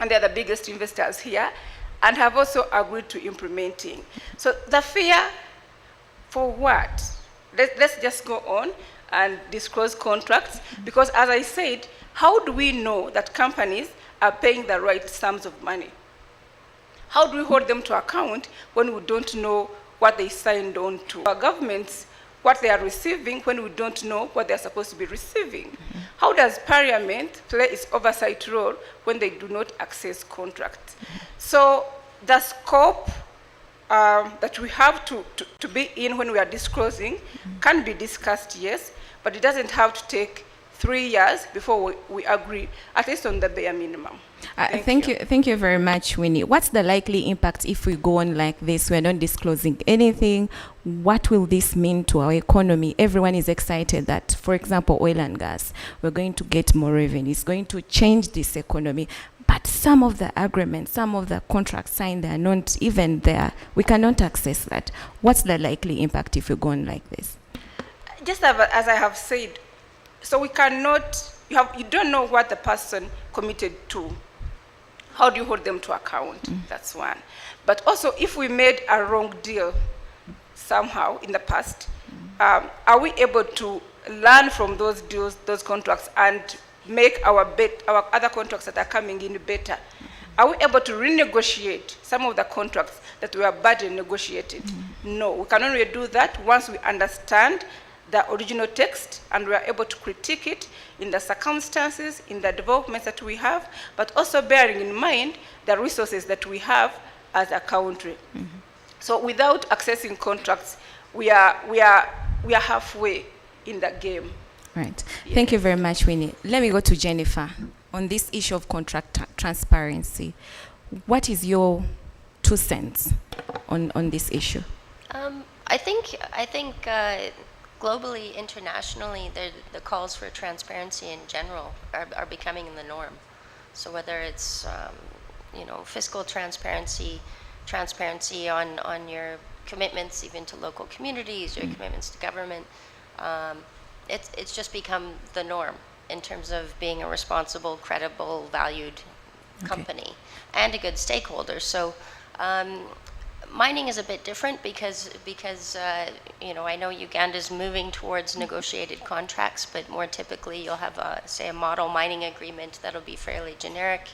and they're the biggest investors here, and have also agreed to implementing. So the fear for what? Let's just go on and disclose contracts, because as I said, how do we know that companies are paying the right sums of money? How do we hold them to account when we don't know what they signed on to? Our governments, what they are receiving when we don't know what they're supposed to be receiving. How does Parliament play its oversight role when they do not access contracts? So the scope that we have to be in when we are disclosing can be discussed, yes, but it doesn't have to take 3 years before we agree, at least on the bare minimum. Thank you very much, Winnie. What's the likely impact if we go on like this? We're not disclosing anything. What will this mean to our economy? Everyone is excited that, for example, oil and gas, we're going to get more revenue. It's going to change this economy. But some of the agreements, some of the contracts signed, they are not even there. We cannot access that. What's the likely impact if we go on like this? Just as I have said, so we cannot, you don't know what the person committed to. How do you hold them to account? That's one. But also, if we made a wrong deal somehow in the past, are we able to learn from those deals, those contracts, and make our other contracts that are coming in better? Are we able to renegotiate some of the contracts that were badly negotiated? No, we can only do that once we understand the original text and we are able to critique it in the circumstances, in the developments that we have, but also bearing in mind the resources that we have as a country. So without accessing contracts, we are halfway in the game. Right. Yeah. Thank you very much, Winnie. Let me go to Jennifer on this issue of contract transparency. What is your 2 cents on this issue? I think globally, internationally, the calls for transparency in general are becoming the norm. So whether it's fiscal transparency on your commitments even to local communities, your commitments to government, it's just become the norm in terms of being a responsible, credible, valued company and a good stakeholder. So mining is a bit different because I know Uganda'S moving towards negotiated contracts, but more typically you'll have say a model mining agreement that'll be fairly generic,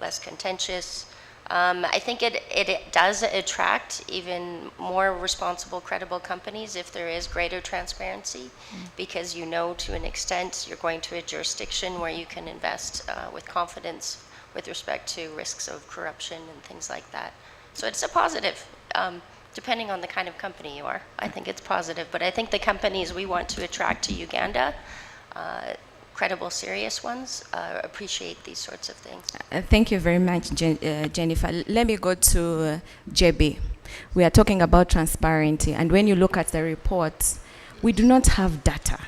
less contentious. I think it does attract even more responsible, credible companies if there is greater transparency, because to an extent you're going to a jurisdiction where you can invest with confidence with respect to risks of corruption and things like that. So it's a positive, depending on the kind of company you are. I think it's positive, but I think the companies we want to attract to Uganda, credible, serious ones, appreciate these sorts of things. Thank you very much, Jennifer. Let me go to JB. We are talking about transparency, and when you look at the reports, we do not have data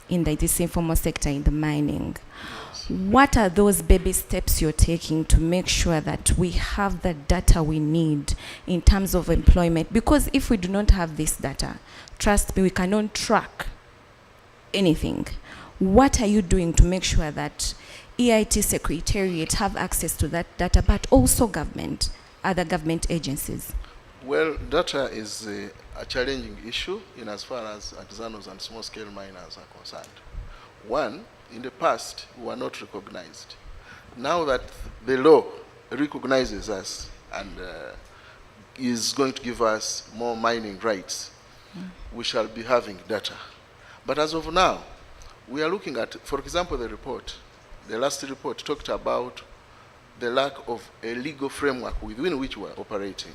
in this informal sector, in the mining. What are those baby steps you're taking to make sure that we have the data we need in terms of employment? Because if we do not have this data, trust me, we cannot track anything. What are you doing to make sure that EIT Secretariat have access to that data, but also other government agencies? Well, data is a challenging issue in as far as artisanals and small-scale miners are concerned. One, in the past, we were not recognized. Now that the law recognizes us and is going to give us more mining rights, we shall be having data. But as of now, we are looking at, for example, the last report talked about the lack of a legal framework within which we are operating.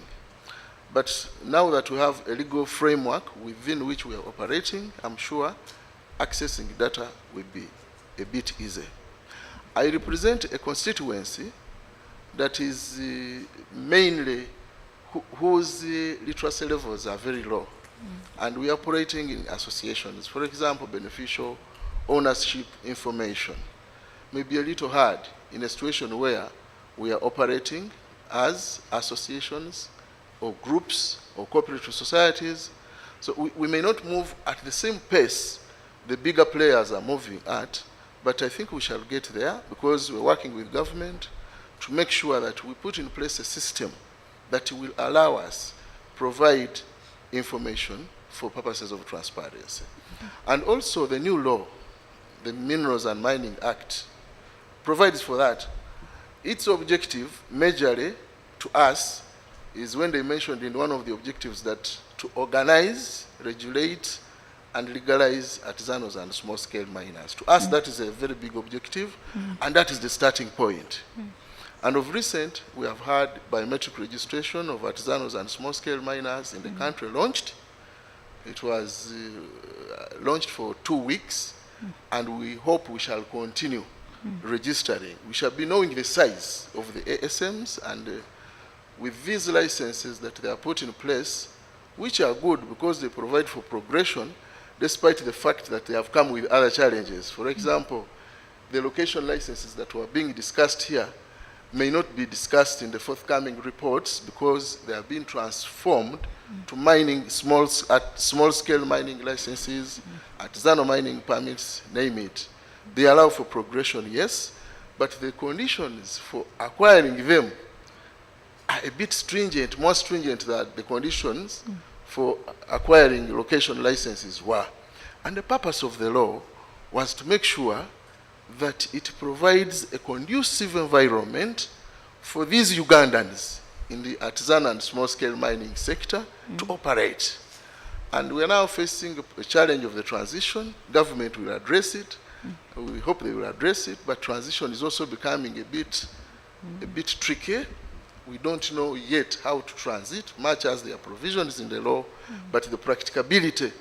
But now that we have a legal framework within which we are operating, I'm sure accessing data will be a bit easier. I represent a constituency that is mainly whose literacy levels are very low. And we are operating in associations. For example, beneficial ownership information may be a little hard in a situation where we are operating as associations or groups or cooperative societies. So we may not move at the same pace the bigger players are moving at, but I think we shall get there because we're working with government to make sure that we put in place a system that will allow us provide information for purposes of transparency. And also the new law, the Minerals and Mining Act, provides for that. Its objective, majorly to us, is when they mentioned in one of the objectives that to organize, regulate, and legalize artisanals and small-scale miners. To us, that is a very big objective, and that is the starting point. And of recent, we have had biometric registration of artisanals and small-scale miners in the country launched. It was launched for 2 weeks, and we hope we shall continue registering. We shall be knowing the size of the ASMs, and with these licenses that they are put in place, which are good because they provide for progression, despite the fact that they have come with other challenges. For example, the location licenses that were being discussed here may not be discussed in the forthcoming reports because they have been transformed to mining small-scale mining licenses, artisanal mining permits, name it. They allow for progression, yes, but the conditions for acquiring them are a bit stringent, more stringent than the conditions for acquiring location licenses were. And the purpose of the law was to make sure that it provides a conducive environment for these Ugandans in the artisan and small-scale mining sector to operate. And we are now facing a challenge of the transition. Government will address it. We hope they will address it, but transition is also becoming a bit tricky. We don't know yet how to transit, much as there are provisions in the law, but the practicability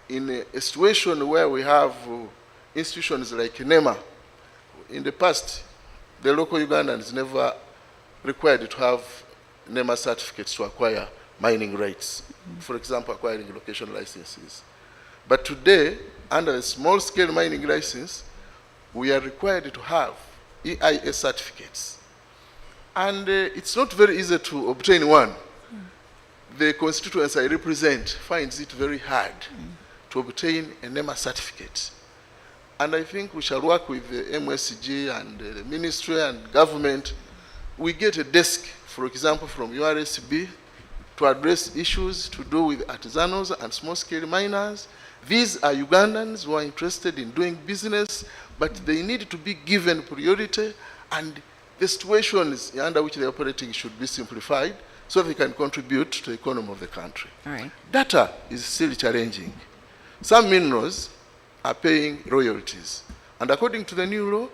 in a situation where we have institutions like NEMA. In the past, the local Ugandans never required to have NEMA certificates to acquire mining rights, for example, acquiring location licenses. But today, under the small-scale mining license, we are required to have EIA certificates. And it's not very easy to obtain one. The constituency I represent finds it very hard to obtain a NEMA certificate. And I think we shall work with the MSG and the ministry and government. We get a desk, for example, from URSB to address issues to do with artisanals and small-scale miners. These are Ugandans who are interested in doing business, but they need to be given priority, and the situations under which they're operating should be simplified so they can contribute to the economy of the country. All right. Data is still challenging. Some minerals are paying royalties. And according to the new law,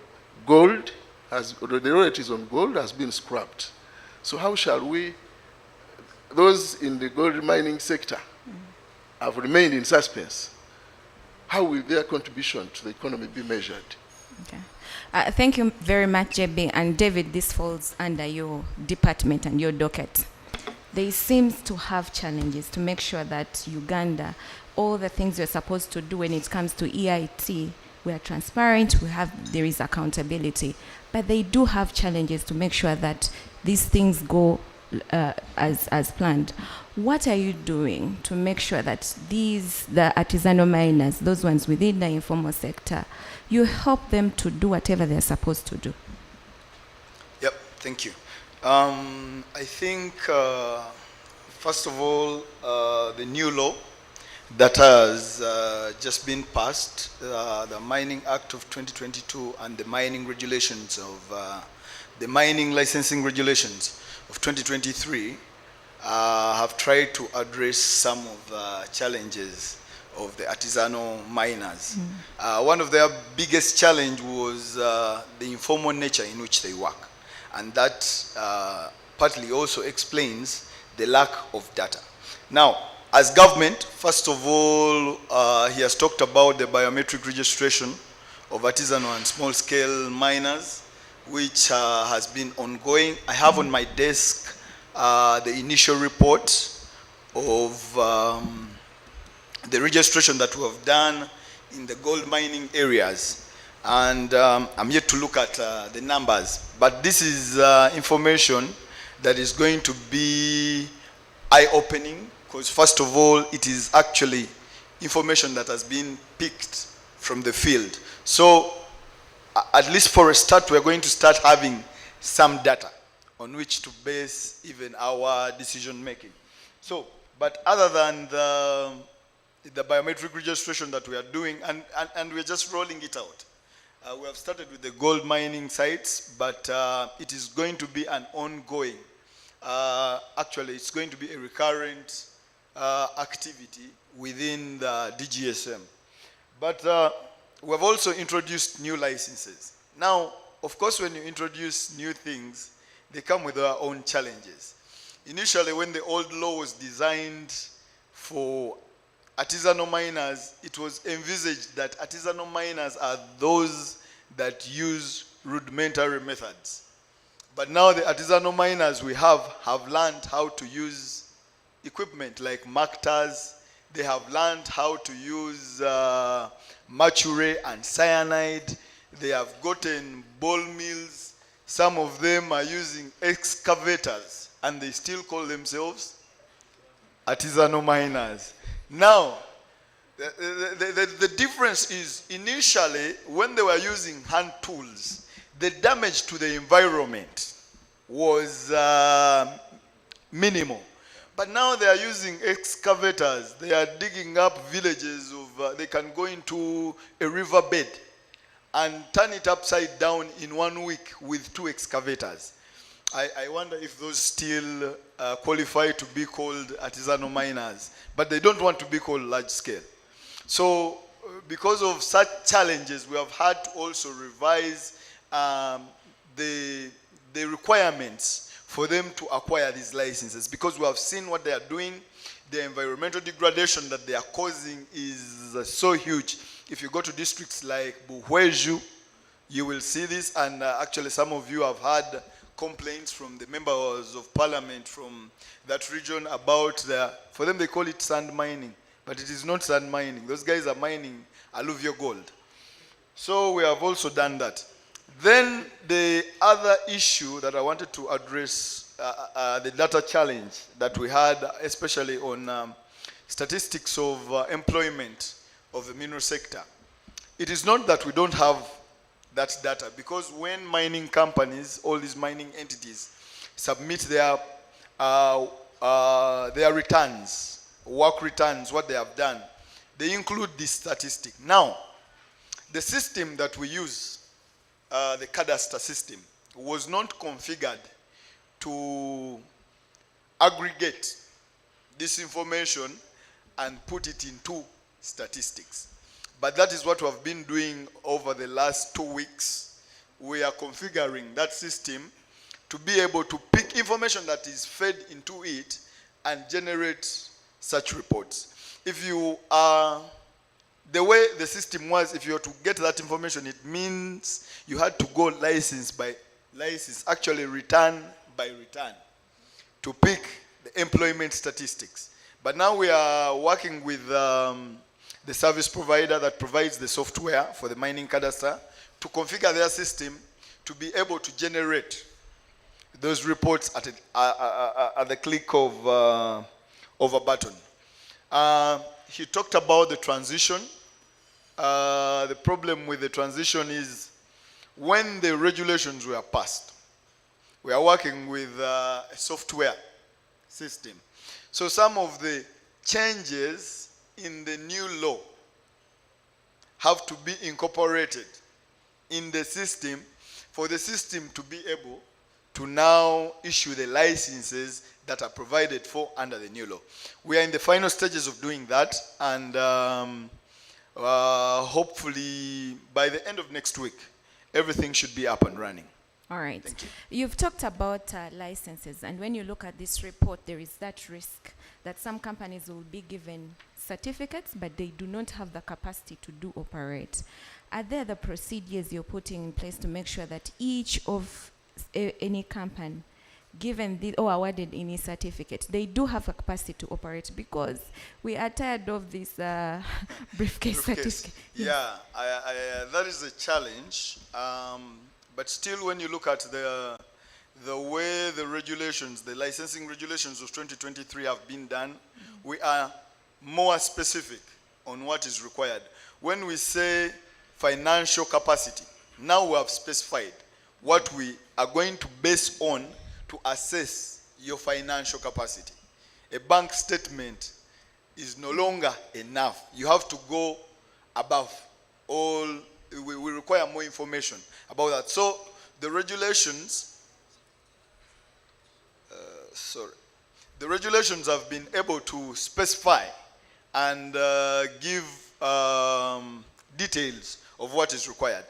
the royalties on gold has been scrapped. So how shall we, those in the gold mining sector have remained in suspense. How will their contribution to the economy be measured? Okay. Thank you very much, JB. And David, this falls under your department and your docket. They seem to have challenges to make sure that Uganda, all the things we're supposed to do when it comes to EIT, we are transparent, there is accountability. But they do have challenges to make sure that these things go as planned. What are you doing to make sure that the artisanal miners, those ones within the informal sector, you help them to do whatever they're supposed to do? Yep, thank you. I think, first of all, the new law that has just been passed, the Mining Act of 2022 and the mining regulations of the mining licensing regulations of 2023 have tried to address some of the challenges of the artisanal miners. One of their biggest challenge was the informal nature in which they work. And that partly also explains the lack of data. Now, as government, first of all, he has talked about the biometric registration of artisanal and small-scale miners, which has been ongoing. I have on my desk the initial report of the registration that we have done in the gold mining areas. And I'm yet to look at the numbers. But this is information that is going to be eye-opening, because first of all, it is actually information that has been picked from the field. So at least for a start, we're going to start having some data on which to base even our decision making. So, but other than the biometric registration that we are doing, and we're just rolling it out. We have started with the gold mining sites, but it is going to be an ongoing, actually it's going to be a recurrent activity within the DGSM. But we have also introduced new licenses. Now, of course, when you introduce new things, they come with their own challenges. Initially, when the old law was designed for artisanal miners, it was envisaged that artisanal miners are those that use rudimentary methods. But now the artisanal miners we have learned how to use equipment like mactors. They have learned how to use mercury and cyanide. They have gotten ball mills. Some of them are using excavators, and they still call themselves artisanal miners. Now, the difference is initially when they were using hand tools, the damage to the environment was minimal. But now they are using excavators. They are digging up villages of, they can go into a riverbed and turn it upside down in 1 week with 2 excavators. I wonder if those still qualify to be called artisanal miners, but they don't want to be called large scale. So because of such challenges, we have had to also revise the requirements for them to acquire these licenses, because we have seen what they are doing. The environmental degradation that they are causing is so huge. If you go to districts like Buhweju, you will see this, and actually some of you have had complaints from the members of parliament from that region about for them they call it sand mining, but it is not sand mining. Those guys are mining alluvial gold. So we have also done that. Then the other issue that I wanted to address, the data challenge that we had, especially on statistics of employment of the mineral sector. It is not that we don't have that data, because when mining companies, all these mining entities, submit their returns, work returns, what they have done, they include this statistic. Now, the system that we use, the cadastre system, was not configured to aggregate this information and put it into statistics. But that is what we have been doing over the last 2 weeks. We are configuring that system to be able to pick information that is fed into it and generate such reports. If you are, the way the system was, if you were to get that information, it means you had to go license by license, actually return by return, to pick the employment statistics. But now we are working with the service provider that provides the software for the mining cadastre to configure their system to be able to generate those reports at the click of a button. He talked about the transition. The problem with the transition is when the regulations were passed, we are working with a software system. So some of the changes in the new law have to be incorporated in the system for the system to be able to now issue the licenses that are provided for under the new law. We are in the final stages of doing that, and hopefully by the end of next week, everything should be up and running. All right. Thank you. You've talked about licenses, and when you look at this report, there is that risk that some companies will be given certificates, but they do not have the capacity to operate. Are there the procedures you're putting in place to make sure that each of any company given or awarded any certificate, they do have a capacity to operate, because we are tired of this briefcase certificate. Yeah, that is a challenge. But still, when you look at the way the regulations, the licensing regulations of 2023 have been done, we are more specific on what is required. When we say financial capacity, now we have specified what we are going to base on to assess your financial capacity. A bank statement is no longer enough. You have to go above all. We require more information about that. So the regulations, the regulations have been able to specify and give details of what is required.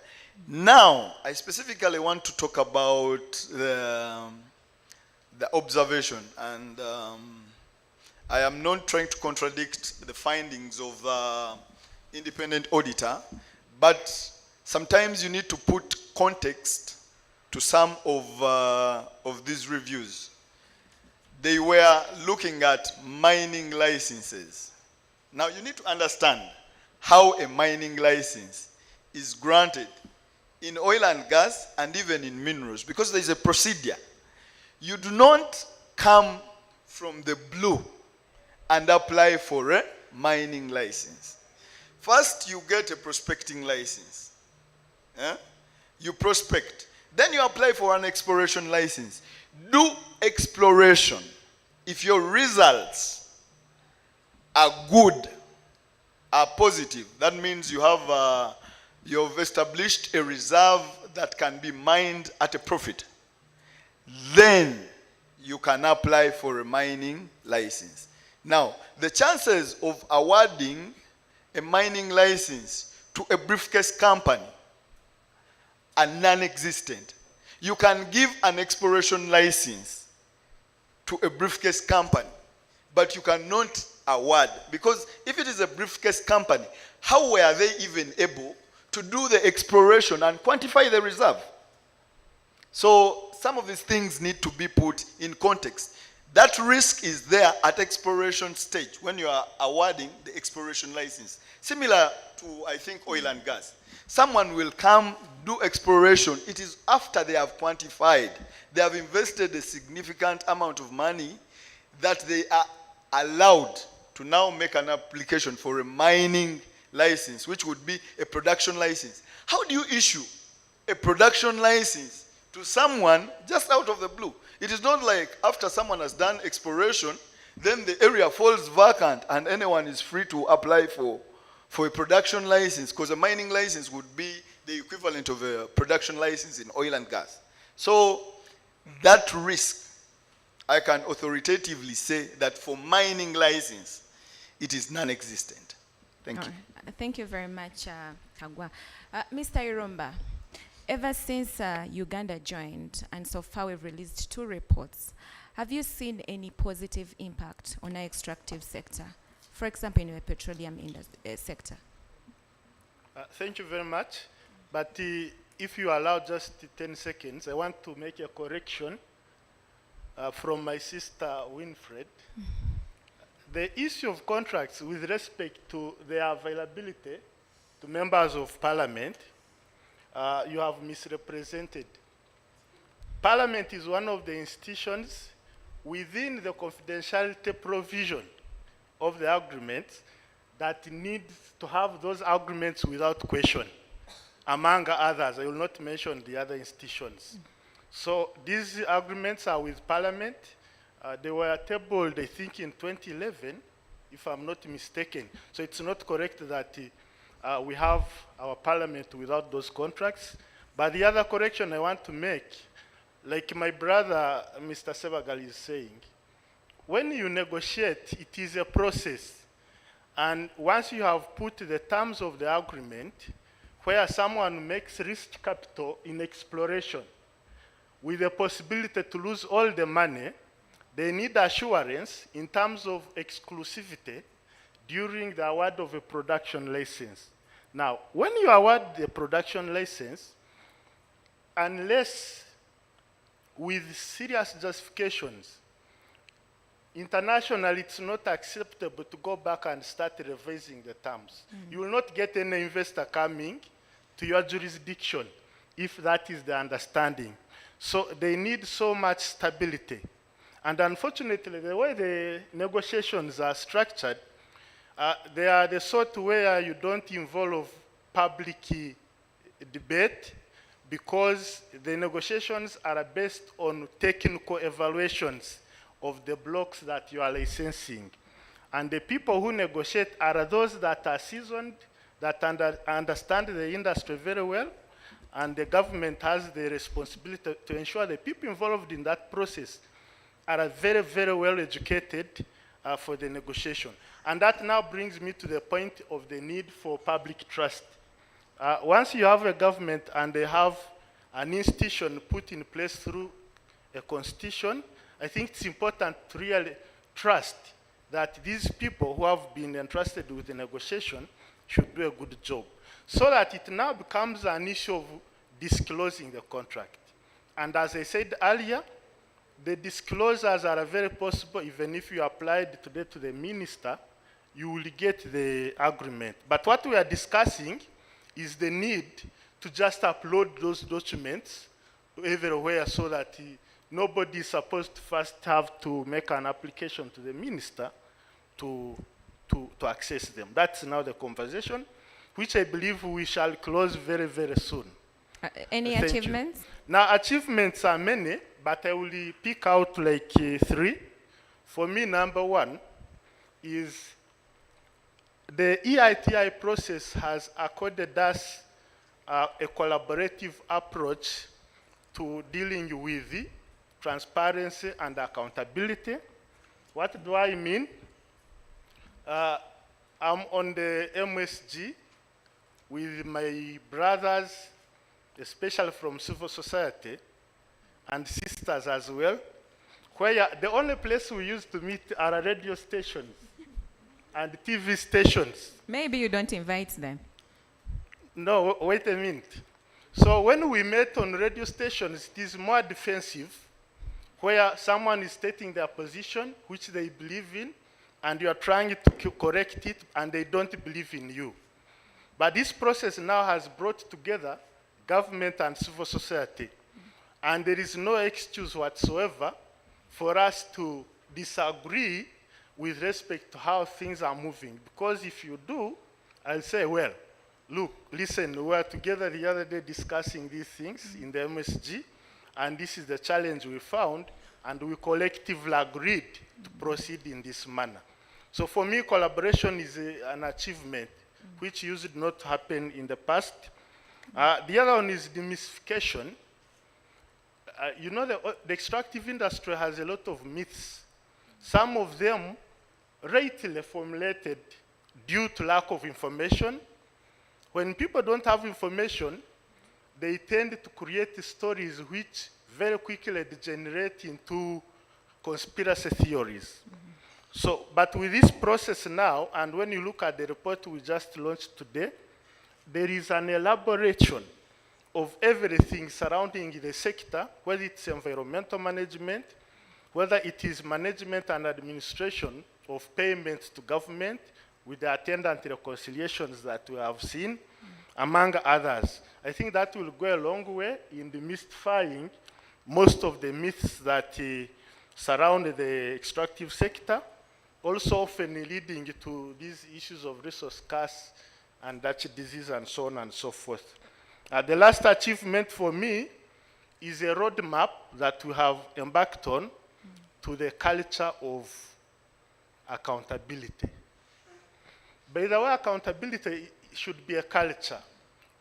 Now, I specifically want to talk about the observation, and I am not trying to contradict the findings of the independent auditor, but sometimes you need to put context to some of these reviews. They were looking at mining licenses. Now you need to understand how a mining license is granted in oil and gas and even in minerals, because there is a procedure. You do not come from the blue and apply for a mining license. First, you get a prospecting license. You prospect. Then you apply for an exploration license. Do exploration. If your results are good, are positive, that means you've established a reserve that can be mined at a profit. Then you can apply for a mining license. Now, the chances of awarding a mining license to a briefcase company are non-existent. You can give an exploration license to a briefcase company, but you cannot award, because if it is a briefcase company, how were they even able to do the exploration and quantify the reserve? So some of these things need to be put in context. That risk is there at exploration stage when you are awarding the exploration license. Similar to, I think, oil and gas. Someone will come, do exploration. It is after they have quantified. They have invested a significant amount of money that they are allowed to now make an application for a mining license, which would be a production license. How do you issue a production license to someone just out of the blue? It is not like after someone has done exploration, then the area falls vacant and anyone is free to apply for a production license, because a mining license would be the equivalent of a production license in oil and gas. So that risk, I can authoritatively say that for mining license, it is non-existent. Thank you. Thank you very much, Kagwa. Mr. Irumba, ever since Uganda joined, and so far we've released 2 reports, have you seen any positive impact on our extractive sector? For example, in the petroleum sector. Thank you very much. But if you allow just 10 seconds, I want to make a correction from my sister Winfred. The issue of contracts with respect to their availability to members of parliament, you have misrepresented. Parliament is one of the institutions within the confidentiality provision of the agreement that needs to have those agreements without question, among others. I will not mention the other institutions. So these agreements are with Parliament. They were tabled, I think, in 2011, if I'm not mistaken. So it's not correct that we have our Parliament without those contracts. But the other correction I want to make, like my brother, Mr. Sebagal, is saying, when you negotiate, it is a process. And once you have put the terms of the agreement, where someone makes risk capital in exploration with the possibility to lose all the money, they need assurance in terms of exclusivity during the award of a production license. Now, when you award the production license, unless with serious justifications. Internationally, it's not acceptable to go back and start revising the terms. You will not get any investor coming to your jurisdiction if that is the understanding. So they need so much stability. And unfortunately, the way the negotiations are structured, they are the sort where you don't involve public debate, because the negotiations are based on technical evaluations of the blocks that you are licensing. And the people who negotiate are those that are seasoned, that understand the industry very well, and the government has the responsibility to ensure the people involved in that process are very, very well educated for the negotiation. And that now brings me to the point of the need for public trust. Once you have a government and they have an institution put in place through a constitution, I think it's important to really trust that these people who have been entrusted with the negotiation should do a good job, so that it now becomes an issue of disclosing the contract. And as I said earlier, the disclosures are very possible. Even if you applied today to the minister, you will get the agreement. But what we are discussing is the need to just upload those documents everywhere, so that nobody is supposed to first have to make an application to the minister to access them. That's now the conversation, which I believe we shall close very, very soon. Any Thank you. achievements? Now, achievements are many, but I will pick out like 3. For me, number 1 is the EITI process has accorded us a collaborative approach to dealing with transparency and accountability. What do I mean? I'm on the MSG with my brothers, especially from civil society, and sisters as well, where the only place we used to meet are radio stations and TV stations. Maybe you don't invite them. No, wait a minute. So when we met on radio stations, it is more defensive, where someone is stating their position, which they believe in, and you are trying to correct it, and they don't believe in you. But this process now has brought together government and civil society. And there is no excuse whatsoever for us to disagree with respect to how things are moving. Because if you do, I'll say, well, look, listen, we were together the other day discussing these things in the MSG, and this is the challenge we found, and we collectively agreed to proceed in this manner. So for me, collaboration is an achievement which used not to happen in the past. The other one is demystification. You know, the extractive industry has a lot of myths. Some of them rightly formulated due to lack of information. When people don't have information, they tend to create stories which very quickly degenerate into conspiracy theories. So, but with this process now, and when you look at the report we just launched today, there is an elaboration of everything surrounding the sector, whether it's environmental management, whether it is management and administration of payments to government with the attendant reconciliations that we have seen, among others. I think that will go a long way in demystifying most of the myths that surround the extractive sector, also often leading to these issues of resource scarce and Dutch disease and so on and so forth. The last achievement for me is a roadmap that we have embarked on to the culture of accountability. By the way, accountability should be a culture.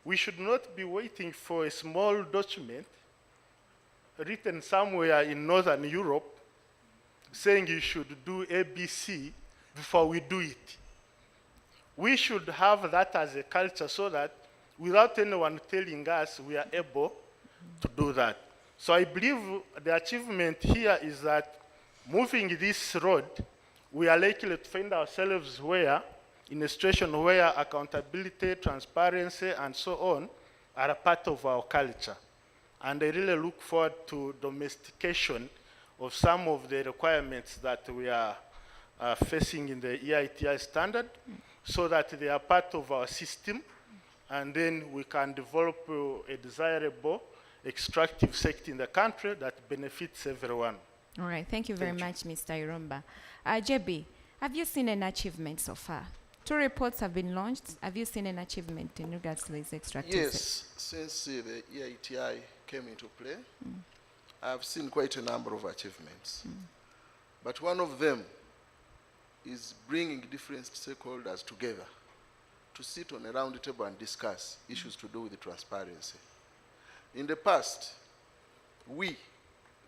We should not be waiting for a small document written somewhere in Northern Europe saying you should do ABC before we do it. We should have that as a culture so that without anyone telling us, we are able to do that. So I believe the achievement here is that moving this road, we are likely to find ourselves in a situation where accountability, transparency, and so on are a part of our culture. and I really look forward to domestication of some of the requirements that we are facing in the EITI standard, so that they are part of our system, and then we can develop a desirable extractive sector in the country that benefits everyone. All right, thank you very much, Mr. Irumba. JB, have you seen an achievement so far? 2 reports have been launched. Have you seen an achievement in regards to this extractive sector? Yes, since the EITI came into play, I've seen quite a number of achievements. But one of them is bringing different stakeholders together to sit on a round table and discuss issues to do with the transparency. In the past, we,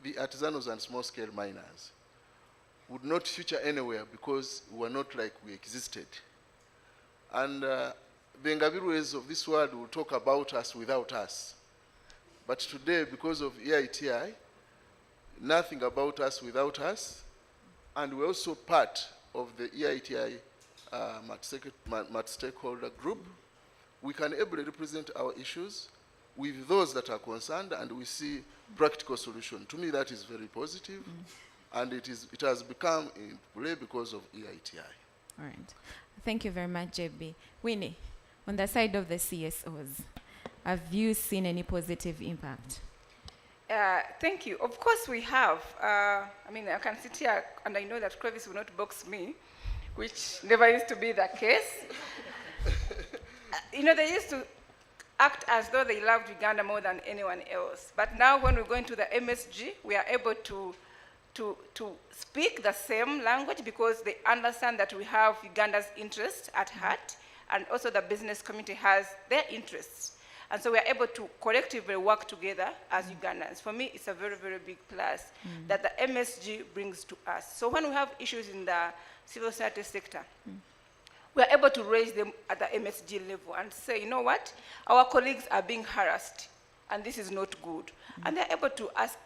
the artisanals and small-scale miners, would not feature anywhere because we were not like we existed. And the Ngabirues of this world will talk about us without us. But today, because of EITI, nothing about us without us, and we're also part of the EITI multi-stakeholder group. We can ably represent our issues with those that are concerned, and we see practical solution. To me, that is very positive, and it has become in play because of EITI. All right. Thank you very much, JB. Winnie, on the side of the CSOs, have you seen any positive impact? Thank you. Of course we have. I mean, I can sit here and I know that Clovis will not box me, which never used to be the case. They used to act as though they loved Uganda more than anyone else. But now when we go into the MSG, we are able to speak the same language because they understand that we have Uganda's interest at heart, and also the business community has their interests. And so we are able to collectively work together as Ugandans. For me, it's a very, very big plus that the MSG brings to us. So when we have issues in the civil society sector, we are able to raise them at the MSG level and say, you know what, our colleagues are being harassed, and this is not good. And they're able to ask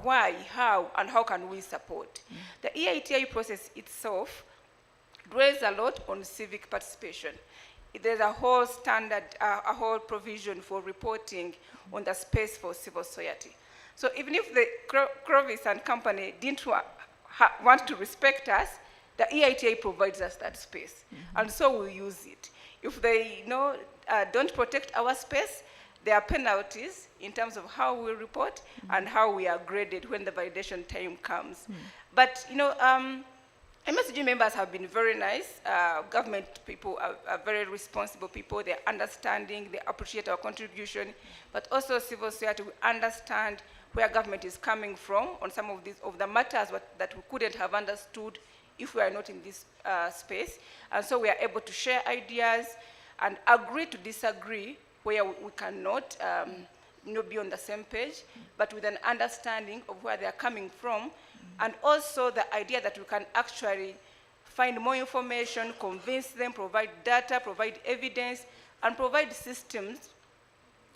why, how, and how can we support. The EITI process itself draws a lot on civic participation. There's a whole standard, a whole provision for reporting on the space for civil society. So even if the Clovis and company didn't want to respect us, the EITI provides us that space. And so we use it. If they don't protect our space, there are penalties in terms of how we report and how we are graded when the validation time comes. But MSG members have been very nice. Government people are very responsible people. They're understanding, they appreciate our contribution, but also civil society, we understand where government is coming from on some of the matters that we couldn't have understood if we are not in this space. And so we are able to share ideas and agree to disagree where we cannot be on the same page, but with an understanding of where they are coming from. And also the idea that we can actually find more information, convince them, provide data, provide evidence, and provide systems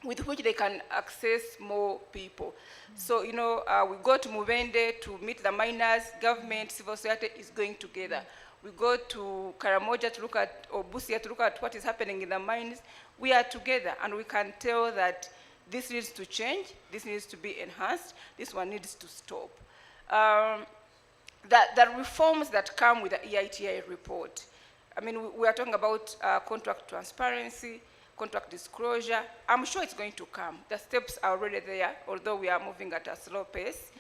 with which they can access more people. So, we go to Mubende to meet the miners, government, civil society is going together. We go to Karamoja to look at, or Busia to look at what is happening in the mines. We are together, and we can tell that this needs to change, this needs to be enhanced, this one needs to stop. The reforms that come with the EITI report, I mean, we are talking about contract transparency, contract disclosure. I'm sure it's going to come. The steps are already there, although we are moving at a slow pace.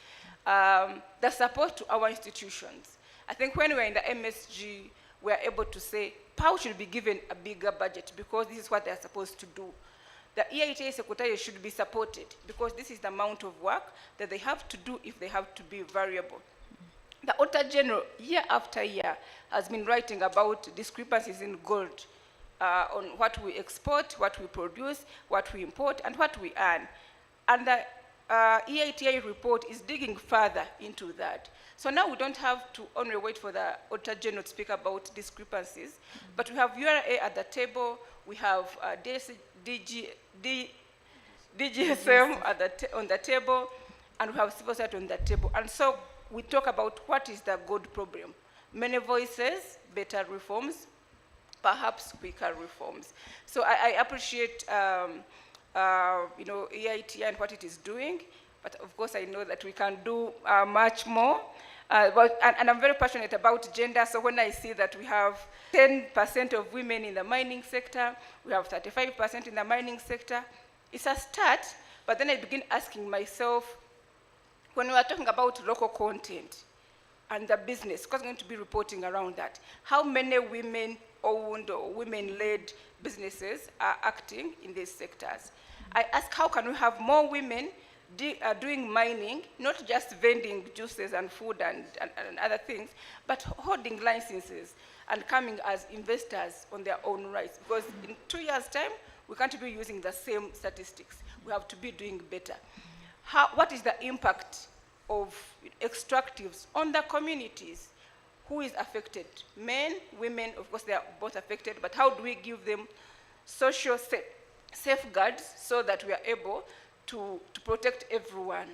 The support to our institutions. I think when we're in the MSG, we are able to say, POW should be given a bigger budget because this is what they're supposed to do. The EITI Secretariat should be supported because this is the amount of work that they have to do if they have to be variable. The Auditor General, year after year, has been writing about discrepancies in gold on what we export, what we produce, what we import, and what we earn. And the EITI report is digging further into that. So now we don't have to only wait for the Auditor General to speak about discrepancies, but we have URA at the table, we have DGSM on the table, and we have civil society on the table. And so we talk about what is the gold problem. Many voices, better reforms, perhaps quicker reforms. So I appreciate EIT and what it is doing. But of course, I know that we can do much more. And I'm very passionate about gender, so when I see that we have 10% of women in the mining sector, we have 35% in the mining sector, it's a start, but then I begin asking myself, when we are talking about local content and the business, because I'm going to be reporting around that, how many women-owned or women-led businesses are acting in these sectors? I ask, how can we have more women doing mining, not just vending juices and food and other things, but holding licenses and coming as investors on their own rights? Because in 2 years' time, we can't be using the same statistics. We have to be doing better. What is the impact of extractives on the communities? Who is affected? Men, women, of course, they are both affected, but how do we give them social safeguards so that we are able to protect everyone?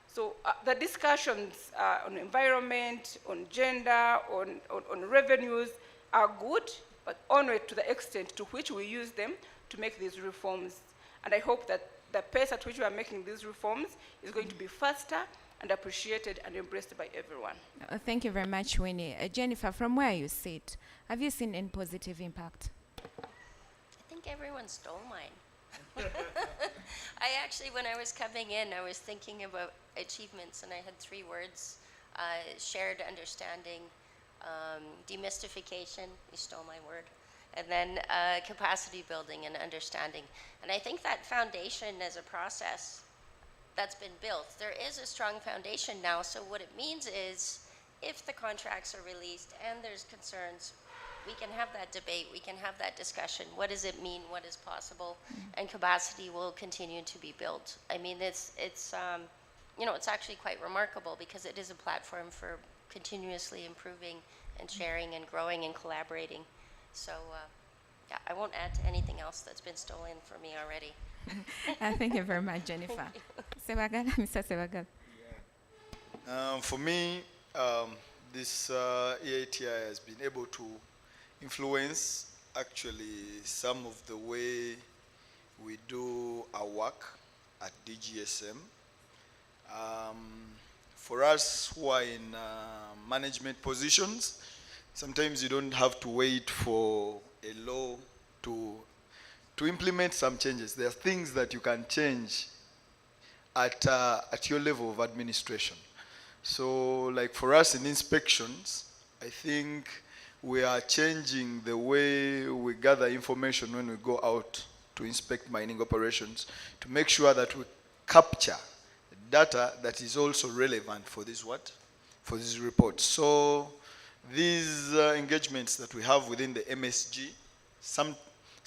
So the discussions on environment, on gender, on revenues are good, but only to the extent to which we use them to make these reforms. And I hope that the pace at which we are making these reforms is going to be faster and appreciated and embraced by everyone. Thank you very much, Winnie. Jennifer, from where you sit, have you seen any positive impact? I think everyone stole mine. I actually, when I was coming in, I was thinking about achievements, and I had 3 words: shared understanding, demystification, you stole my word, and then capacity building and understanding. And I think that foundation as a process that's been built, there is a strong foundation now. So what it means is, if the contracts are released and there's concerns, we can have that debate, we can have that discussion. What does it mean? What is possible? And capacity will continue to be built. I mean, it's actually quite remarkable, because it is a platform for continuously improving and sharing and growing and collaborating. So yeah, I won't add to anything else that's been stolen from me already. Thank you very much, Jennifer. Sebagal, Mr. Sebagal. For me, this EITI has been able to influence actually some of the way we do our work at DGSM. For us who are in management positions, sometimes you don't have to wait for a law to implement some changes. There are things that you can change at your level of administration. So like for us in inspections, I think we are changing the way we gather information when we go out to inspect mining operations, to make sure that we capture data that is also relevant for this for this report. So these engagements that we have within the MSG, some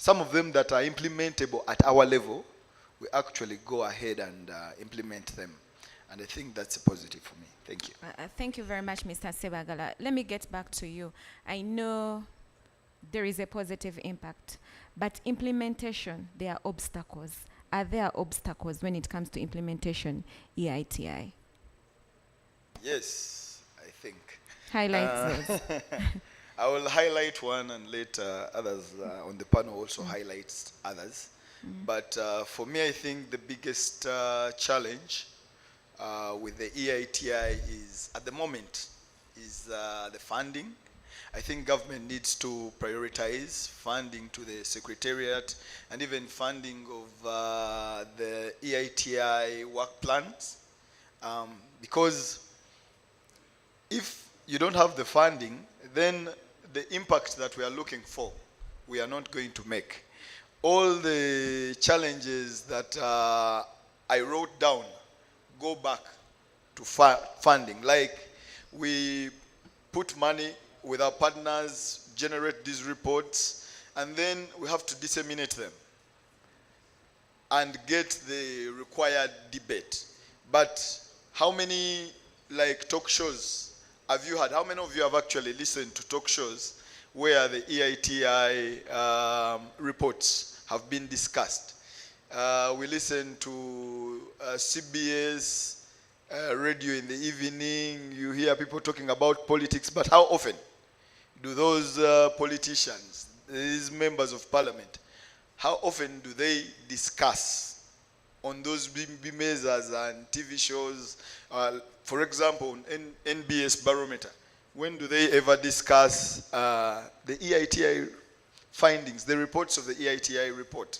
of them that are implementable at our level, we actually go ahead and implement them. And I think that's a positive for me. Thank you. Thank you very much, Mr. Sebagala. Let me get back to you. I know there is a positive impact, but implementation, there are obstacles. Are there obstacles when it comes to implementation, EITI? Yes, I think. Highlight those. I will highlight one, and later others on the panel also highlight others. But for me, I think the biggest challenge with the EITI is, at the moment, is the funding. I think government needs to prioritize funding to the secretariat and even funding of the EITI work plans. Because if you don't have the funding, then the impact that we are looking for, we are not going to make. All the challenges that I wrote down go back to funding. Like, we put money with our partners, generate these reports, and then we have to disseminate them and get the required debate. But how many talk shows have you had? How many of you have actually listened to talk shows where the EITI reports have been discussed? We listen to CBS radio in the evening. You hear people talking about politics, but how often do those politicians, these members of parliament, how often do they discuss on those mesas and TV shows. For example, NBS Barometer. When do they ever discuss the EITI findings, the reports of the EITI report?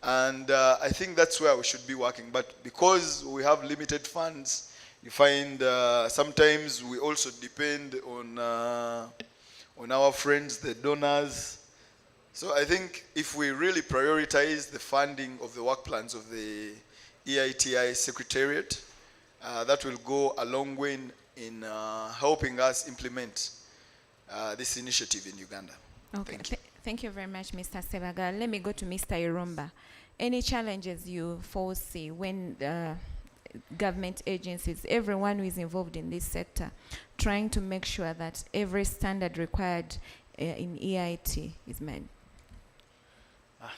And I think that's where we should be working. But because we have limited funds, you find sometimes we also depend on our friends, the donors. So I think if we really prioritize the funding of the work plans of the EITI Secretariat, that will go a long way in helping us implement this initiative in Uganda. Okay. Thank you very much, Mr. Sebagal. Let me go to Mr. Irumba. Any challenges you foresee when government agencies, everyone who is involved in this sector, trying to make sure that every standard required in EIT is met?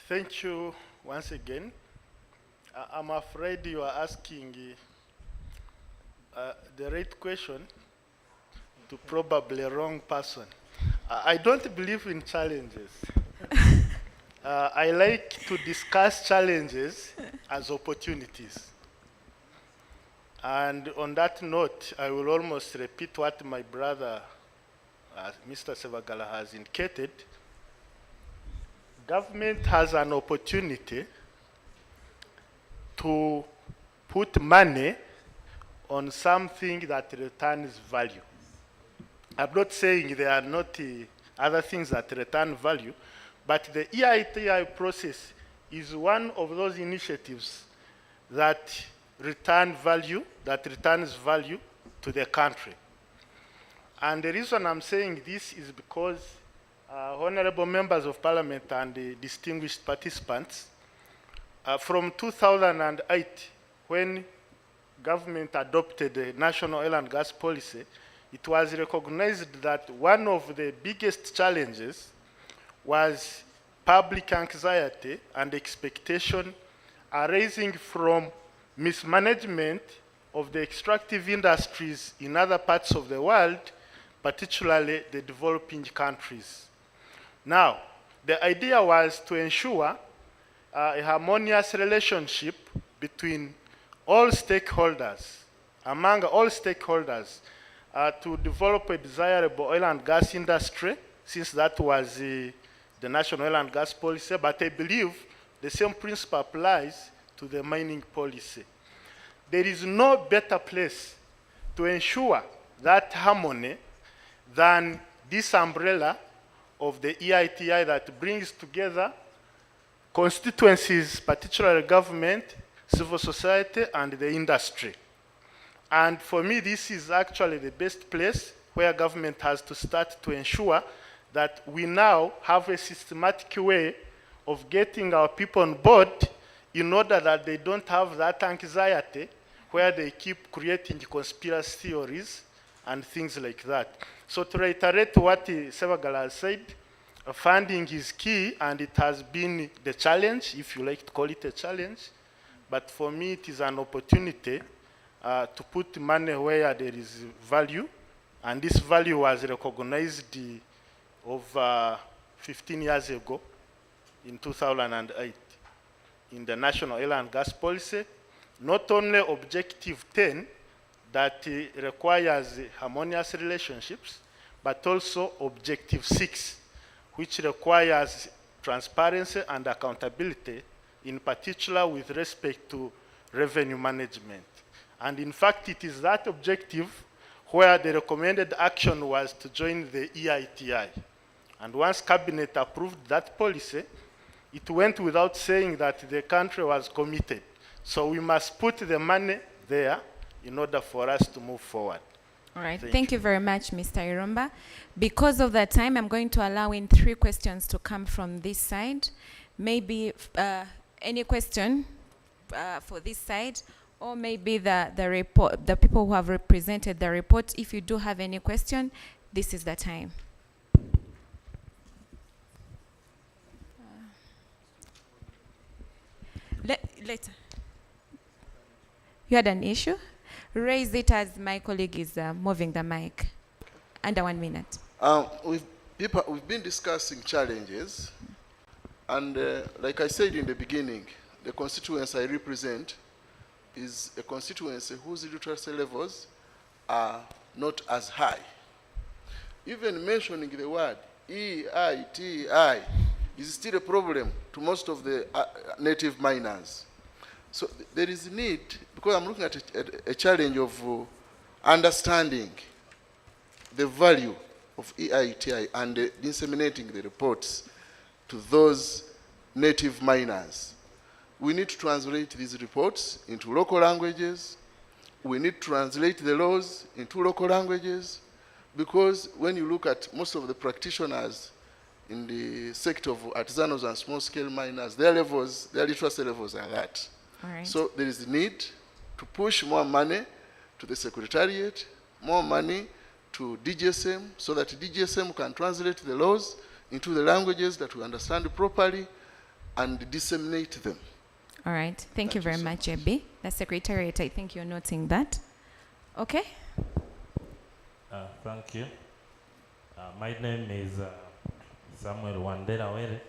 Thank you once again. I'm afraid you are asking the right question to probably a wrong person. I don't believe in challenges. I like to discuss challenges as opportunities. And on that note, I will almost repeat what my brother, Mr. Sevagala, has indicated. Government has an opportunity to put money on something that returns value. I'm not saying there are not other things that return value, but the EITI process is one of those initiatives that returns value to the country. And the reason I'm saying this is because honorable members of parliament and the distinguished participants, from 2008, when government adopted the national oil and gas policy, it was recognized that one of the biggest challenges was public anxiety and expectation arising from mismanagement of the extractive industries in other parts of the world, particularly the developing countries. Now, the idea was to ensure a harmonious relationship between all stakeholders, among all stakeholders, to develop a desirable oil and gas industry, since that was the national oil and gas policy, but I believe the same principle applies to the mining policy. There is no better place to ensure that harmony than this umbrella of the EITI that brings together constituencies, particularly government, civil society, and the industry. And for me, this is actually the best place where government has to start to ensure that we now have a systematic way of getting our people on board in order that they don't have that anxiety where they keep creating conspiracy theories and things like that. So to reiterate what Sevagala has said, funding is key, and it has been the challenge, if you like to call it a challenge. But for me, it is an opportunity to put money where there is value, and this value was recognized over 15 years ago in 2008 in the National Oil and Gas Policy. Not only Objective 10 that requires harmonious relationships, but also Objective 6, which requires transparency and accountability, in particular with respect to revenue management. And in fact, it is that objective where the recommended action was to join the EITI. And once Cabinet approved that policy, it went without saying that the country was committed. So we must put the money there in order for us to move forward. All right, thank you very much, Mr. Irumba. Because of that time, I'm going to allow in 3 questions to come from this side. Maybe any question for this side, or maybe the report, the people who have represented the report. If you do have any question, this is the time. Later. You had an issue? Raise it as my colleague is moving the mic. Under 1 minute. We've been discussing challenges, and like I said in the beginning, the constituency I represent is a constituency whose literacy levels are not as high. Even mentioning the word EITI is still a problem to most of the native miners. So there is need, because I'm looking at a challenge of understanding the value of EITI and disseminating the reports to those native miners. We need to translate these reports into local languages. We need to translate the laws into local languages, because when you look at most of the practitioners in the sector of artisanals and small-scale miners, their literacy levels are that. All right. So there is the need to push more money to the Secretariat, more money to DGSM, so that DGSM can translate the laws into the languages that we understand properly and disseminate them. All right. Thank you very much, JB. The Secretariat, I think you're noting that. Okay. Thank you. My name is Samuel Wandera Were,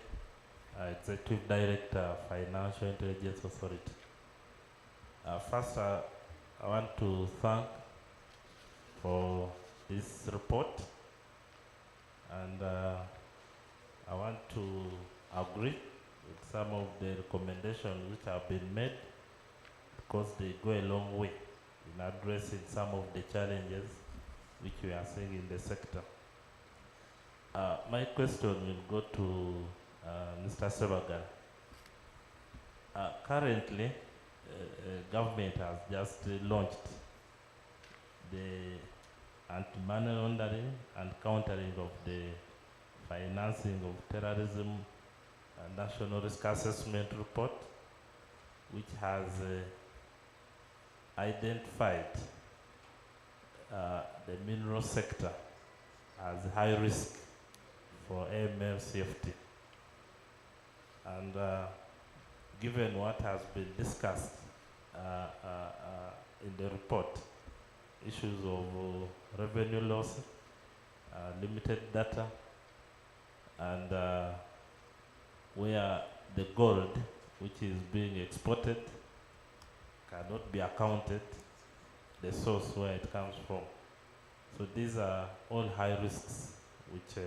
Executive Director, Financial Intelligence Authority. First, I want to thank for this report, and I want to agree with some of the recommendations which have been made, because they go a long way in addressing some of the challenges which we are seeing in the sector. My question will go to Mr. Sebagan. Currently, government has just launched the anti-money laundering and countering of the financing of terrorism national risk assessment report, which has identified the mineral sector as high risk for AML safety. And given what has been discussed in the report, issues of revenue loss, limited data, and where the gold which is being exported cannot be accounted, the source where it comes from. So these are all high risks which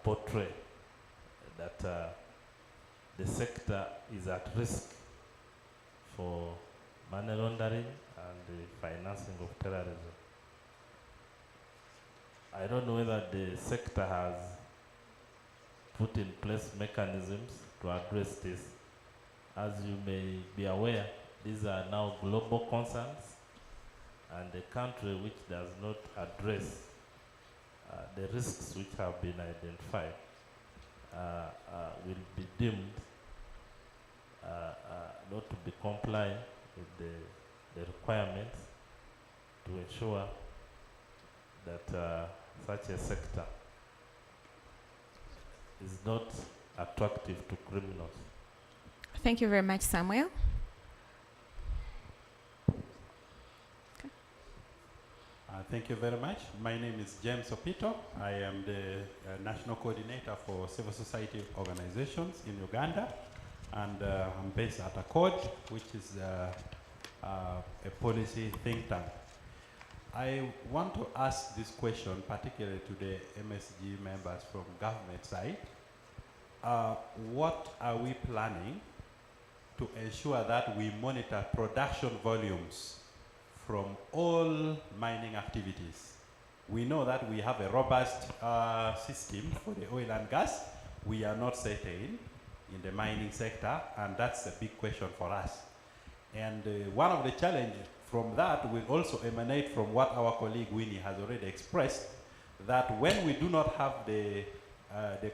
portray that the sector is at risk for money laundering and the financing of terrorism. I don't know whether the sector has put in place mechanisms to address this. As you may be aware, these are now global concerns, and a country which does not address the risks which have been identified will be deemed not to be compliant with the requirements to ensure that such a sector is not attractive to criminals. Thank you very much, Samuel. Thank you very much. My name is James Opito. I am the National Coordinator for Civil Society Organizations in Uganda, and I'm based at ACCORD, which is a policy think tank. I want to ask this question particularly to the MSG members from government side. What are we planning to ensure that we monitor production volumes from all mining activities? We know that we have a robust system for the oil and gas. We are not certain in the mining sector, and that's a big question for us. And one of the challenges from that will also emanate from what our colleague Winnie has already expressed, that when we do not have the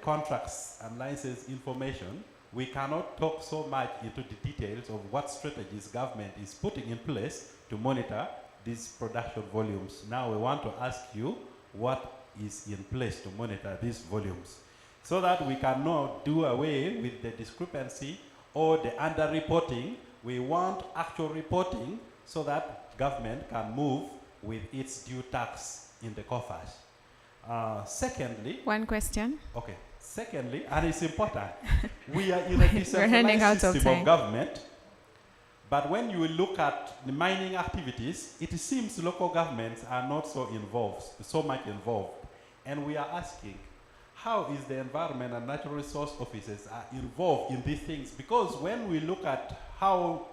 contracts and license information, we cannot talk so much into the details of what strategies government is putting in place to monitor these production volumes. Now we want to ask you what is in place to monitor these volumes, so that we cannot do away with the discrepancy or the underreporting. We want actual reporting so that government can move with its due tax in the coffers. Secondly... One question. Okay. Secondly, and it's important, we are in a We're running out decentralized of system time. of government, but when you look at the mining activities, it seems local governments are not so much involved. And we are asking, how is the environment and natural resource officers are involved in these things? Because when we look at how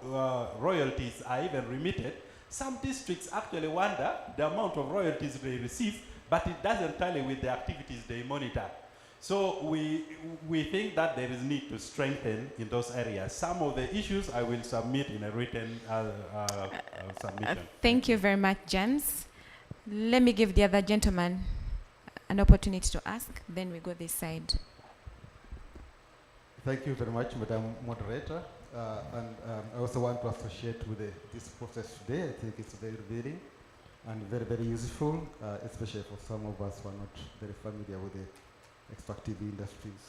royalties are even remitted, some districts actually wonder the amount of royalties they receive, but it doesn't tally with the activities they monitor. So we think that there is need to strengthen in those areas. Some of the issues I will submit in a written submission. Thank you very much, James. Let me give the other gentleman an opportunity to ask, then we go this side. Thank you very much, Madam Moderator. I also want to associate with this process today. I think it's very revealing and very, very useful, especially for some of us who are not very familiar with the extractive industries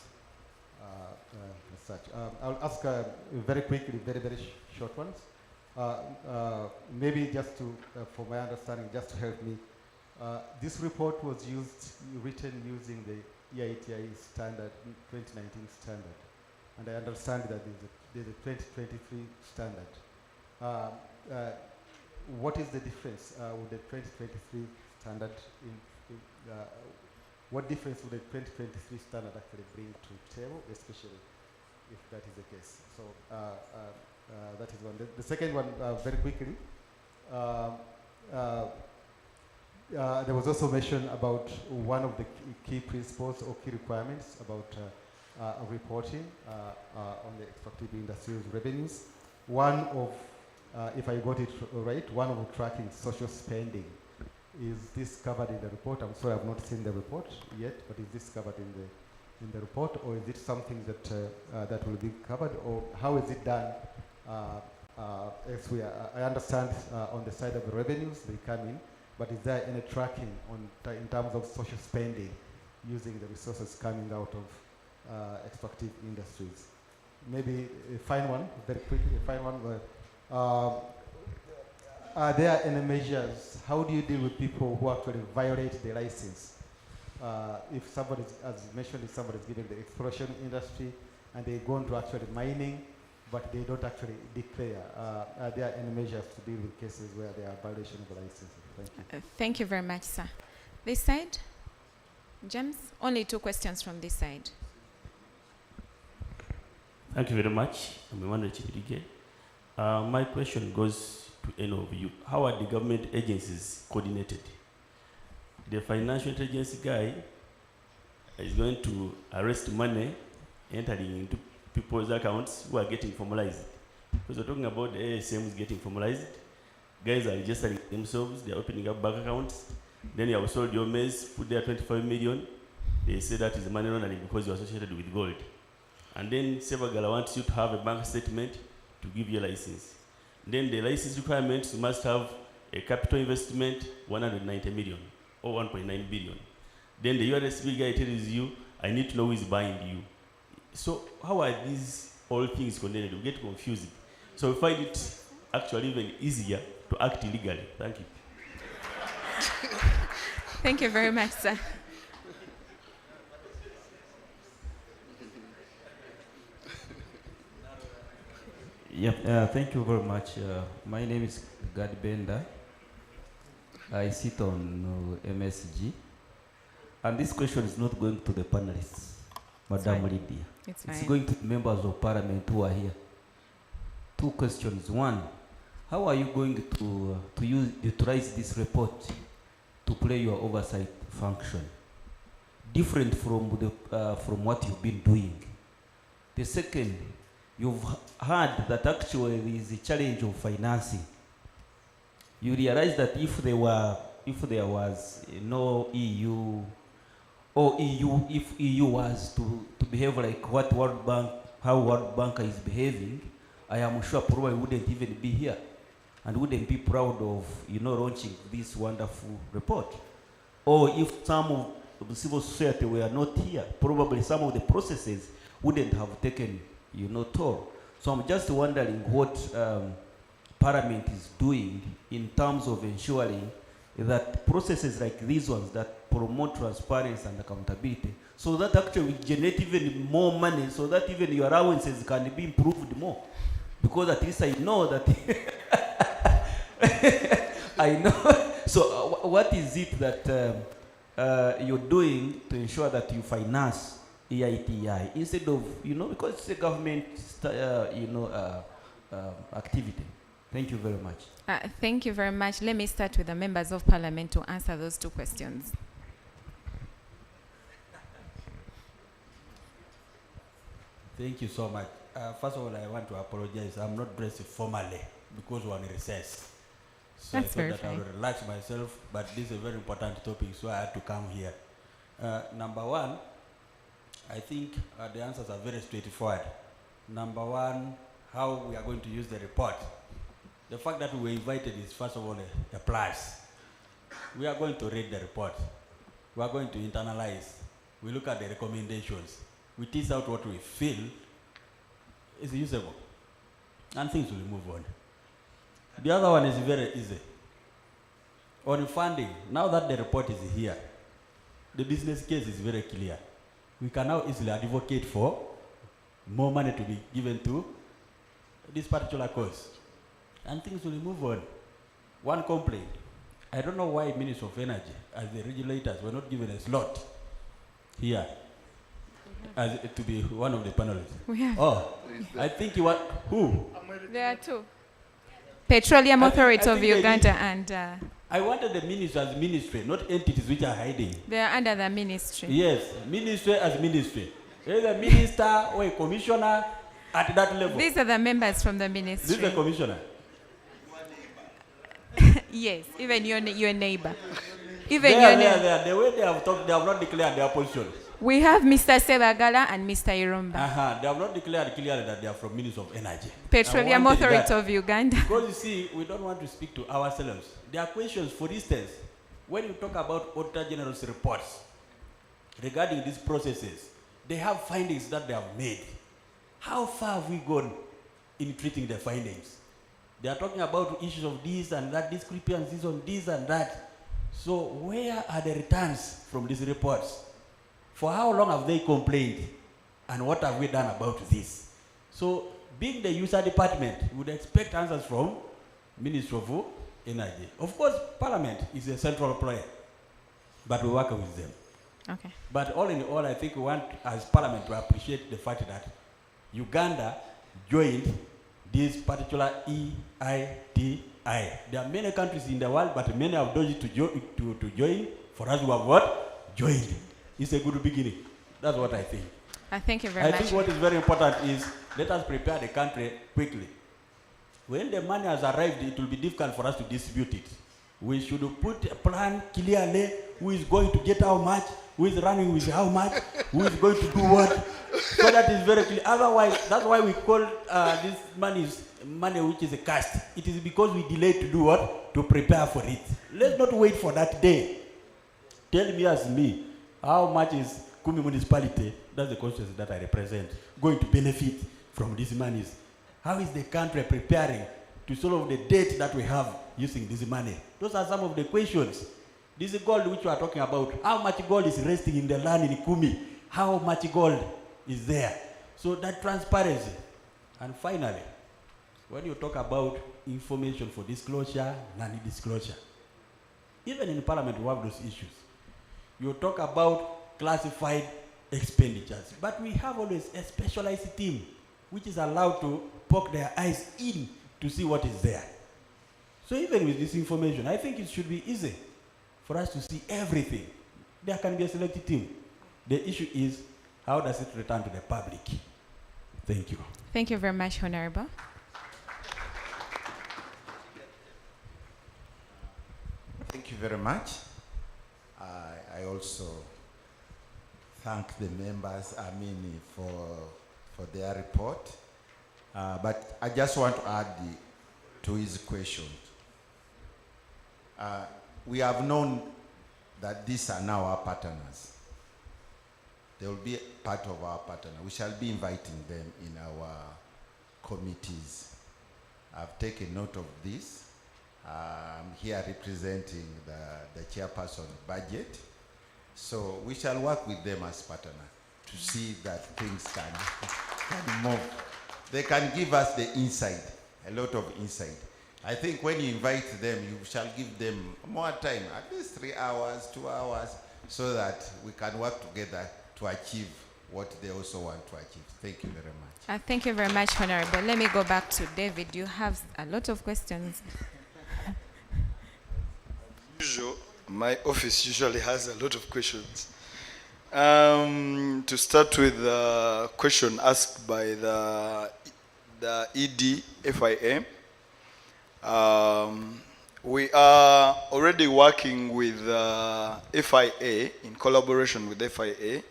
as such. I'll ask very quickly, very, very short ones. Maybe just to, for my understanding, just to help me, this report was written using the EITI standard, 2019 standard. And I understand that there's a 2023 standard. What is the difference with the 2023 standard? What difference would the 2023 standard actually bring to the table, especially if that is the case? So that is one. The second one, very quickly, there was also mention about one of the key principles or key requirements about reporting on the extractive industries revenues. One of, if I got it right, one of tracking social spending. Is this covered in the report? I'm sorry, I've not seen the report yet, but is this covered in the report, or is it something that that will be covered, or how is it done? I understand on the side of the revenues they come in, but is there any tracking in terms of social spending using the resources coming out of extractive industries? Maybe a fine one, very quickly, a fine one. Are there any measures? How do you deal with people who actually violate the license? If somebody, as mentioned, if somebody is given the exploration industry and they go into actually mining, but they don't actually declare, are there any measures to deal with cases where there are violation of the license? Thank you. Thank you very much, sir. This side? James? Only 2 questions from this side. Thank you very much. I'm Emmanuel Chibidige. My question goes to any of you. How are the government agencies coordinated? The financial intelligence guy is going to arrest money entering into people's accounts who are getting formalized. Because we're talking about the ASMs getting formalized. Guys are registering themselves, they're opening up bank accounts. Then you have sold your maize, put there 25 million. They say that is money laundering because you're associated with gold. And then Sevagala wants you to have a bank statement to give you a license. Then the license requirements, you must have a capital investment, 190 million or 1.9 billion. Then the URSB guy tells you, I need to know who is buying you. So how are these all things connected? We get confused. So we find it actually even easier to act illegally. Thank you. Thank you very much, sir. Yep, thank you very much. My name is Gad Bender. I sit on MSG. And this question is not going to the panelists, Madam Lydia. It's going to members of parliament who are here. 2 questions. One, how are you going to utilize this report to play your oversight function, different from what you've been doing? The second, you've heard that actually there is a challenge of financing. You realize that if there was no EU, or if EU was to behave like what how World Bank is behaving, I am sure probably wouldn't even be here and wouldn't be proud of launching this wonderful report. Or if some of the civil society were not here, probably some of the processes wouldn't have taken toll. So I'm just wondering what Parliament is doing in terms of ensuring that processes like these ones that promote transparency and accountability, so that actually we generate even more money, so that even your allowances can be improved more. Because at least I know that I know. So what is it that you're doing to ensure that you finance EITI instead of, because it's a government, activity? Thank you very much. Thank you very much. Let me start with the members of parliament to answer those two questions. Thank you so much. First of all, I want to apologize. I'm not dressed formally because we're on recess. So That's I thought that very I would relax myself, but this is a very important topic, so I had to come here. Number one, I think the answers are very straightforward. Number one, how we are going to use the report. The fact that we were invited is, first of all, a plus. We are going to read the report. We are going to internalize. We look at the recommendations. We tease out what we feel is usable. And things will move on. The other one is very easy. On funding, now that the report is here, the business case is very clear. We can now easily advocate for more money to be given to this particular cause. And things will move on. One complaint. I don't know why Minister of Energy, as the regulators, were not given a slot here as to be one of the panelists. We have. Oh, I think you want, who? There are two. Petroleum Authority of Uganda and... I wanted the ministry as ministry, not entities which are hiding. They are under the ministry. Yes, ministry as ministry. Either minister or a commissioner at that level. These are the members from the ministry. This is the commissioner. Yes, even your neighbor. Even your neighbor. The way they have talked, they have not declared their position. We have Mr. Sebagala and Mr. Irumba. They have not declared clearly that they are from Ministry of Energy. Petroleum Authority of Uganda. Because you see, we don't want to speak to ourselves. There are questions, for instance, when you talk about Auditor General's reports regarding these processes, they have findings that they have made. How far have we gone in treating the findings? They are talking about issues of this and that, discrepancies on this and that. So where are the returns from these reports? For how long have they complained? And what have we done about this? So being the user department, we would expect answers from Ministry of Energy. Of course, Parliament is a central player, but we work with them. Okay. But all in all, I think we want, as Parliament, to appreciate the fact that Uganda joined this particular EITI. There are many countries in the world, but many have dodged to join. For us who have what? Joined. It's a good beginning. That's what I think. Thank you very much. I think what is very important is let us prepare the country quickly. When the money has arrived, it will be difficult for us to distribute it. We should put a plan clearly, who is going to get how much, who is running with how much, who is going to do what. So that is very clear. Otherwise, that's why we call this money which is a cost. It is because we delay to do what? To prepare for it. Let's not wait for that day. Tell me as me, how much is Kumi municipality, that's the constituency that I represent, going to benefit from these monies? How is the country preparing to solve the debt that we have using this money? Those are some of the questions. This gold which we are talking about, how much gold is resting in the land in Kumi? How much gold is there? So that transparency. And finally, when you talk about information for disclosure, non-disclosure, even in Parliament we have those issues. You talk about classified expenditures, but we have always a specialized team which is allowed to poke their eyes in to see what is there. So even with this information, I think it should be easy for us to see everything. There can be a selected team. The issue is, how does it return to the public? Thank you. Thank you very much, Honorable. Thank you very much. I also thank the members, for their report. But I just want to add to his question. We have known that these are now our partners. They will be part of our partner. We shall be inviting them in our committees. I've taken note of this. I'm here representing the chairperson budget. So we shall work with them as partner to see that things can move. They can give us the insight, a lot of insight. I think when you invite them, you shall give them more time, at least 3 hours, 2 hours, so that we can work together to achieve what they also want to achieve. Thank you very much. Thank you very much, Honorable. Let me go back to David. You have a lot of questions. Usual, my office usually has a lot of questions. To start with the question asked by the ED FIA, we are already working with FIA, in collaboration with FIA,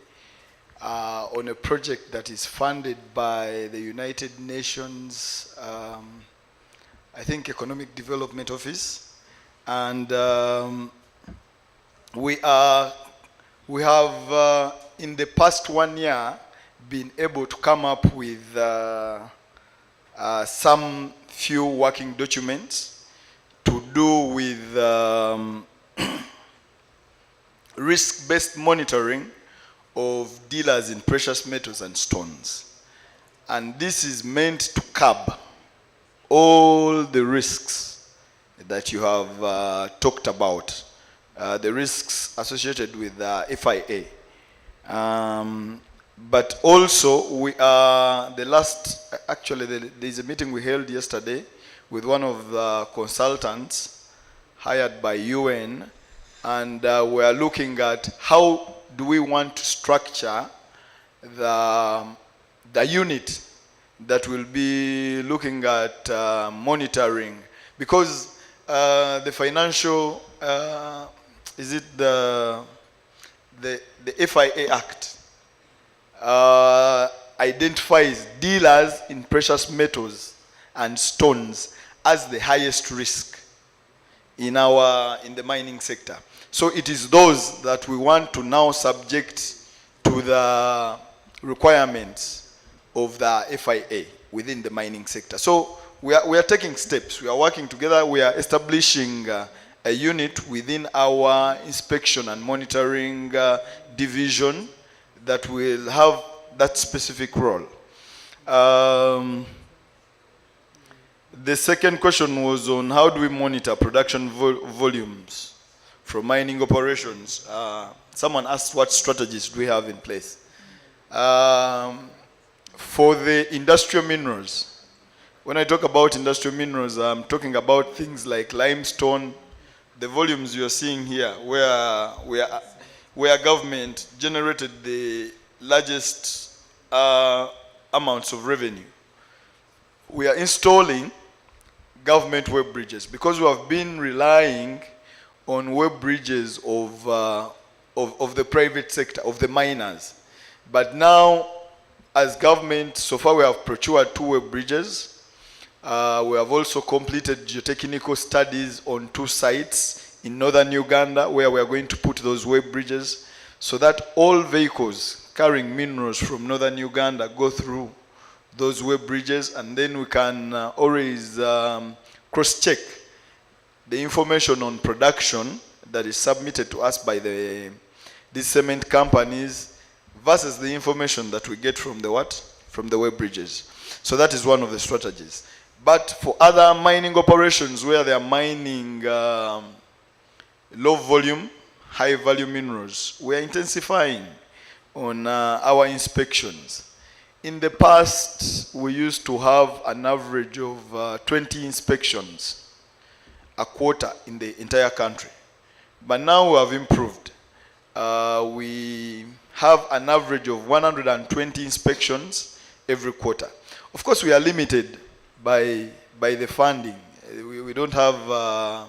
on a project that is funded by the United Nations, I think, Economic Development Office. And we have, in the past 1 year, been able to come up with some few working documents to do with risk-based monitoring of dealers in precious metals and stones. And this is meant to curb all the risks that you have talked about, the risks associated with FIA. But also, we are there's a meeting we held yesterday with one of the consultants hired by UN, and we are looking at how do we want to structure the unit that will be looking at monitoring, because the financial, is it the FIA Act identifies dealers in precious metals and stones as the highest risk in the mining sector. So it is those that we want to now subject to the requirements of the FIA within the mining sector. So we are taking steps. We are working together. We are establishing a unit within our inspection and monitoring division that will have that specific role. The second question was on how do we monitor production volumes from mining operations. Someone asked what strategies do we have in place. For the industrial minerals, when I talk about industrial minerals, I'm talking about things like limestone, the volumes you're seeing here, where government generated the largest amounts of revenue. We are installing government web bridges because we have been relying on web bridges of the private sector, of the miners. But now, as government, so far we have procured 2 web bridges. We have also completed geotechnical studies on 2 sites in northern Uganda where we are going to put those web bridges so that all vehicles carrying minerals from northern Uganda go through those web bridges, and then we can always cross-check the information on production that is submitted to us by these cement companies versus the information that we get from the From the web bridges. So that is one of the strategies. But for other mining operations where they are mining low volume, high value minerals, we are intensifying on our inspections. In the past, we used to have an average of 20 inspections a quarter in the entire country. But now we have improved. We have an average of 120 inspections every quarter. Of course, we are limited by the funding. We don't have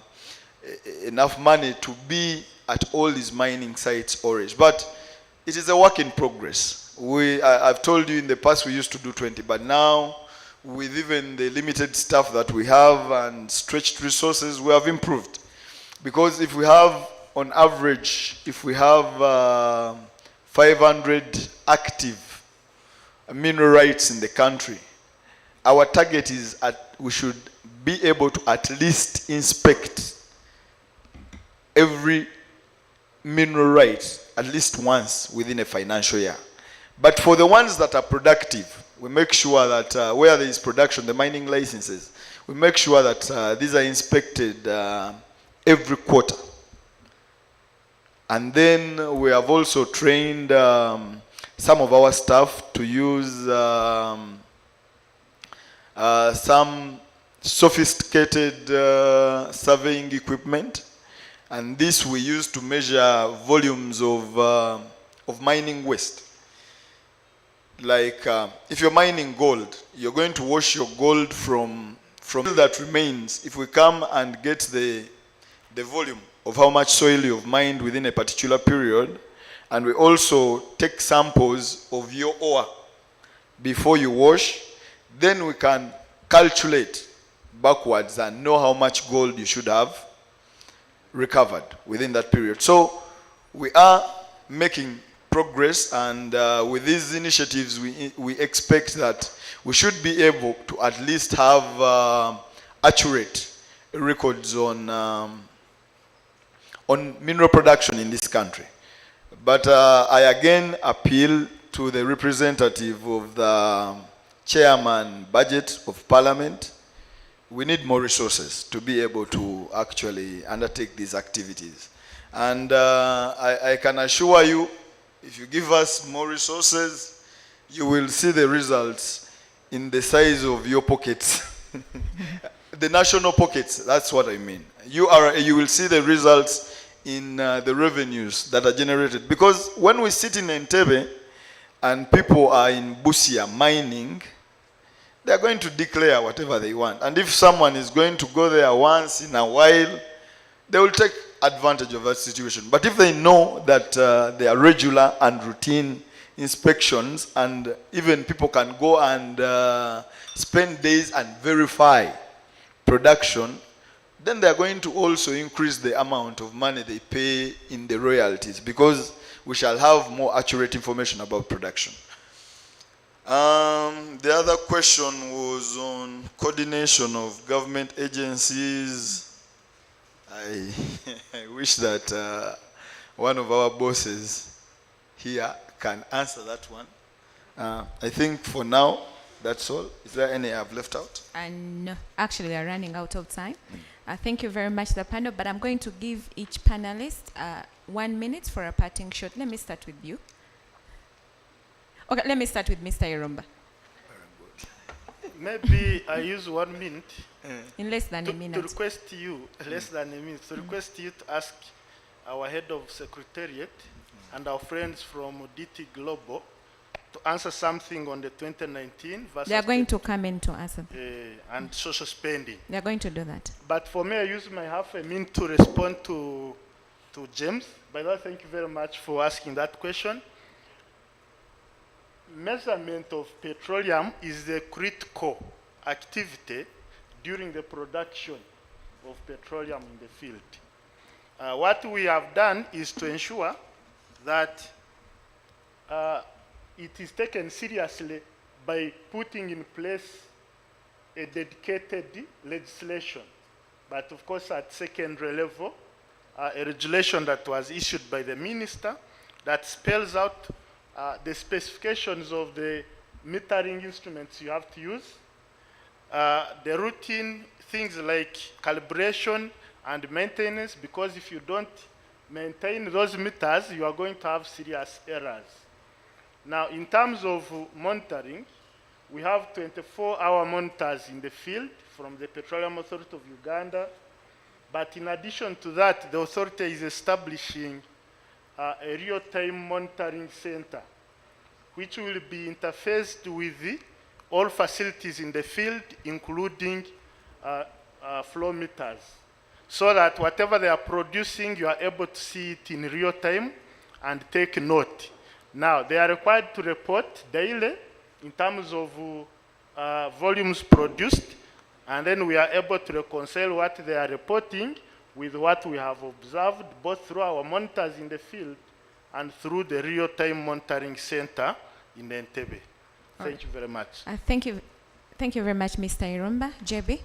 enough money to be at all these mining sites always. But it is a work in progress. I've told you in the past we used to do 20, but now with even the limited staff that we have and stretched resources, we have improved. Because if we have, on average, if we have 500 active mineral rights in the country, our target is we should be able to at least inspect every mineral right at least once within a financial year. But for the ones that are productive, we make sure that where there is production, the mining licenses, we make sure that these are inspected every quarter. And then we have also trained some of our staff to use some sophisticated surveying equipment. And this we use to measure volumes of mining waste. Like if you're mining gold, you're going to wash your gold from that remains. If we come and get the volume of how much soil you've mined within a particular period, and we also take samples of your ore before you wash, then we can calculate backwards and know how much gold you should have recovered within that period. So we are making progress, and with these initiatives we expect that we should be able to at least have accurate records on mineral production in this country. But I again appeal to the representative of the chairman budget of parliament. We need more resources to be able to actually undertake these activities. And I can assure you, if you give us more resources, you will see the results in the size of your pockets. The national pockets, that's what I mean. You will see the results in the revenues that are generated. Because when we sit in Entebbe and people are in Busia mining, they are going to declare whatever they want. And if someone is going to go there once in a while, they will take advantage of that situation. But if they know that there are regular and routine inspections, and even people can go and spend days and verify production, then they are going to also increase the amount of money they pay in the royalties, because we shall have more accurate information about production. The other question was on coordination of government agencies. I wish that one of our bosses here can answer that one. I think for now, that's all. Is there any I've left out? No, actually, we are running out of time. Thank you very much, the panel, but I'm going to give each panelist 1 minute for a parting shot. Let me start with you. Okay, let me start with Mr. Irumba. Maybe I use 1 minute. In less than a minute. To request you, less than a minute, to request you to ask our head of secretariat and our friends from DT Global to answer something on the 2019 versus... They are going to come in to answer. And social spending. They are going to do that. But for me, I use my half a minute to respond to James. By the way, thank you very much for asking that question. Measurement of petroleum is the critical activity during the production of petroleum in the field. What we have done is to ensure that it is taken seriously by putting in place a dedicated legislation. But of course, at secondary level, a regulation that was issued by the minister that spells out the specifications of the metering instruments you have to use, the routine things like calibration and maintenance, because if you don't maintain those meters, you are going to have serious errors. Now, in terms of monitoring, we have 24-hour monitors in the field from the Petroleum Authority of Uganda. But in addition to that, the authority is establishing a real-time monitoring center, which will be interfaced with all facilities in the field, including flow meters, so that whatever they are producing, you are able to see it in real time and take note. Now, they are required to report daily in terms of volumes produced, and then we are able to reconcile what they are reporting with what we have observed, both through our monitors in the field and through the real-time monitoring center in Entebbe. Thank you very much. Thank you very much, Mr. Irumba. JB?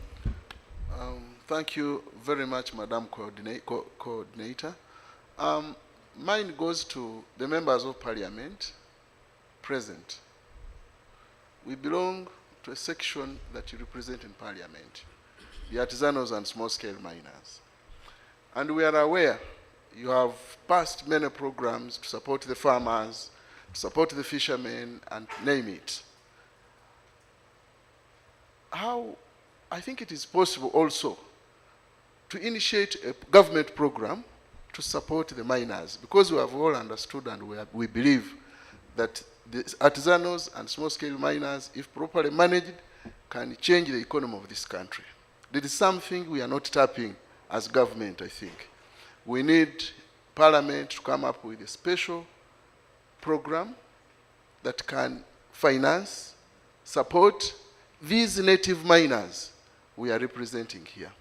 Thank you very much, Madam Coordinator. Mine goes to the members of Parliament present. We belong to a section that you represent in Parliament, the artisanals and small-scale miners. And we are aware you have passed many programs to support the farmers, to support the fishermen, and name it. How, I think it is possible also to initiate a government program to support the miners, because we have all understood and we believe that the artisanals and small-scale miners, if properly managed, can change the economy of this country. There is something we are not tapping as government, I think. We need Parliament to come up with a special program that can finance, support these native miners we are representing here.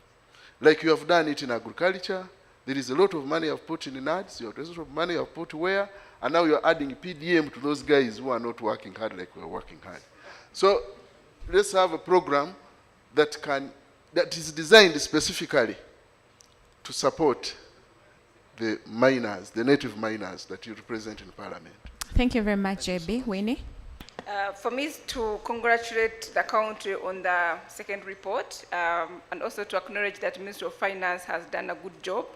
Like you have done it in agriculture, there is a lot of money you have put in ads, you have a lot of money you have put where, and now you are adding PDM to those guys who are not working hard like we are working hard. So let's have a program that is designed specifically to support the miners, the native miners that you represent in Parliament. Thank you very much, JB. Winnie? For me, is to congratulate the country on the second report, and also to acknowledge that the Ministry of Finance has done a good job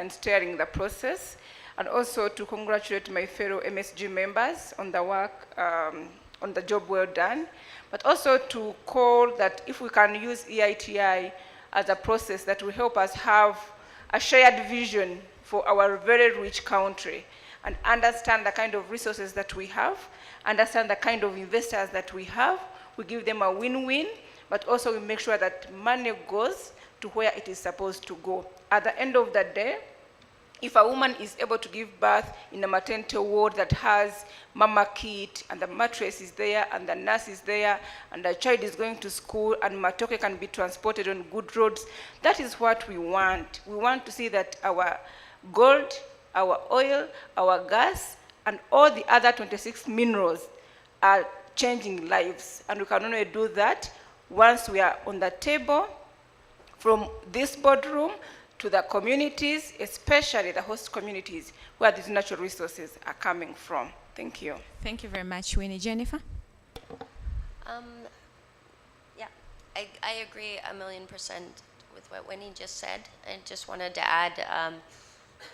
in steering the process, and also to congratulate my fellow MSG members on the work, on the job well done, but also to call that if we can use EITI as a process that will help us have a shared vision for our very rich country and understand the kind of resources that we have, understand the kind of investors that we have, we give them a win-win, but also we make sure that money goes to where it is supposed to go. At the end of the day, if a woman is able to give birth in a maternity ward that has mama kit and the mattress is there and the nurse is there and the child is going to school and matoke can be transported on good roads, that is what we want. We want to see that our gold, our oil, our gas, and all the other 26 minerals are changing lives. And we can only do that once we are on the table from this boardroom to the communities, especially the host communities where these natural resources are coming from. Thank you. Thank you very much, Winnie. Jennifer? Yeah, I agree 1,000,000% with what Winnie just said. I just wanted to add,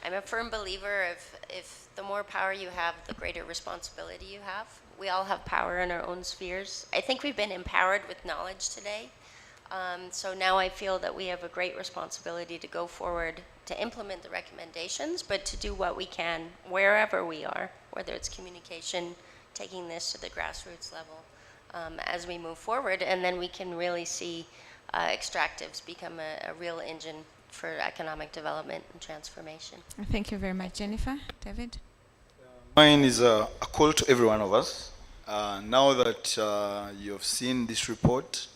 I'm a firm believer if the more power you have, the greater responsibility you have. We all have power in our own spheres. I think we've been empowered with knowledge today. So now I feel that we have a great responsibility to go forward to implement the recommendations, but to do what we can wherever we are, whether it's communication, taking this to the grassroots level as we move forward, and then we can really see extractives become a real engine for economic development and transformation. Thank you very much, Jennifer. David? Mine is a call to every one of us. Now that you have seen this report,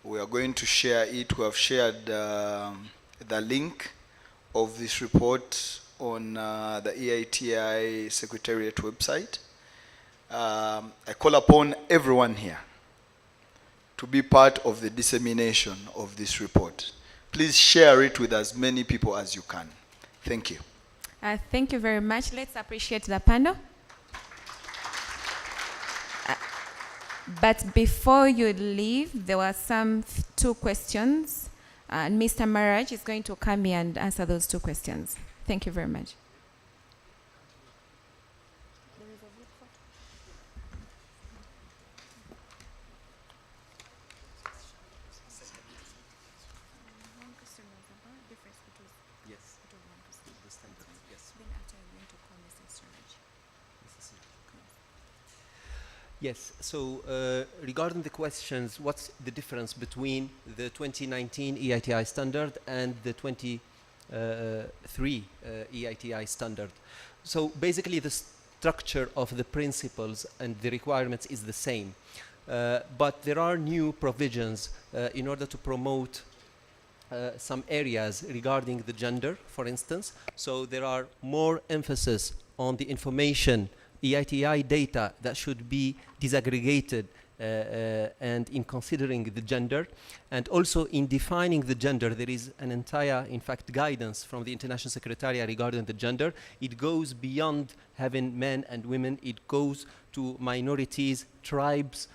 we are going to share it. We have shared the link of this report on the EITI Secretariat website. I call upon everyone here to be part of the dissemination of this report. Please share it with as many people as you can. Thank you. Thank you very much. Let's appreciate the panel. But before you leave, there were two questions. And Mr. Maraj is going to come here and answer those two questions. Thank you very much. Yes, so regarding the questions, what's the difference between the 2019 EITI standard and the 23 EITI standard? So basically the structure of the principles and the requirements is the same, but there are new provisions in order to promote some areas regarding the gender, for instance. So there are more emphasis on the information EITI data that should be disaggregated and in considering the gender, and also in defining the gender. There is an entire, in fact, guidance from the International Secretariat regarding the gender. It goes beyond having men and women. It goes to minorities, tribes,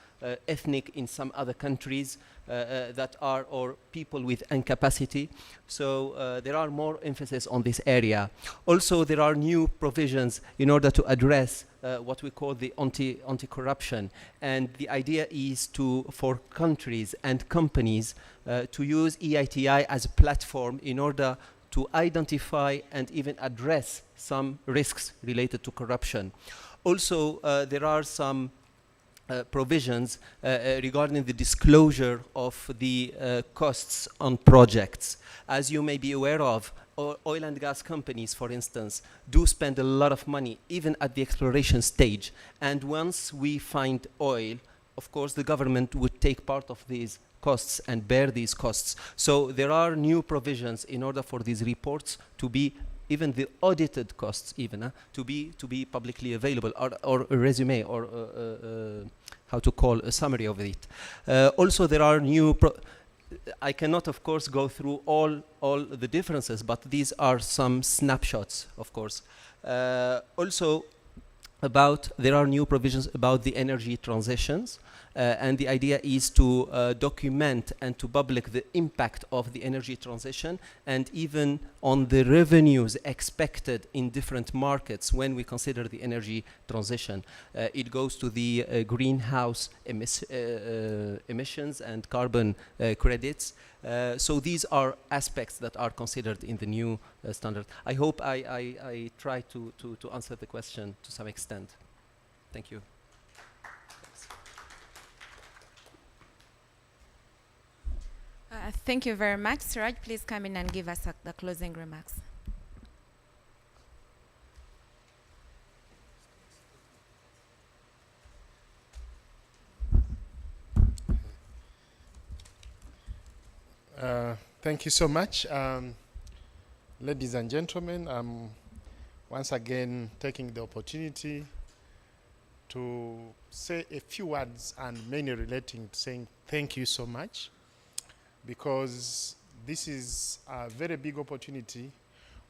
ethnic in some other countries that are, or people with incapacity. So there are more emphasis on this area. Also, there are new provisions in order to address what we call the anti-corruption. And the idea is for countries and companies to use EITI as a platform in order to identify and even address some risks related to corruption. Also, there are some provisions regarding the disclosure of the costs on projects. As you may be aware of, oil and gas companies, for instance, do spend a lot of money, even at the exploration stage. And once we find oil, of course, the government would take part of these costs and bear these costs. So there are new provisions in order for these reports to be, even the audited costs even, to be publicly available, or a resume, or how to call a summary of it. Also, there are new, I cannot, of course, go through all the differences, but these are some snapshots, of course. Also, there are new provisions about the energy transitions. And the idea is to document and to public the impact of the energy transition, and even on the revenues expected in different markets when we consider the energy transition. It goes to the greenhouse emissions and carbon credits. So these are aspects that are considered in the new standard. I hope I try to answer the question to some extent. Thank you. Thank you very much. Siraj, please come in and give us the closing remarks. Thank you so much. Ladies and gentlemen, I'm once again taking the opportunity to say a few words, and mainly relating to saying thank you so much, because this is a very big opportunity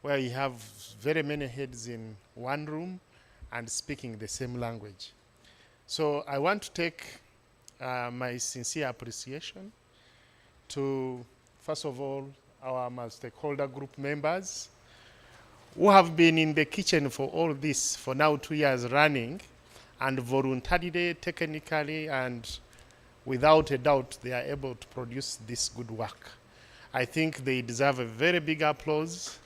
where you have very many heads in one room and speaking the same language. So I want to take my sincere appreciation to, first of all, our stakeholder group members who have been in the kitchen for all this for now 2 years running, and voluntarily, technically, and without a doubt, they are able to produce this good work. I think they deserve a very big applause,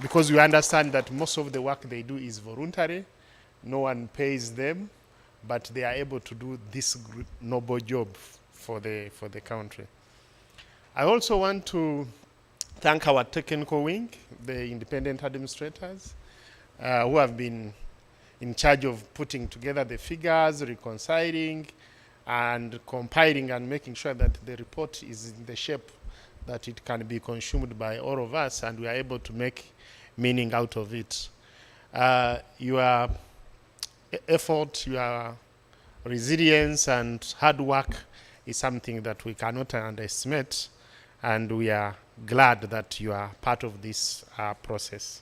because we understand that most of the work they do is voluntary. No one pays them, but they are able to do this noble job for the country. I also want to thank our technical wing, the independent administrators, who have been in charge of putting together the figures, reconciling, and compiling, and making sure that the report is in the shape that it can be consumed by all of us, and we are able to make meaning out of it. Your effort, your resilience, and hard work is something that we cannot underestimate, and we are glad that you are part of this process.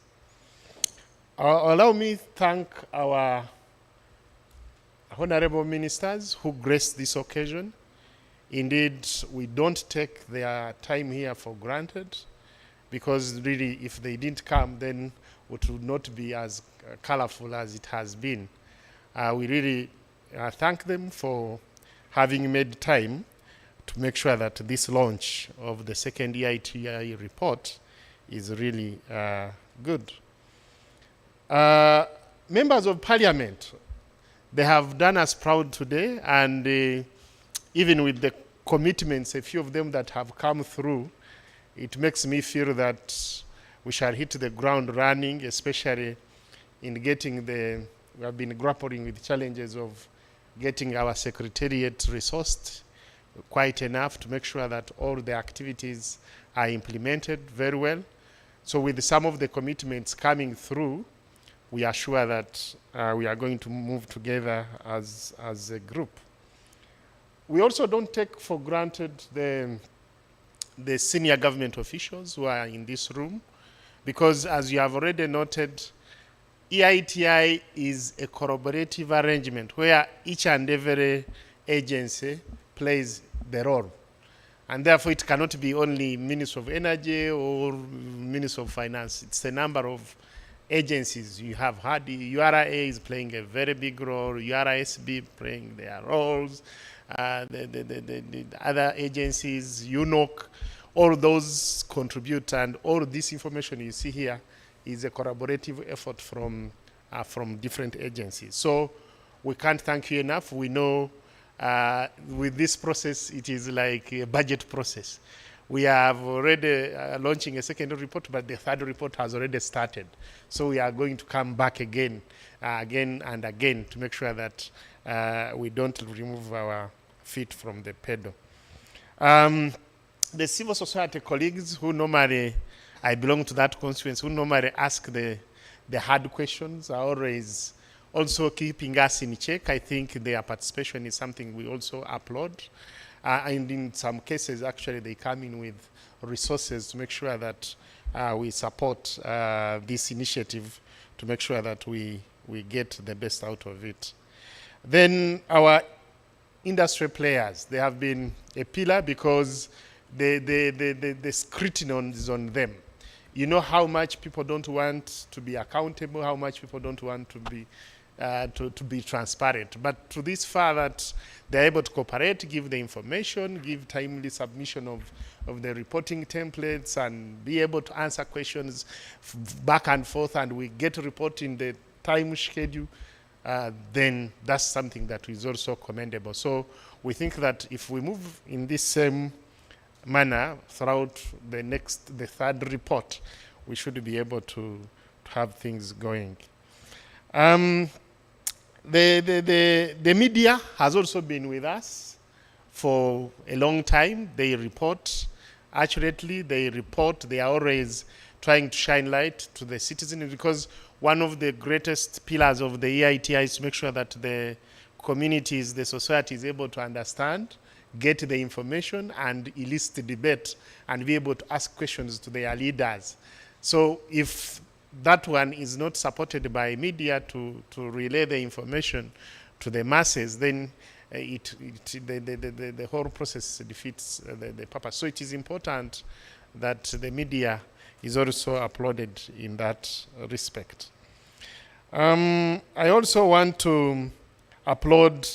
Allow me to thank our honorable ministers who graced this occasion. Indeed, we don't take their time here for granted, because really, if they didn't come, then it would not be as colorful as it has been. We really thank them for having made time to make sure that this launch of the second EITI report is really good. Members of Parliament, they have done us proud today, and even with the commitments, a few of them that have come through, it makes me feel that we shall hit the ground running, especially in getting we have been grappling with challenges of getting our secretariat resourced quite enough to make sure that all the activities are implemented very well. So with some of the commitments coming through we are sure that we are going to move together as a group. We also don't take for granted the senior government officials who are in this room, because as you have already noted, EITI is a collaborative arrangement where each and every agency plays the role. And therefore it cannot be only Ministry of Energy or Ministry of Finance. It's a number of agencies. You have had, URA is playing a very big role, URSB playing their roles, the other agencies, UNOC, all those contribute, and all this information you see here is a collaborative effort from different agencies. So we can't thank you enough. We know with this process, it is like a budget process. We have already launching a second report, but the third report has already started. So we are going to come back again and again to make sure that we don't remove our feet from the pedal. The civil society colleagues who normally, I belong to that constituency, who normally ask the hard questions are always also keeping us in check. I think their participation is something we also applaud. And in some cases, actually, they come in with resources to make sure that we support this initiative to make sure that we get the best out of it. Then our industry players, they have been a pillar because the scrutiny is on them. You know how much people don't want to be accountable, how much people don't want to be transparent. But to this far that they're able to cooperate, give the information, give timely submission of the reporting templates, and be able to answer questions back and forth, and we get a report in the time schedule, then that's something that is also commendable. So we think that if we move in this same manner throughout the third report, we should be able to have things going. The media has also been with us for a long time. They report accurately, they are always trying to shine light to the citizens, because one of the greatest pillars of the EITI is to make sure that the communities, the society is able to understand, get the information, and elicit debate, and be able to ask questions to their leaders. So if that one is not supported by media to relay the information to the masses, then the whole process defeats the purpose. So it is important that the media is also applauded in that respect. I also want to applaud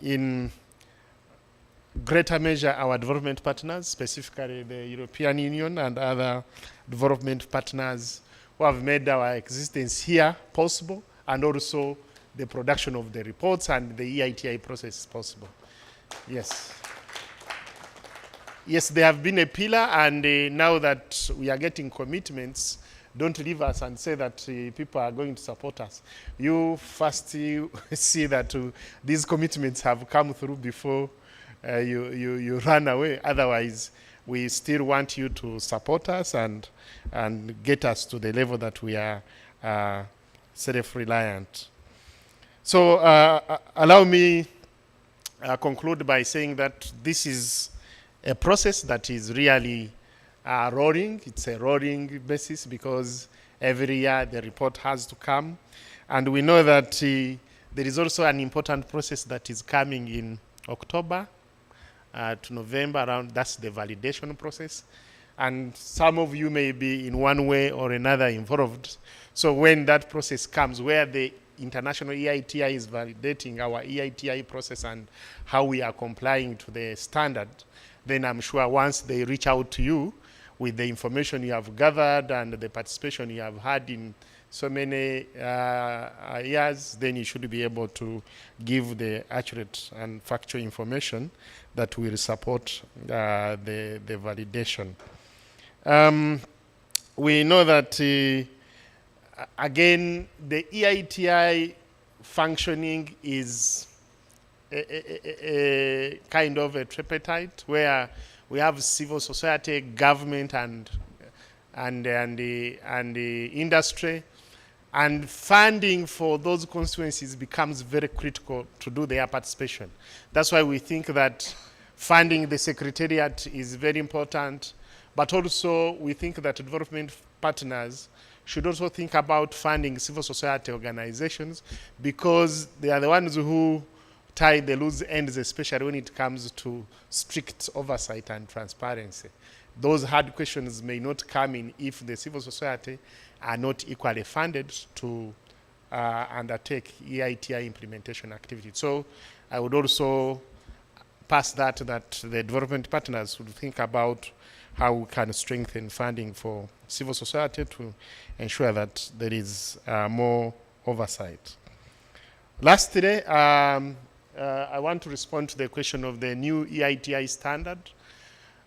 in greater measure our development partners, specifically the European Union and other development partners who have made our existence here possible, and also the production of the reports and the EITI process possible. Yes. Yes, they have been a pillar, and now that we are getting commitments, don't leave us and say that people are going to support us. You first see that these commitments have come through before you run away. Otherwise, we still want you to support us and get us to the level that we are self-reliant. So allow me conclude by saying that this is a process that is really rolling. It's a rolling basis because every year the report has to come. And we know that there is also an important process that is coming in October to November around. That's the validation process. And some of you may be in one way or another involved. So when that process comes, where the international EITI is validating our EITI process and how we are complying to the standard, then I'm sure once they reach out to you with the information you have gathered and the participation you have had in so many years, then you should be able to give the accurate and factual information that will support the validation. We know that, again, the EITI functioning is a kind of a tripartite where we have civil society, government, and and the industry. And funding for those constituencies becomes very critical to do their participation. That's why we think that funding the secretariat is very important, but also we think that development partners should also think about funding civil society organizations, because they are the ones who tie the loose ends, especially when it comes to strict oversight and transparency. Those hard questions may not come in if the civil society are not equally funded to undertake EITI implementation activities. So I would also pass that the development partners would think about how we can strengthen funding for civil society to ensure that there is more oversight. Lastly, I want to respond to the question of the new EITI standard.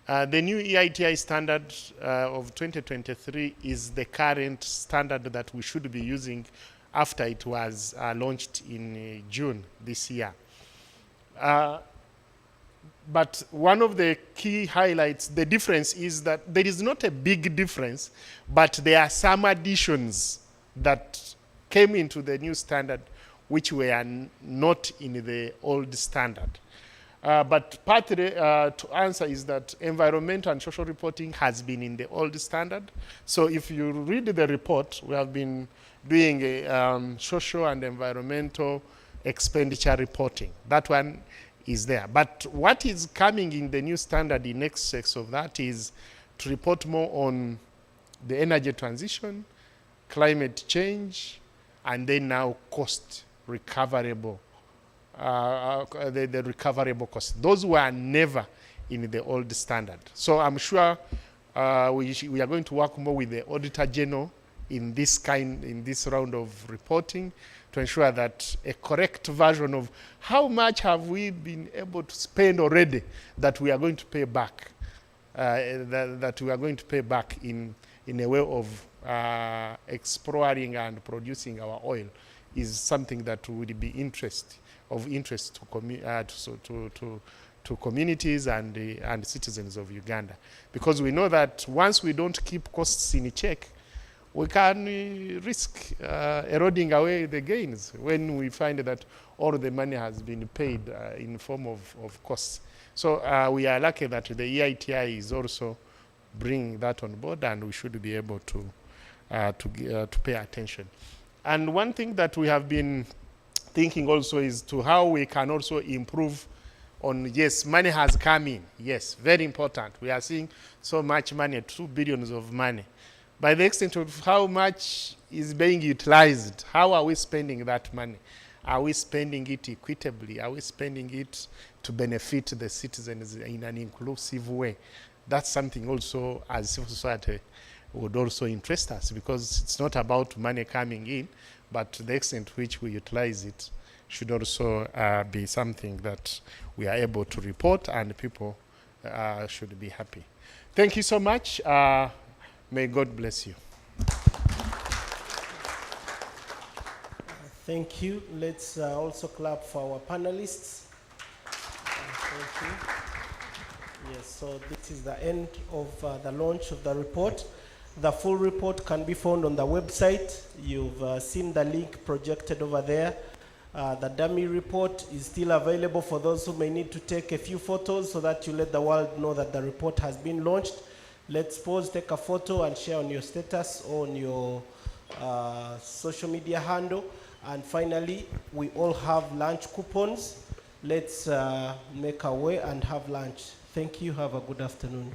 The new EITI standard of 2023 is the current standard that we should be using after it was launched in June this year. But one of the key highlights, the difference is that there is not a big difference, but there are some additions that came into the new standard which were not in the old standard. But partly to answer is that environmental and social reporting has been in the old standard. So if you read the report, we have been doing a social and environmental expenditure reporting. That one is there. But what is coming in the new standard in excess of that is to report more on the energy transition, climate change, and then now cost recoverable. The recoverable costs. Those were never in the old standard. So I'm sure we are going to work more with the Auditor General in this round of reporting to ensure that a correct version of how much have we been able to spend already that we are going to pay back, that we are going to pay back in a way of exploring and producing our oil is something that would be of interest to communities and citizens of Uganda. Because we know that once we don't keep costs in check, we can risk eroding away the gains when we find that all the money has been paid in form of costs. So we are lucky that the EITI is also bringing that on board, and we should be able to pay attention. And one thing that we have been thinking also is to how we can also improve on, yes, money has come in. Yes, very important. We are seeing so much money, 2 billion of money. By the extent of how much is being utilized, how are we spending that money? Are we spending it equitably? Are we spending it to benefit the citizens in an inclusive way? That's something also as civil society would also interest us, because it's not about money coming in, but the extent to which we utilize it should also be something that we are able to report, and people should be happy. Thank you so much. May God bless you. Thank you. Let's also clap for our panelists. Thank you. Yes, so this is the end of the launch of the report. The full report can be found on the website. You've seen the link projected over there. The dummy report is still available for those who may need to take a few photos so that you let the world know that the report has been launched. Let's pause, take a photo, and share on your status or on your social media handle. And finally, we all have lunch coupons. Let's make our way and have lunch. Thank you. Have a good afternoon.